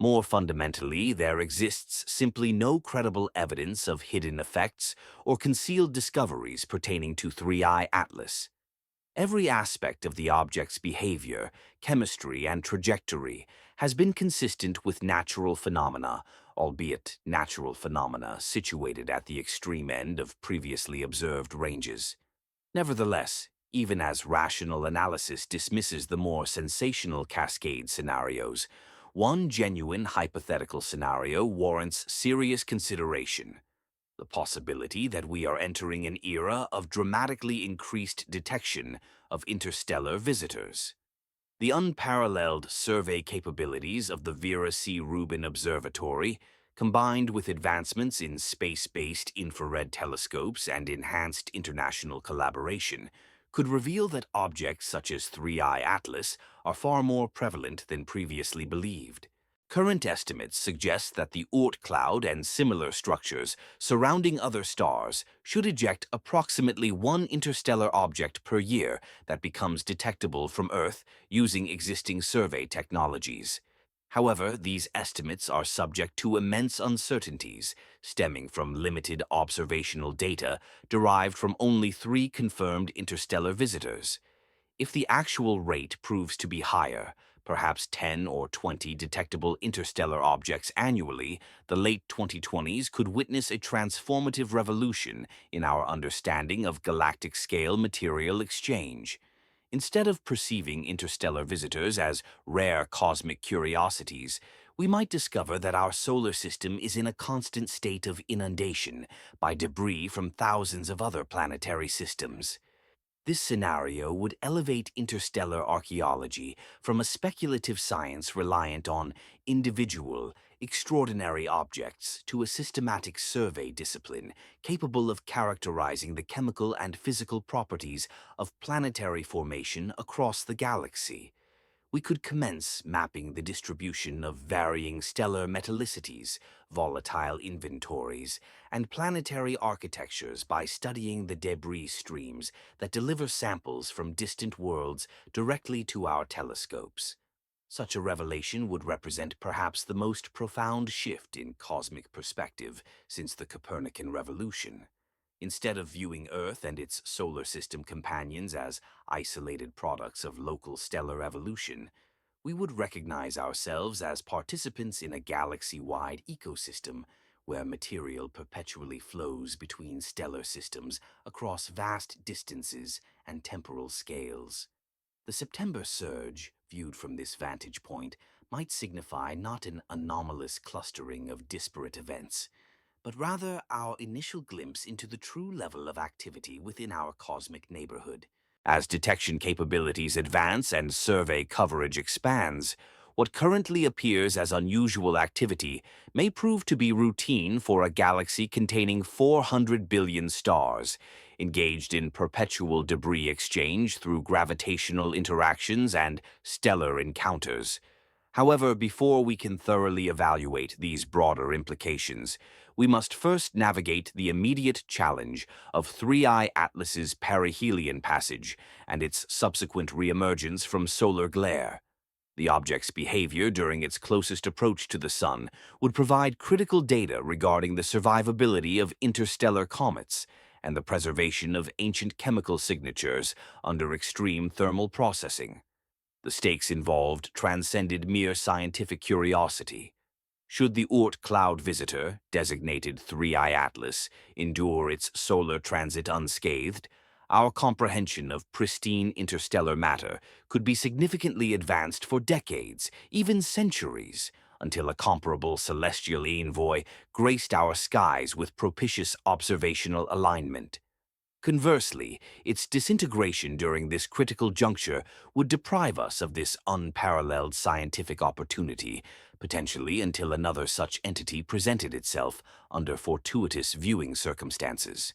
More fundamentally, there exists simply no credible evidence of hidden effects or concealed discoveries pertaining to 3i Atlas. Every aspect of the object's behavior, chemistry, and trajectory has been consistent with natural phenomena, albeit natural phenomena situated at the extreme end of previously observed ranges. Nevertheless, even as rational analysis dismisses the more sensational cascade scenarios, one genuine hypothetical scenario warrants serious consideration: the possibility that we are entering an era of dramatically increased detection of interstellar visitors. The unparalleled survey capabilities of the Vera C. Rubin Observatory, combined with advancements in space-based infrared telescopes and enhanced international collaboration, could reveal that objects such as 3i Atlas are far more prevalent than previously believed. Current estimates suggest that the Oort cloud and similar structures surrounding other stars should eject approximately one interstellar object per year that becomes detectable from Earth using existing survey technologies. However, these estimates are subject to immense uncertainties, stemming from limited observational data derived from only 3 confirmed interstellar visitors. If the actual rate proves to be higher, perhaps 10 or 20 detectable interstellar objects annually, the late 2020s could witness a transformative revolution in our understanding of galactic-scale material exchange. Instead of perceiving interstellar visitors as rare cosmic curiosities, we might discover that our solar system is in a constant state of inundation by debris from thousands of other planetary systems. This scenario would elevate interstellar archaeology from a speculative science reliant on individual, extraordinary objects to a systematic survey discipline capable of characterizing the chemical and physical properties of planetary formation across the galaxy. We could commence mapping the distribution of varying stellar metallicities, volatile inventories, and planetary architectures by studying the debris streams that deliver samples from distant worlds directly to our telescopes. Such a revelation would represent perhaps the most profound shift in cosmic perspective since the Copernican revolution. Instead of viewing Earth and its solar system companions as isolated products of local stellar evolution, we would recognize ourselves as participants in a galaxy-wide ecosystem where material perpetually flows between stellar systems across vast distances and temporal scales. The September surge, viewed from this vantage point, might signify not an anomalous clustering of disparate events, but rather our initial glimpse into the true level of activity within our cosmic neighborhood. As detection capabilities advance and survey coverage expands, what currently appears as unusual activity may prove to be routine for a galaxy containing 400 billion stars, engaged in perpetual debris exchange through gravitational interactions and stellar encounters. However, before we can thoroughly evaluate these broader implications, we must first navigate the immediate challenge of 3I Atlas's perihelion passage and its subsequent reemergence from solar glare. The object's behavior during its closest approach to the Sun would provide critical data regarding the survivability of interstellar comets and the preservation of ancient chemical signatures under extreme thermal processing. The stakes involved transcended mere scientific curiosity. Should the Oort cloud visitor, designated 3I Atlas, endure its solar transit unscathed, our comprehension of pristine interstellar matter could be significantly advanced for decades, even centuries, until a comparable celestial envoy graced our skies with propitious observational alignment. Conversely, its disintegration during this critical juncture would deprive us of this unparalleled scientific opportunity, potentially until another such entity presented itself under fortuitous viewing circumstances.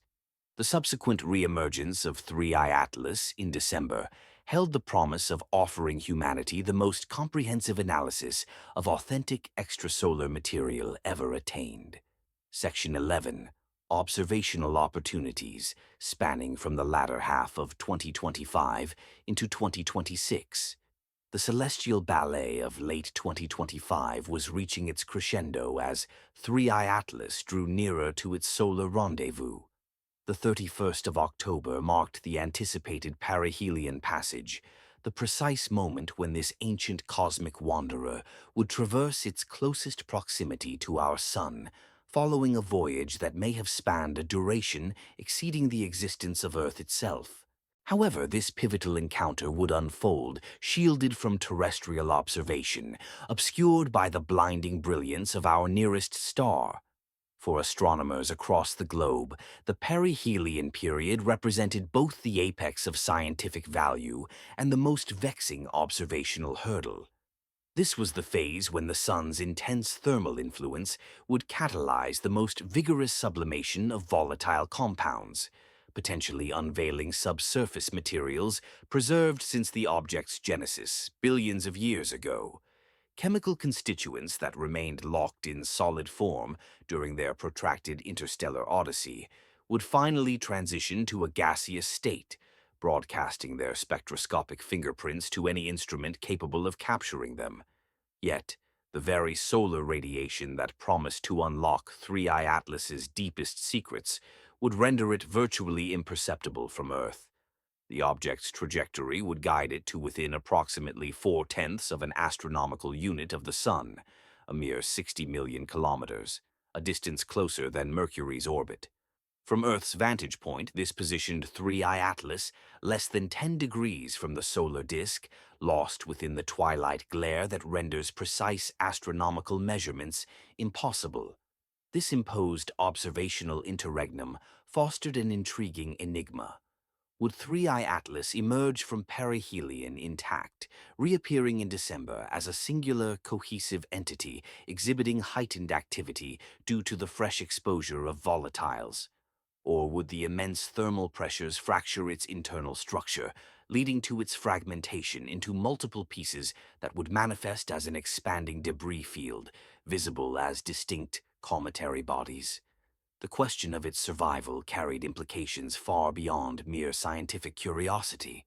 The subsequent reemergence of 3I Atlas in December held the promise of offering humanity the most comprehensive analysis of authentic extrasolar material ever attained. Section 11. Observational Opportunities, spanning from the latter half of 2025 into 2026. The celestial ballet of late 2025 was reaching its crescendo as 3I Atlas drew nearer to its solar rendezvous. The 31st of October marked the anticipated perihelion passage, the precise moment when this ancient cosmic wanderer would traverse its closest proximity to our Sun, following a voyage that may have spanned a duration exceeding the existence of Earth itself. However, this pivotal encounter would unfold, shielded from terrestrial observation, obscured by the blinding brilliance of our nearest star. For astronomers across the globe, the perihelion period represented both the apex of scientific value and the most vexing observational hurdle. This was the phase when the Sun's intense thermal influence would catalyze the most vigorous sublimation of volatile compounds, potentially unveiling subsurface materials preserved since the object's genesis billions of years ago. chemical constituents that remained locked in solid form during their protracted interstellar odyssey would finally transition to a gaseous state, broadcasting their spectroscopic fingerprints to any instrument capable of capturing them. Yet, the very solar radiation that promised to unlock 3I Atlas's deepest secrets would render it virtually imperceptible from Earth. The object's trajectory would guide it to within approximately 4/10 of an astronomical unit of the Sun, a mere 60 million kilometers, a distance closer than Mercury's orbit. From Earth's vantage point, this positioned 3I Atlas less than 10 degrees from the solar disk, lost within the twilight glare that renders precise astronomical measurements impossible. This imposed observational interregnum fostered an intriguing enigma. Would 3I Atlas emerge from perihelion intact, reappearing in December as a singular, cohesive entity exhibiting heightened activity due to the fresh exposure of volatiles? Or would the immense thermal pressures fracture its internal structure, leading to its fragmentation into multiple pieces that would manifest as an expanding debris field, visible as distinct cometary bodies? The question of its survival carried implications far beyond mere scientific curiosity.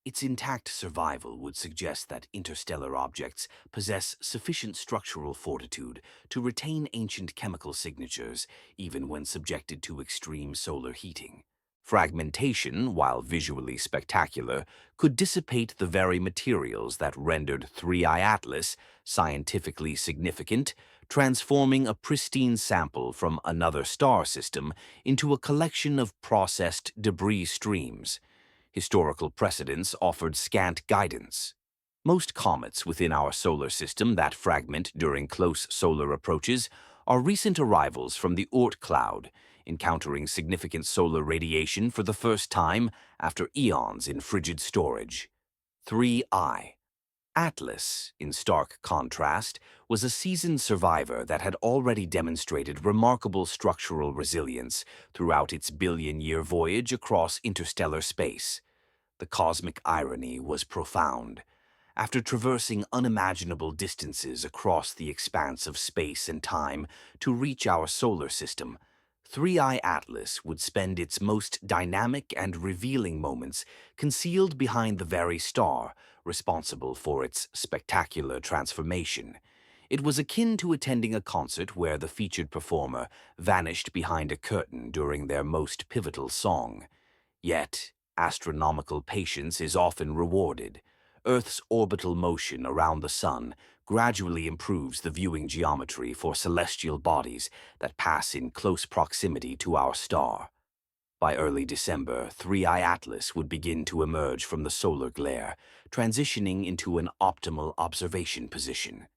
Its intact survival would suggest that interstellar objects possess sufficient structural fortitude to retain ancient chemical signatures even when subjected to extreme solar heating. Fragmentation, while visually spectacular, could dissipate the very materials that rendered 3I Atlas scientifically significant, transforming a pristine sample from another star system into a collection of processed debris streams. Historical precedents offered scant guidance. Most comets within our solar system that fragment during close solar approaches are recent arrivals from the Oort cloud, encountering significant solar radiation for the first time after eons in frigid storage. 3I. Atlas, in stark contrast, was a seasoned survivor that had already demonstrated remarkable structural resilience throughout its billion-year voyage across interstellar space. The cosmic irony was profound. After traversing unimaginable distances across the expanse of space and time to reach our solar system, 3I Atlas would spend its most dynamic and revealing moments concealed behind the very star responsible for its spectacular transformation. It was akin to attending a concert where the featured performer vanished behind a curtain during their most pivotal song. Yet, astronomical patience is often rewarded. Earth's orbital motion around the Sun gradually improves the viewing geometry for celestial bodies that pass in close proximity to our star. By early December, 3I Atlas would begin to emerge from the solar glare, transitioning into an optimal observation position.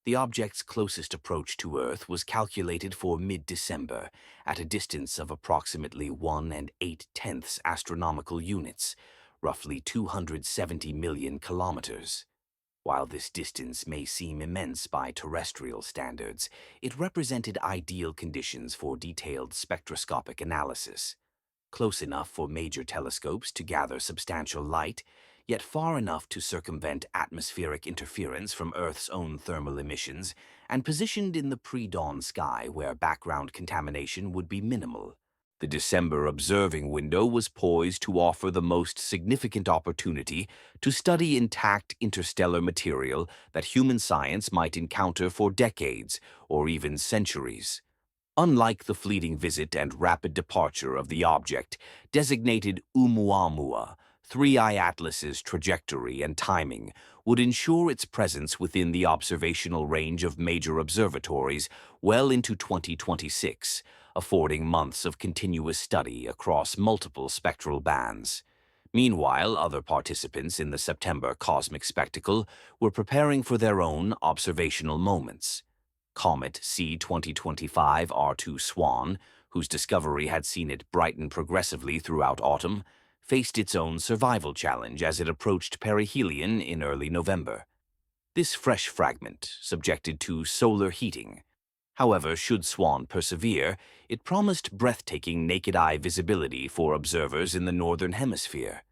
The object's closest approach to Earth was calculated for mid-December, at a distance of approximately 1 8/10 astronomical units, roughly 270 million kilometers. While this distance may seem immense by terrestrial standards, it represented ideal conditions for detailed spectroscopic analysis. Close enough for major telescopes to gather substantial light, yet far enough to circumvent atmospheric interference from Earth's own thermal emissions, and positioned in the pre-dawn sky where background contamination would be minimal. The December observing window was poised to offer the most significant opportunity to study intact interstellar material that human science might encounter for decades or even centuries. Unlike the fleeting visit and rapid departure of the object, designated Oumuamua, 3I Atlas's trajectory and timing would ensure its presence within the observational range of major observatories well into 2026, affording months of continuous study across multiple spectral bands. Meanwhile, other participants in the September cosmic spectacle were preparing for their own observational moments. Comet C 2025 R2 Swan, whose discovery had seen it brighten progressively throughout autumn, faced its own survival challenge as it approached perihelion in early November. This fresh fragment, subjected to solar heating. However, should Swan persevere, it promised breathtaking naked-eye visibility for observers in the northern hemisphere.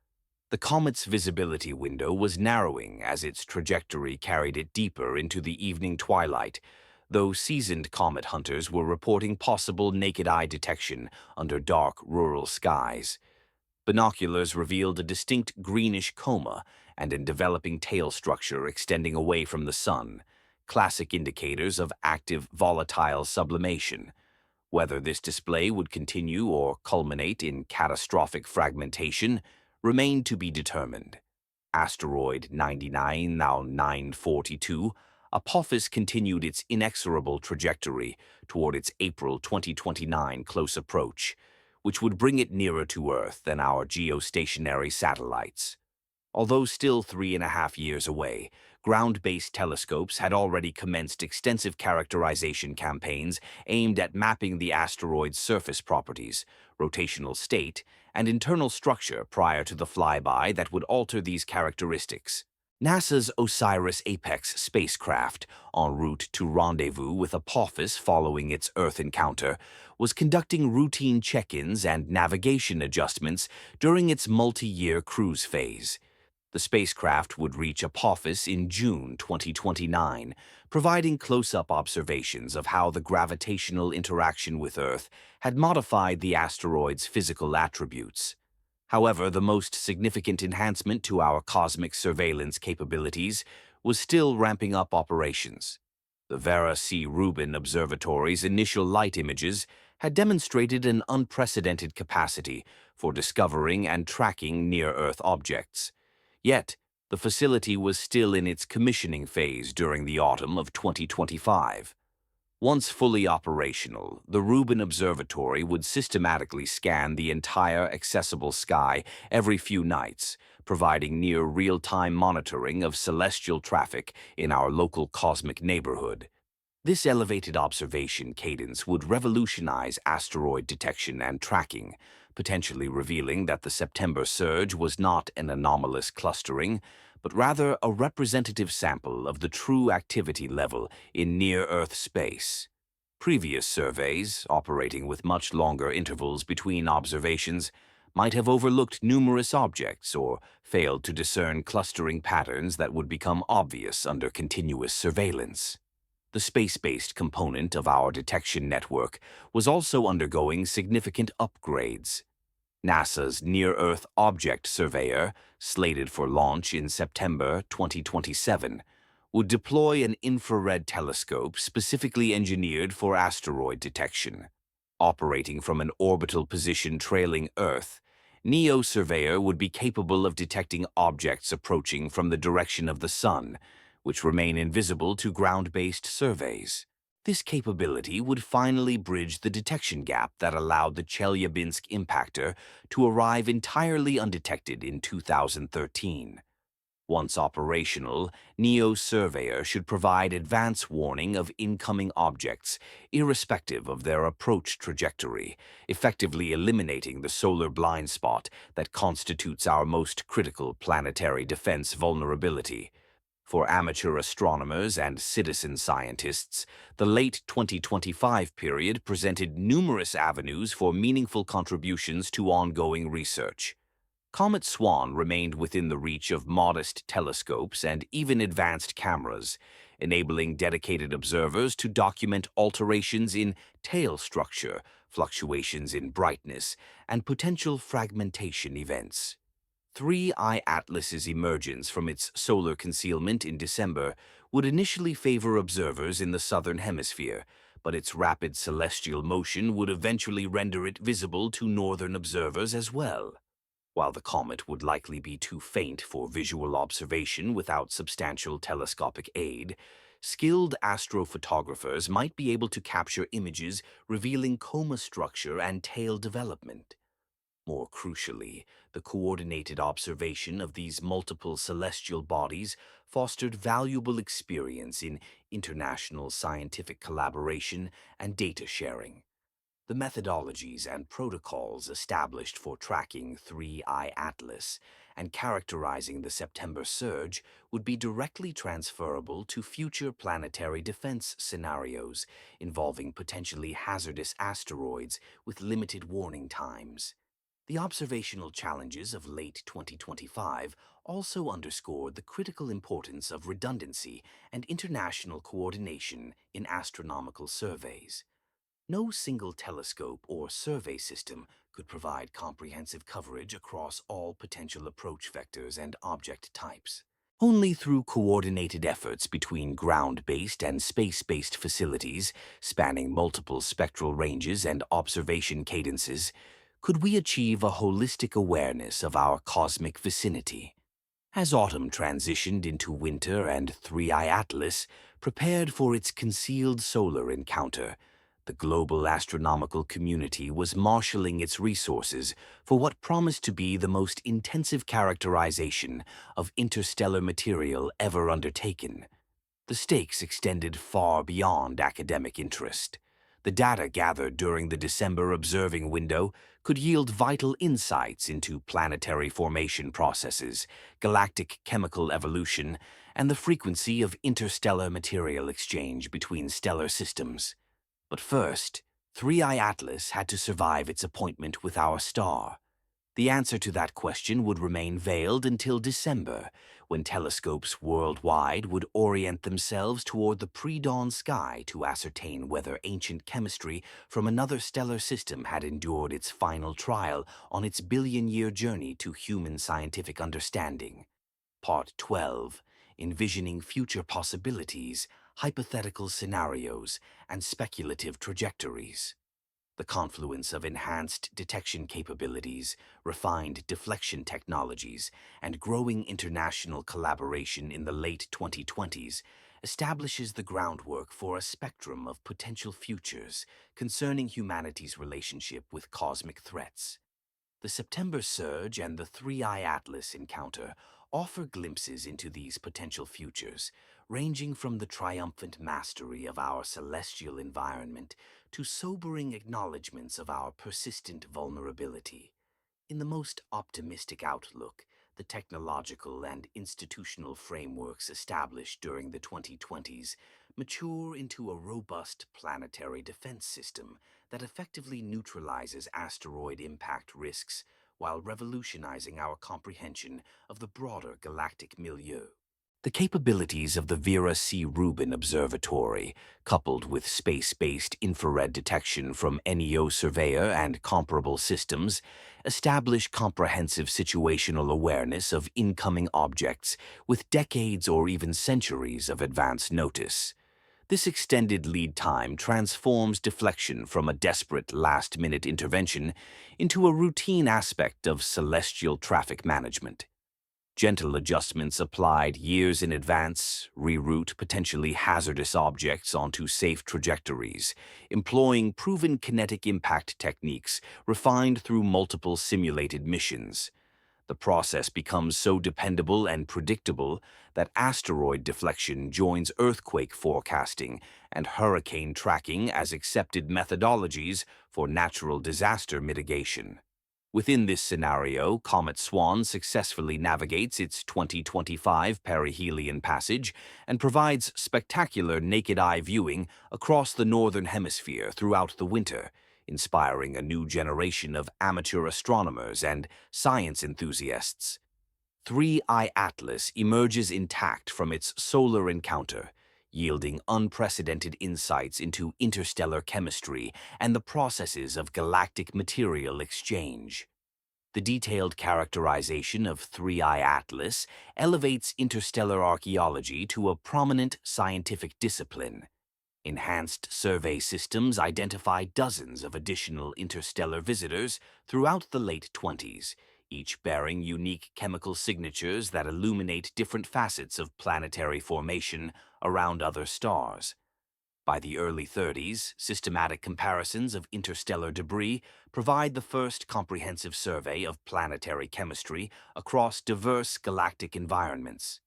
The comet's visibility window was narrowing as its trajectory carried it deeper into the evening twilight, though seasoned comet hunters were reporting possible naked-eye detection under dark rural skies. Binoculars revealed a distinct greenish coma and a developing tail structure extending away from the sun, classic indicators of active volatile sublimation. Whether this display would continue or culminate in catastrophic fragmentation remained to be determined. Asteroid 99, now 942, Apophis continued its inexorable trajectory toward its April 2029 close approach, which would bring it nearer to Earth than our geostationary satellites. Although still 3.5 years away, ground-based telescopes had already commenced extensive characterization campaigns aimed at mapping the asteroid's surface properties, rotational state, and internal structure prior to the flyby that would alter these characteristics. NASA's OSIRIS-APEX spacecraft, en route to rendezvous with Apophis following its Earth encounter, was conducting routine check-ins and navigation adjustments during its multi-year cruise phase. The spacecraft would reach Apophis in June 2029, providing close-up observations of how the gravitational interaction with Earth had modified the asteroid's physical attributes. However, the most significant enhancement to our cosmic surveillance capabilities was still ramping up operations. The Vera C. Rubin Observatory's initial light images had demonstrated an unprecedented capacity for discovering and tracking near-Earth objects. Yet, the facility was still in its commissioning phase during the autumn of 2025. Once fully operational, the Rubin Observatory would systematically scan the entire accessible sky every few nights, providing near real-time monitoring of celestial traffic in our local cosmic neighborhood. This elevated observation cadence would revolutionize asteroid detection and tracking, potentially revealing that the September surge was not an anomalous clustering, but rather a representative sample of the true activity level in near-Earth space. Previous surveys, operating with much longer intervals between observations, might have overlooked numerous objects or failed to discern clustering patterns that would become obvious under continuous surveillance. The space-based component of our detection network was also undergoing significant upgrades. NASA's Near-Earth Object Surveyor, slated for launch in September 2027, would deploy an infrared telescope specifically engineered for asteroid detection. Operating from an orbital position trailing Earth, NEO Surveyor would be capable of detecting objects approaching from the direction of the Sun, which remain invisible to ground-based surveys. This capability would finally bridge the detection gap that allowed the Chelyabinsk impactor to arrive entirely undetected in 2013. Once operational, NEO Surveyor should provide advance warning of incoming objects, irrespective of their approach trajectory, effectively eliminating the solar blind spot that constitutes our most critical planetary defense vulnerability. For amateur astronomers and citizen scientists, the late 2025 period presented numerous avenues for meaningful contributions to ongoing research. Comet Swan remained within the reach of modest telescopes and even advanced cameras, enabling dedicated observers to document alterations in tail structure, fluctuations in brightness, and potential fragmentation events. 3I Atlas's emergence from its solar concealment in December would initially favor observers in the southern hemisphere, but its rapid celestial motion would eventually render it visible to northern observers as well. While the comet would likely be too faint for visual observation without substantial telescopic aid, skilled astrophotographers might be able to capture images revealing coma structure and tail development. More crucially, the coordinated observation of these multiple celestial bodies fostered valuable experience in international scientific collaboration and data sharing. The methodologies and protocols established for tracking 3I Atlas and characterizing the September surge would be directly transferable to future planetary defense scenarios involving potentially hazardous asteroids with limited warning times. The observational challenges of late 2025 also underscored the critical importance of redundancy and international coordination in astronomical surveys. No single telescope or survey system could provide comprehensive coverage across all potential approach vectors and object types. Only through coordinated efforts between ground-based and space-based facilities, spanning multiple spectral ranges and observation cadences, could we achieve a holistic awareness of our cosmic vicinity. As autumn transitioned into winter and Three-Eye Atlas prepared for its concealed solar encounter, the global astronomical community was marshaling its resources for what promised to be the most intensive characterization of interstellar material ever undertaken. The stakes extended far beyond academic interest. The data gathered during the December observing window could yield vital insights into planetary formation processes, galactic chemical evolution, and the frequency of interstellar material exchange between stellar systems. But first, Three-Eye Atlas had to survive its appointment with our star. The answer to that question would remain veiled until December, when telescopes worldwide would orient themselves toward the pre-dawn sky to ascertain whether ancient chemistry from another stellar system had endured its final trial on its billion-year journey to human scientific understanding. Part 12, Envisioning Future Possibilities, Hypothetical Scenarios, and Speculative Trajectories. The confluence of enhanced detection capabilities, refined deflection technologies, and growing international collaboration in the late 2020s establishes the groundwork for a spectrum of potential futures concerning humanity's relationship with cosmic threats. The September surge and the Three-Eye Atlas encounter offer glimpses into these potential futures, ranging from the triumphant mastery of our celestial environment to sobering acknowledgments of our persistent vulnerability. In the most optimistic outlook, the technological and institutional frameworks established during the 2020s mature into a robust planetary defense system that effectively neutralizes asteroid impact risks while revolutionizing our comprehension of the broader galactic milieu. The capabilities of the Vera C. Rubin Observatory, coupled with space-based infrared detection from NEO Surveyor and comparable systems, establish comprehensive situational awareness of incoming objects with decades or even centuries of advance notice. This extended lead time transforms deflection from a desperate last-minute intervention into a routine aspect of celestial traffic management. Gentle adjustments applied years in advance reroute potentially hazardous objects onto safe trajectories, employing proven kinetic impact techniques refined through multiple simulated missions. The process becomes so dependable and predictable that asteroid deflection joins earthquake forecasting and hurricane tracking as accepted methodologies for natural disaster mitigation. Within this scenario, Comet Swan successfully navigates its 2025 perihelion passage and provides spectacular naked-eye viewing across the northern hemisphere throughout the winter, inspiring a new generation of amateur astronomers and science enthusiasts. Three-Eye Atlas emerges intact from its solar encounter, yielding unprecedented insights into interstellar chemistry and the processes of galactic material exchange. The detailed characterization of Three-Eye Atlas elevates interstellar archaeology to a prominent scientific discipline. Enhanced survey systems identify dozens of additional interstellar visitors throughout the late 20s, each bearing unique chemical signatures that illuminate different facets of planetary formation around other stars. By the early 30s, systematic comparisons of interstellar debris provide the first comprehensive survey of planetary chemistry across diverse galactic environments.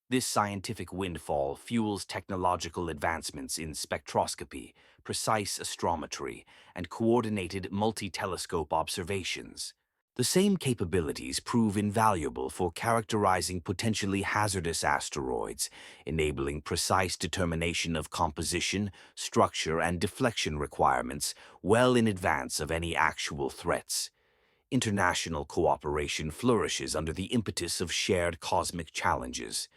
This scientific windfall fuels technological advancements in spectroscopy, precise astrometry, and coordinated multi-telescope observations. The same capabilities prove invaluable for characterizing potentially hazardous asteroids, enabling precise determination of composition, structure, and deflection requirements well in advance of any actual threats. International cooperation flourishes under the impetus of shared cosmic challenges.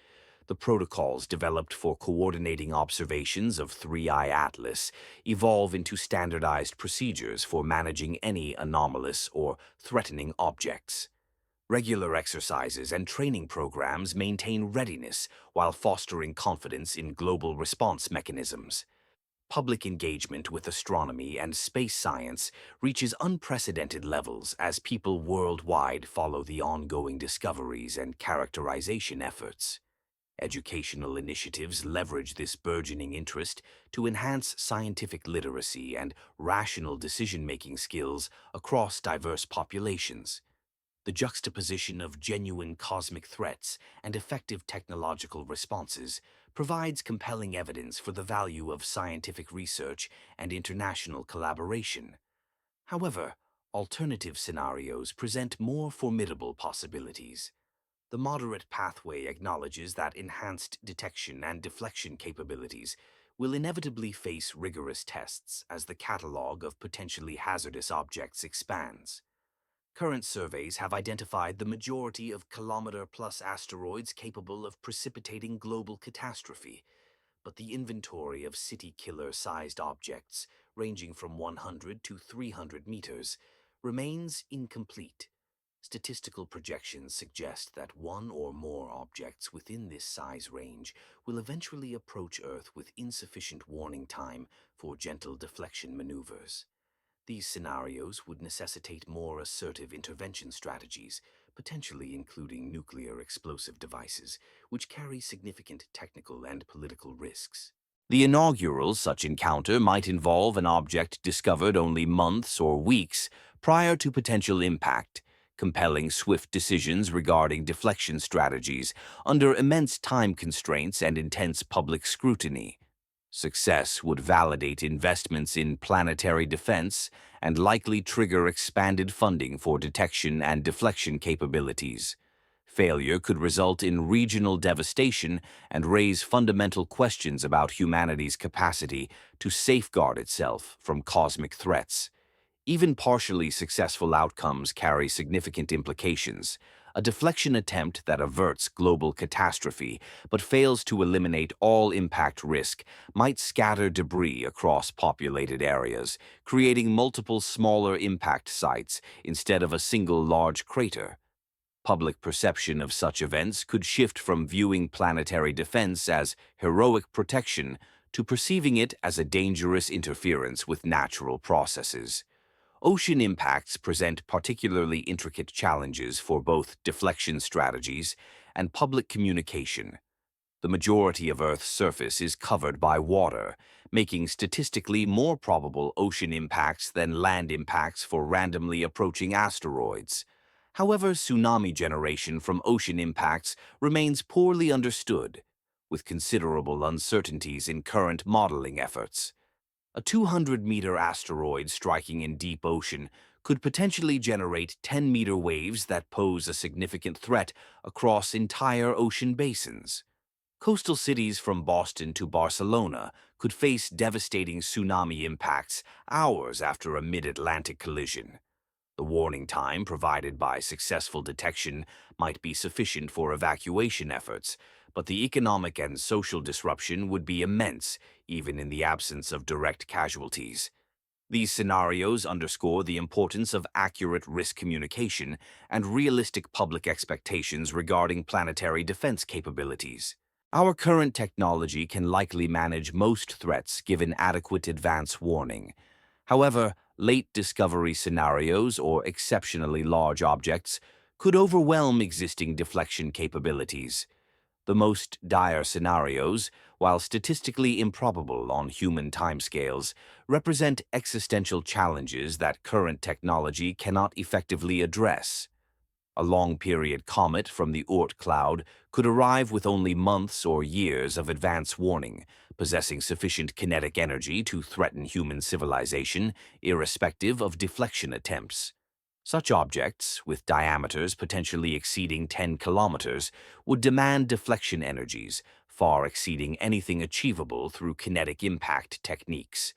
The protocols developed for coordinating observations of 3I Atlas evolve into standardized procedures for managing any anomalous or threatening objects. Regular exercises and training programs maintain readiness while fostering confidence in global response mechanisms. Public engagement with astronomy and space science reaches unprecedented levels as people worldwide follow the ongoing discoveries and characterization efforts. Educational initiatives leverage this burgeoning interest to enhance scientific literacy and rational decision-making skills across diverse populations. The juxtaposition of genuine cosmic threats and effective technological responses provides compelling evidence for the value of scientific research and international collaboration. However, alternative scenarios present more formidable possibilities. The moderate pathway acknowledges that enhanced detection and deflection capabilities will inevitably face rigorous tests as the catalog of potentially hazardous objects expands. Current surveys have identified the majority of kilometer-plus asteroids capable of precipitating global catastrophe, but the inventory of city-killer-sized objects, ranging from 100 to 300 meters, remains incomplete. Statistical projections suggest that one or more objects within this size range will eventually approach Earth with insufficient warning time for gentle deflection maneuvers. These scenarios would necessitate more assertive intervention strategies, potentially including nuclear explosive devices, which carry significant technical and political risks. The inaugural such encounter might involve an object discovered only months or weeks prior to potential impact, compelling swift decisions regarding deflection strategies under immense time constraints and intense public scrutiny. Success would validate investments in planetary defense and likely trigger expanded funding for detection and deflection capabilities. Failure could result in regional devastation and raise fundamental questions about humanity's capacity to safeguard itself from cosmic threats. Even partially successful outcomes carry significant implications. A deflection attempt that averts global catastrophe but fails to eliminate all impact risk might scatter debris across populated areas, creating multiple smaller impact sites instead of a single large crater. Public perception of such events could shift from viewing planetary defense as heroic protection to perceiving it as a dangerous interference with natural processes. Ocean impacts present particularly intricate challenges for both deflection strategies and public communication. The majority of Earth's surface is covered by water, making statistically more probable ocean impacts than land impacts for randomly approaching asteroids. However, tsunami generation from ocean impacts remains poorly understood, with considerable uncertainties in current modeling efforts. A 200-meter asteroid striking in deep ocean could potentially generate 10-meter waves that pose a significant threat across entire ocean basins. Coastal cities from Boston to Barcelona could face devastating tsunami impacts hours after a mid-Atlantic collision. The warning time provided by successful detection might be sufficient for evacuation efforts, but the economic and social disruption would be immense, even in the absence of direct casualties. These scenarios underscore the importance of accurate risk communication and realistic public expectations regarding planetary defense capabilities. Our current technology can likely manage most threats given adequate advance warning. However, late discovery scenarios or exceptionally large objects could overwhelm existing deflection capabilities. The most dire scenarios, while statistically improbable on human timescales, represent existential challenges that current technology cannot effectively address. A long-period comet from the Oort cloud could arrive with only months or years of advance warning, possessing sufficient kinetic energy to threaten human civilization, irrespective of deflection attempts. Such objects, with diameters potentially exceeding 10 kilometers, would demand deflection energies, far exceeding anything achievable through kinetic impact techniques.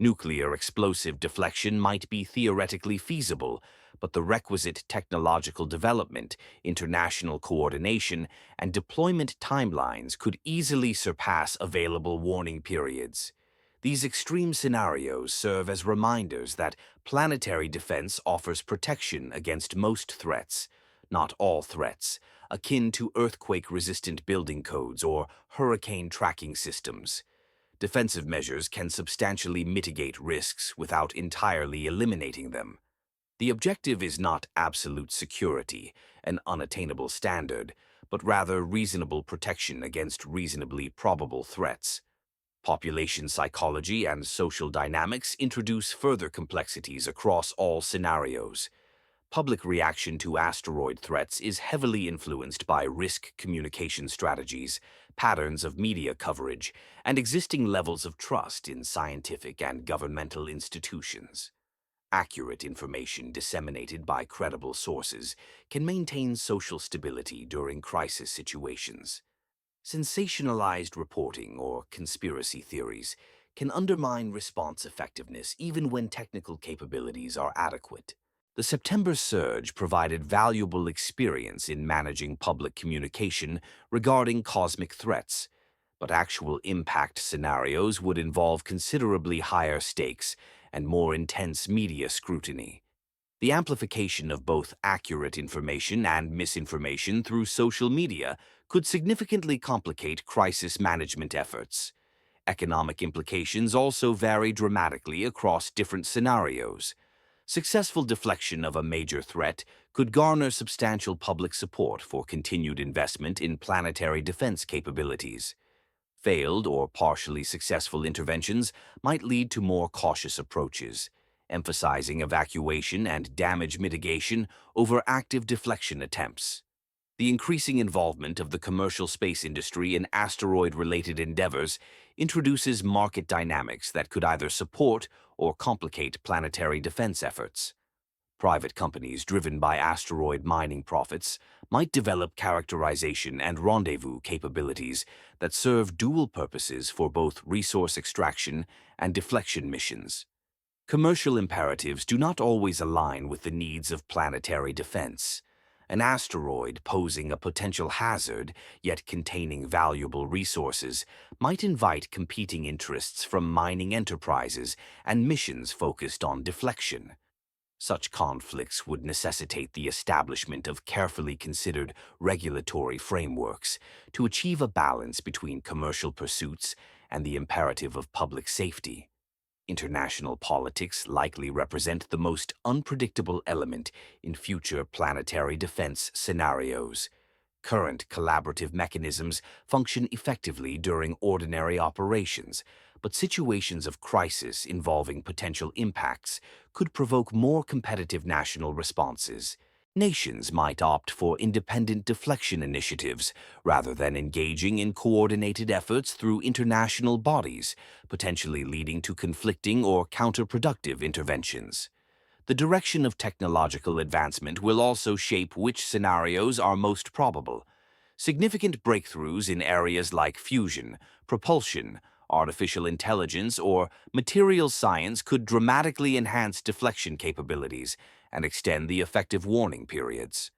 Nuclear explosive deflection might be theoretically feasible, but the requisite technological development, international coordination, and deployment timelines could easily surpass available warning periods. These extreme scenarios serve as reminders that planetary defense offers protection against most threats, not all threats, akin to earthquake-resistant building codes or hurricane tracking systems. Defensive measures can substantially mitigate risks without entirely eliminating them. The objective is not absolute security, an unattainable standard, but rather reasonable protection against reasonably probable threats. Population psychology and social dynamics introduce further complexities across all scenarios. Public reaction to asteroid threats is heavily influenced by risk communication strategies, patterns of media coverage, and existing levels of trust in scientific and governmental institutions. Accurate information disseminated by credible sources can maintain social stability during crisis situations. Sensationalized reporting or conspiracy theories can undermine response effectiveness even when technical capabilities are adequate. The September surge provided valuable experience in managing public communication regarding cosmic threats, but actual impact scenarios would involve considerably higher stakes and more intense media scrutiny. The amplification of both accurate information and misinformation through social media could significantly complicate crisis management efforts. Economic implications also vary dramatically across different scenarios. Successful deflection of a major threat could garner substantial public support for continued investment in planetary defense capabilities. Failed or partially successful interventions might lead to more cautious approaches, emphasizing evacuation and damage mitigation over active deflection attempts. The increasing involvement of the commercial space industry in asteroid-related endeavors introduces market dynamics that could either support or complicate planetary defense efforts. Private companies driven by asteroid mining profits might develop characterization and rendezvous capabilities that serve dual purposes for both resource extraction and deflection missions. Commercial imperatives do not always align with the needs of planetary defense. An asteroid posing a potential hazard, yet containing valuable resources, might invite competing interests from mining enterprises and missions focused on deflection. Such conflicts would necessitate the establishment of carefully considered regulatory frameworks to achieve a balance between commercial pursuits and the imperative of public safety. International politics likely represent the most unpredictable element in future planetary defense scenarios. Current collaborative mechanisms function effectively during ordinary operations, but situations of crisis involving potential impacts could provoke more competitive national responses. Nations might opt for independent deflection initiatives rather than engaging in coordinated efforts through international bodies, potentially leading to conflicting or counterproductive interventions. The direction of technological advancement will also shape which scenarios are most probable. Significant breakthroughs in areas like fusion, propulsion, artificial intelligence, or materials science could dramatically enhance deflection capabilities and extend the effective warning periods.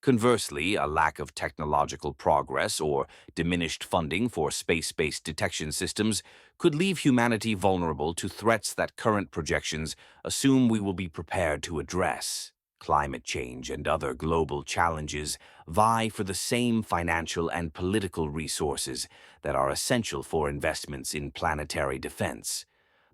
Conversely, a lack of technological progress or diminished funding for space-based detection systems could leave humanity vulnerable to threats that current projections assume we will be prepared to address. Climate change and other global challenges vie for the same financial and political resources that are essential for investments in planetary defense.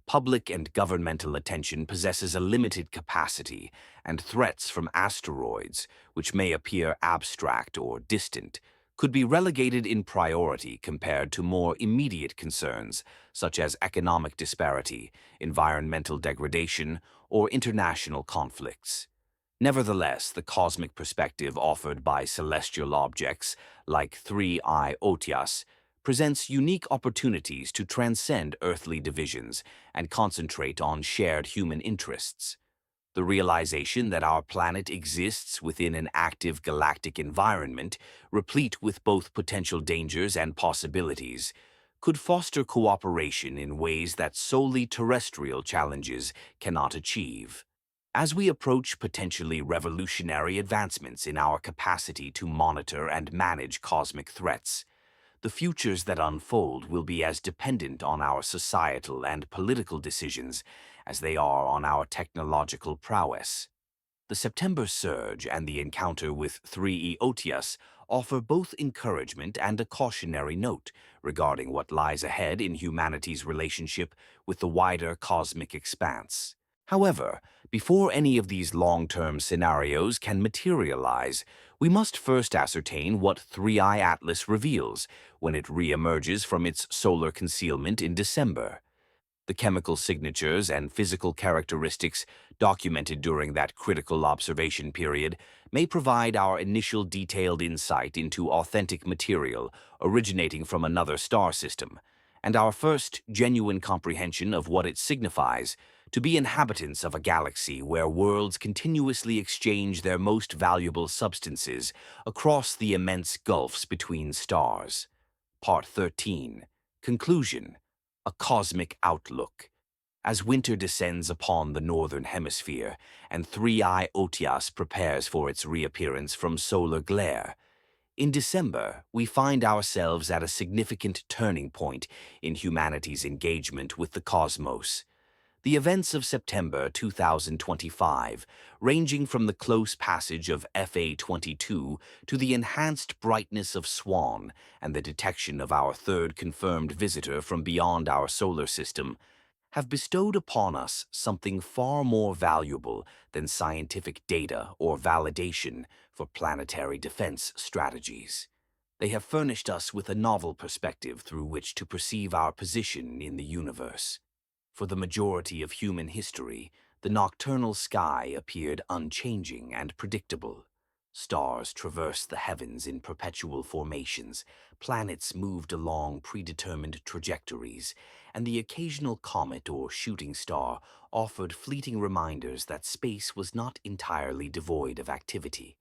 Public and governmental attention possesses a limited capacity, and threats from asteroids, which may appear abstract or distant, could be relegated in priority compared to more immediate concerns, such as economic disparity, environmental degradation, or international conflicts. Nevertheless, the cosmic perspective offered by celestial objects, like 3I Otias, presents unique opportunities to transcend earthly divisions and concentrate on shared human interests. The realization that our planet exists within an active galactic environment, replete with both potential dangers and possibilities, could foster cooperation in ways that solely terrestrial challenges cannot achieve. As we approach potentially revolutionary advancements in our capacity to monitor and manage cosmic threats, the futures that unfold will be as dependent on our societal and political decisions as they are on our technological prowess. The September surge and the encounter with 3E Otius offer both encouragement and a cautionary note regarding what lies ahead in humanity's relationship with the wider cosmic expanse. However, before any of these long-term scenarios can materialize, we must first ascertain what 3I Atlas reveals when it re-emerges from its solar concealment in December. The chemical signatures and physical characteristics documented during that critical observation period may provide our initial detailed insight into authentic material originating from another star system, and our first genuine comprehension of what it signifies to be inhabitants of a galaxy where worlds continuously exchange their most valuable substances across the immense gulfs between stars. Part 13. Conclusion. A Cosmic Outlook. As winter descends upon the northern hemisphere and 3I Otias prepares for its reappearance from solar glare, in December we find ourselves at a significant turning point in humanity's engagement with the cosmos. The events of September 2025, ranging from the close passage of FA-22 to the enhanced brightness of Swan and the detection of our third confirmed visitor from beyond our solar system, have bestowed upon us something far more valuable than scientific data or validation for planetary defense strategies. They have furnished us with a novel perspective through which to perceive our position in the universe. For the majority of human history, the nocturnal sky appeared unchanging and predictable. Stars traversed the heavens in perpetual formations, planets moved along predetermined trajectories, and the occasional comet or shooting star offered fleeting reminders that space was not entirely devoid of activity.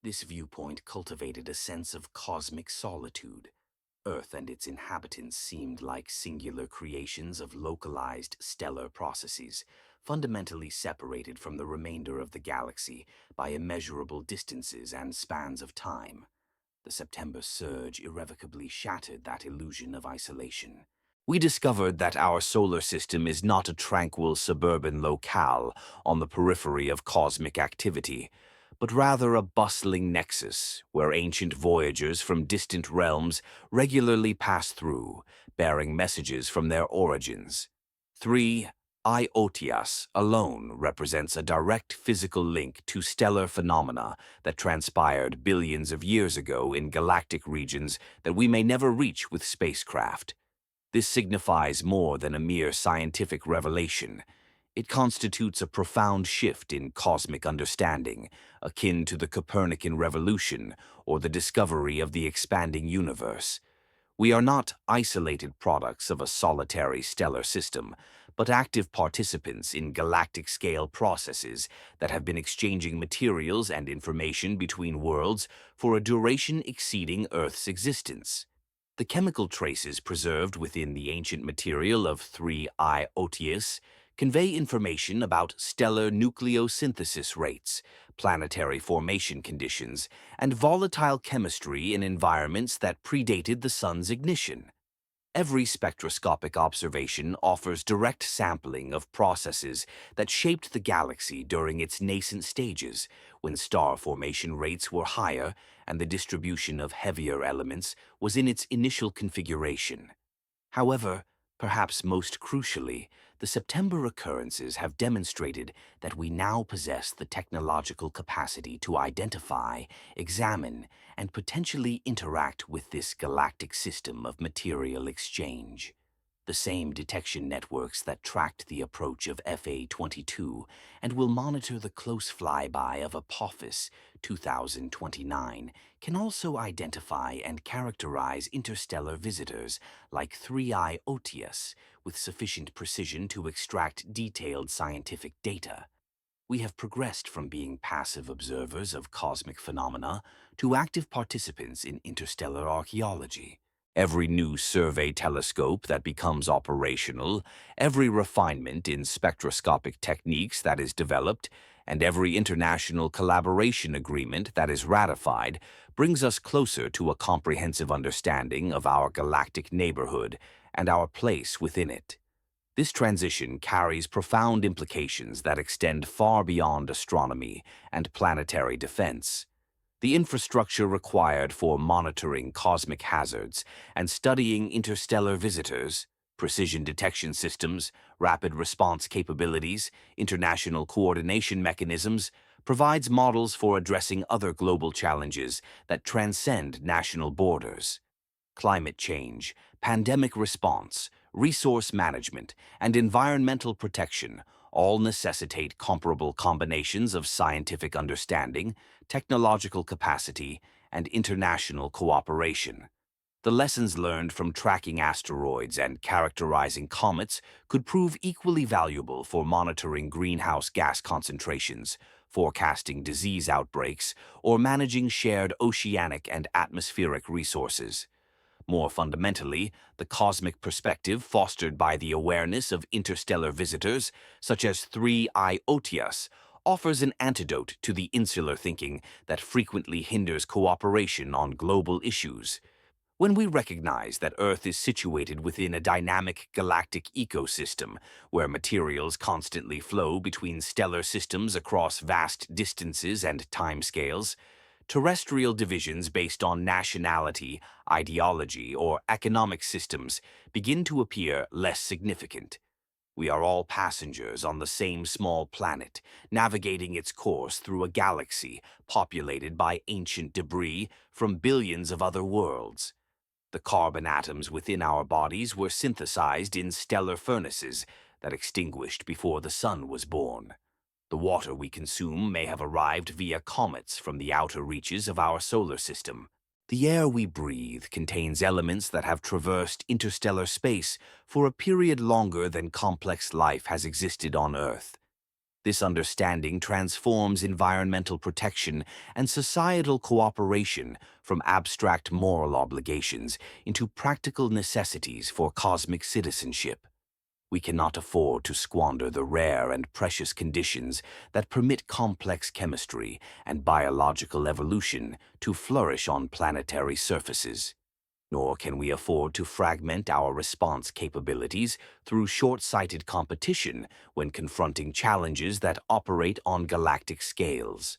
This viewpoint cultivated a sense of cosmic solitude. Earth and its inhabitants seemed like singular creations of localized stellar processes, fundamentally separated from the remainder of the galaxy by immeasurable distances and spans of time. The September surge irrevocably shattered that illusion of isolation. We discovered that our solar system is not a tranquil suburban locale on the periphery of cosmic activity, but rather a bustling nexus where ancient voyagers from distant realms regularly pass through, bearing messages from their origins. 3. Iotias alone represents a direct physical link to stellar phenomena that transpired billions of years ago in galactic regions that we may never reach with spacecraft. This signifies more than a mere scientific revelation. It constitutes a profound shift in cosmic understanding, akin to the Copernican revolution or the discovery of the expanding universe. We are not isolated products of a solitary stellar system, but active participants in galactic-scale processes that have been exchanging materials and information between worlds for a duration exceeding Earth's existence. The chemical traces preserved within the ancient material of 3I Otius convey information about stellar nucleosynthesis rates, planetary formation conditions, and volatile chemistry in environments that predated the Sun's ignition. Every spectroscopic observation offers direct sampling of processes that shaped the galaxy during its nascent stages, when star formation rates were higher and the distribution of heavier elements was in its initial configuration. However, perhaps most crucially, the September occurrences have demonstrated that we now possess the technological capacity to identify, examine, and potentially interact with this galactic system of material exchange. The same detection networks that tracked the approach of FA-22 and will monitor the close flyby of Apophis 2029 can also identify and characterize interstellar visitors like 3I Otius with sufficient precision to extract detailed scientific data. We have progressed from being passive observers of cosmic phenomena to active participants in interstellar archaeology. Every new survey telescope that becomes operational, every refinement in spectroscopic techniques that is developed, and every international collaboration agreement that is ratified brings us closer to a comprehensive understanding of our galactic neighborhood and our place within it. This transition carries profound implications that extend far beyond astronomy and planetary defense. The infrastructure required for monitoring cosmic hazards and studying interstellar visitors, precision detection systems, rapid response capabilities, international coordination mechanisms, provides models for addressing other global challenges that transcend national borders. Climate change, pandemic response, resource management, and environmental protection all necessitate comparable combinations of scientific understanding, technological capacity, and international cooperation. The lessons learned from tracking asteroids and characterizing comets could prove equally valuable for monitoring greenhouse gas concentrations, forecasting disease outbreaks, or managing shared oceanic and atmospheric resources. More fundamentally, the cosmic perspective fostered by the awareness of interstellar visitors, such as 3I Otius, offers an antidote to the insular thinking that frequently hinders cooperation on global issues. When we recognize that Earth is situated within a dynamic galactic ecosystem, where materials constantly flow between stellar systems across vast distances and timescales, terrestrial divisions based on nationality, ideology, or economic systems begin to appear less significant. We are all passengers on the same small planet, navigating its course through a galaxy populated by ancient debris from billions of other worlds. The carbon atoms within our bodies were synthesized in stellar furnaces that extinguished before the sun was born. The water we consume may have arrived via comets from the outer reaches of our solar system. The air we breathe contains elements that have traversed interstellar space for a period longer than complex life has existed on Earth. This understanding transforms environmental protection and societal cooperation from abstract moral obligations into practical necessities for cosmic citizenship. We cannot afford to squander the rare and precious conditions that permit complex chemistry and biological evolution to flourish on planetary surfaces. Nor can we afford to fragment our response capabilities through short-sighted competition when confronting challenges that operate on galactic scales.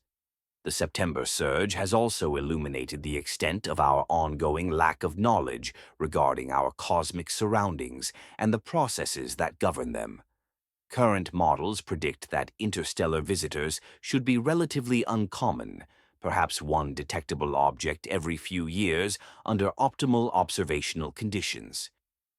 The September surge has also illuminated the extent of our ongoing lack of knowledge regarding our cosmic surroundings and the processes that govern them. Current models predict that interstellar visitors should be relatively uncommon, perhaps one detectable object every few years under optimal observational conditions.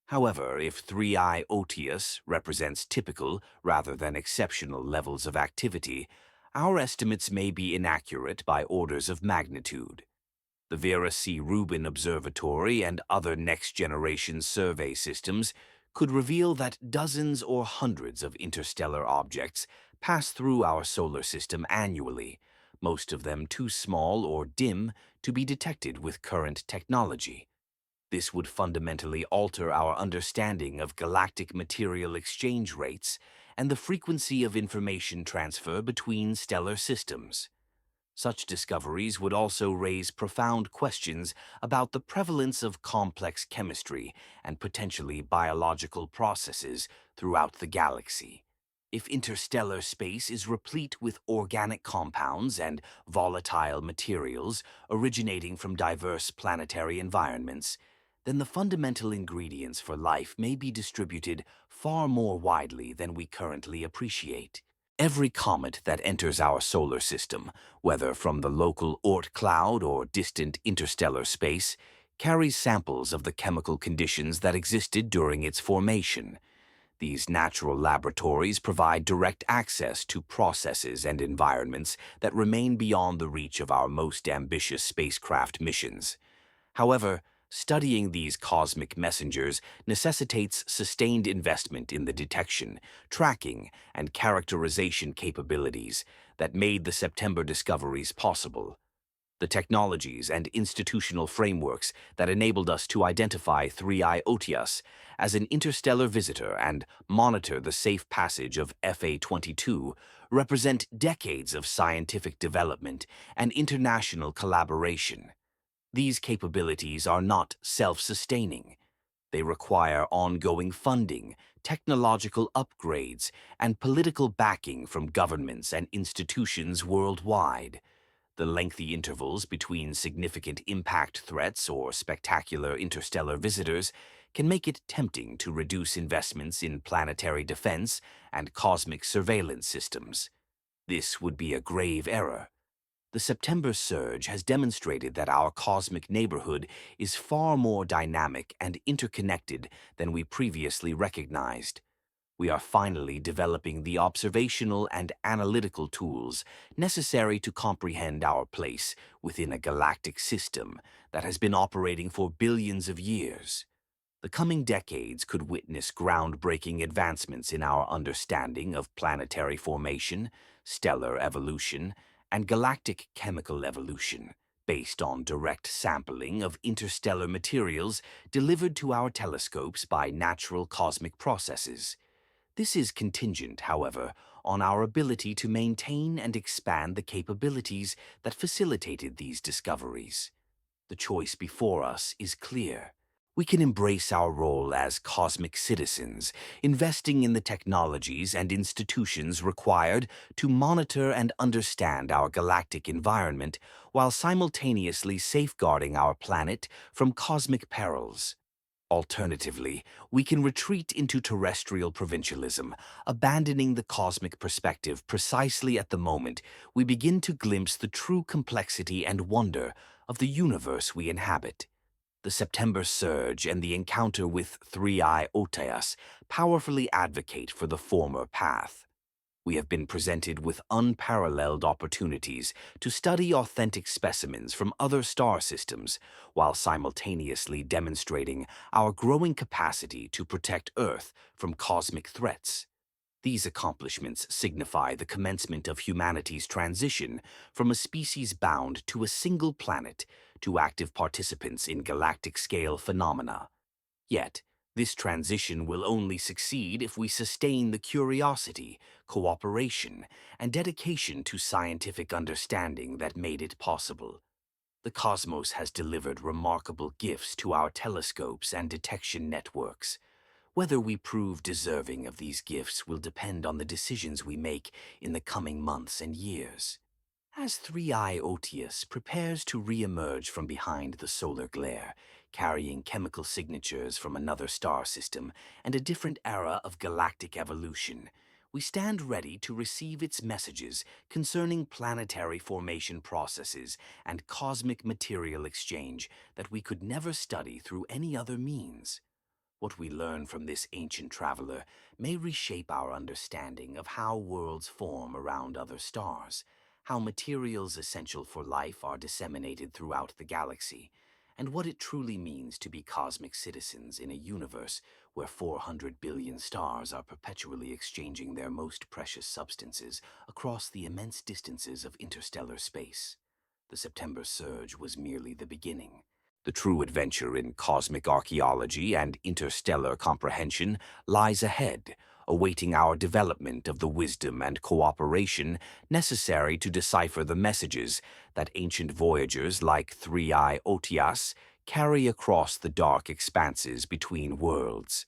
However, if 3I Otius represents typical rather than exceptional levels of activity, our estimates may be inaccurate by orders of magnitude. The Vera C. Rubin Observatory and other next-generation survey systems could reveal that dozens or hundreds of interstellar objects pass through our solar system annually, most of them too small or dim to be detected with current technology. This would fundamentally alter our understanding of galactic material exchange rates and the frequency of information transfer between stellar systems. Such discoveries would also raise profound questions about the prevalence of complex chemistry and potentially biological processes throughout the galaxy. If interstellar space is replete with organic compounds and volatile materials originating from diverse planetary environments, then the fundamental ingredients for life may be distributed far more widely than we currently appreciate. Every comet that enters our solar system, whether from the local Oort cloud or distant interstellar space, carries samples of the chemical conditions that existed during its formation. These natural laboratories provide direct access to processes and environments that remain beyond the reach of our most ambitious spacecraft missions. However, studying these cosmic messengers necessitates sustained investment in the detection, tracking, and characterization capabilities that made the September discoveries possible. The technologies and institutional frameworks that enabled us to identify 3I Otius as an interstellar visitor and monitor the safe passage of FA-22 represent decades of scientific development and international collaboration. These capabilities are not self-sustaining. They require ongoing funding, technological upgrades, and political backing from governments and institutions worldwide. The lengthy intervals between significant impact threats or spectacular interstellar visitors can make it tempting to reduce investments in planetary defense and cosmic surveillance systems. This would be a grave error. The September surge has demonstrated that our cosmic neighborhood is far more dynamic and interconnected than we previously recognized. We are finally developing the observational and analytical tools necessary to comprehend our place within a galactic system that has been operating for billions of years. The coming decades could witness groundbreaking advancements in our understanding of planetary formation, stellar evolution, and galactic chemical evolution, based on direct sampling of interstellar materials delivered to our telescopes by natural cosmic processes. This is contingent, however, on our ability to maintain and expand the capabilities that facilitated these discoveries. The choice before us is clear. We can embrace our role as cosmic citizens, investing in the technologies and institutions required to monitor and understand our galactic environment while simultaneously safeguarding our planet from cosmic perils. Alternatively, we can retreat into terrestrial provincialism, abandoning the cosmic perspective precisely at the moment we begin to glimpse the true complexity and wonder of the universe we inhabit. The September surge and the encounter with 3I Otius powerfully advocate for the former path. We have been presented with unparalleled opportunities to study authentic specimens from other star systems while simultaneously demonstrating our growing capacity to protect Earth from cosmic threats. These accomplishments signify the commencement of humanity's transition from a species bound to a single planet to active participants in galactic-scale phenomena. Yet, this transition will only succeed if we sustain the curiosity, cooperation, and dedication to scientific understanding that made it possible. The cosmos has delivered remarkable gifts to our telescopes and detection networks. Whether we prove deserving of these gifts will depend on the decisions we make in the coming months and years. As 3I Otius prepares to re-emerge from behind the solar glare, carrying chemical signatures from another star system and a different era of galactic evolution, we stand ready to receive its messages concerning planetary formation processes and cosmic material exchange that we could never study through any other means. What we learn from this ancient traveler may reshape our understanding of how worlds form around other stars, how materials essential for life are disseminated throughout the galaxy, and what it truly means to be cosmic citizens in a universe where 400 billion stars are perpetually exchanging their most precious substances across the immense distances of interstellar space. The September surge was merely the beginning. The true adventure in cosmic archaeology and interstellar comprehension lies ahead, awaiting our development of the wisdom and cooperation necessary to decipher the messages that ancient voyagers like 3I Otius carry across the dark expanses between worlds.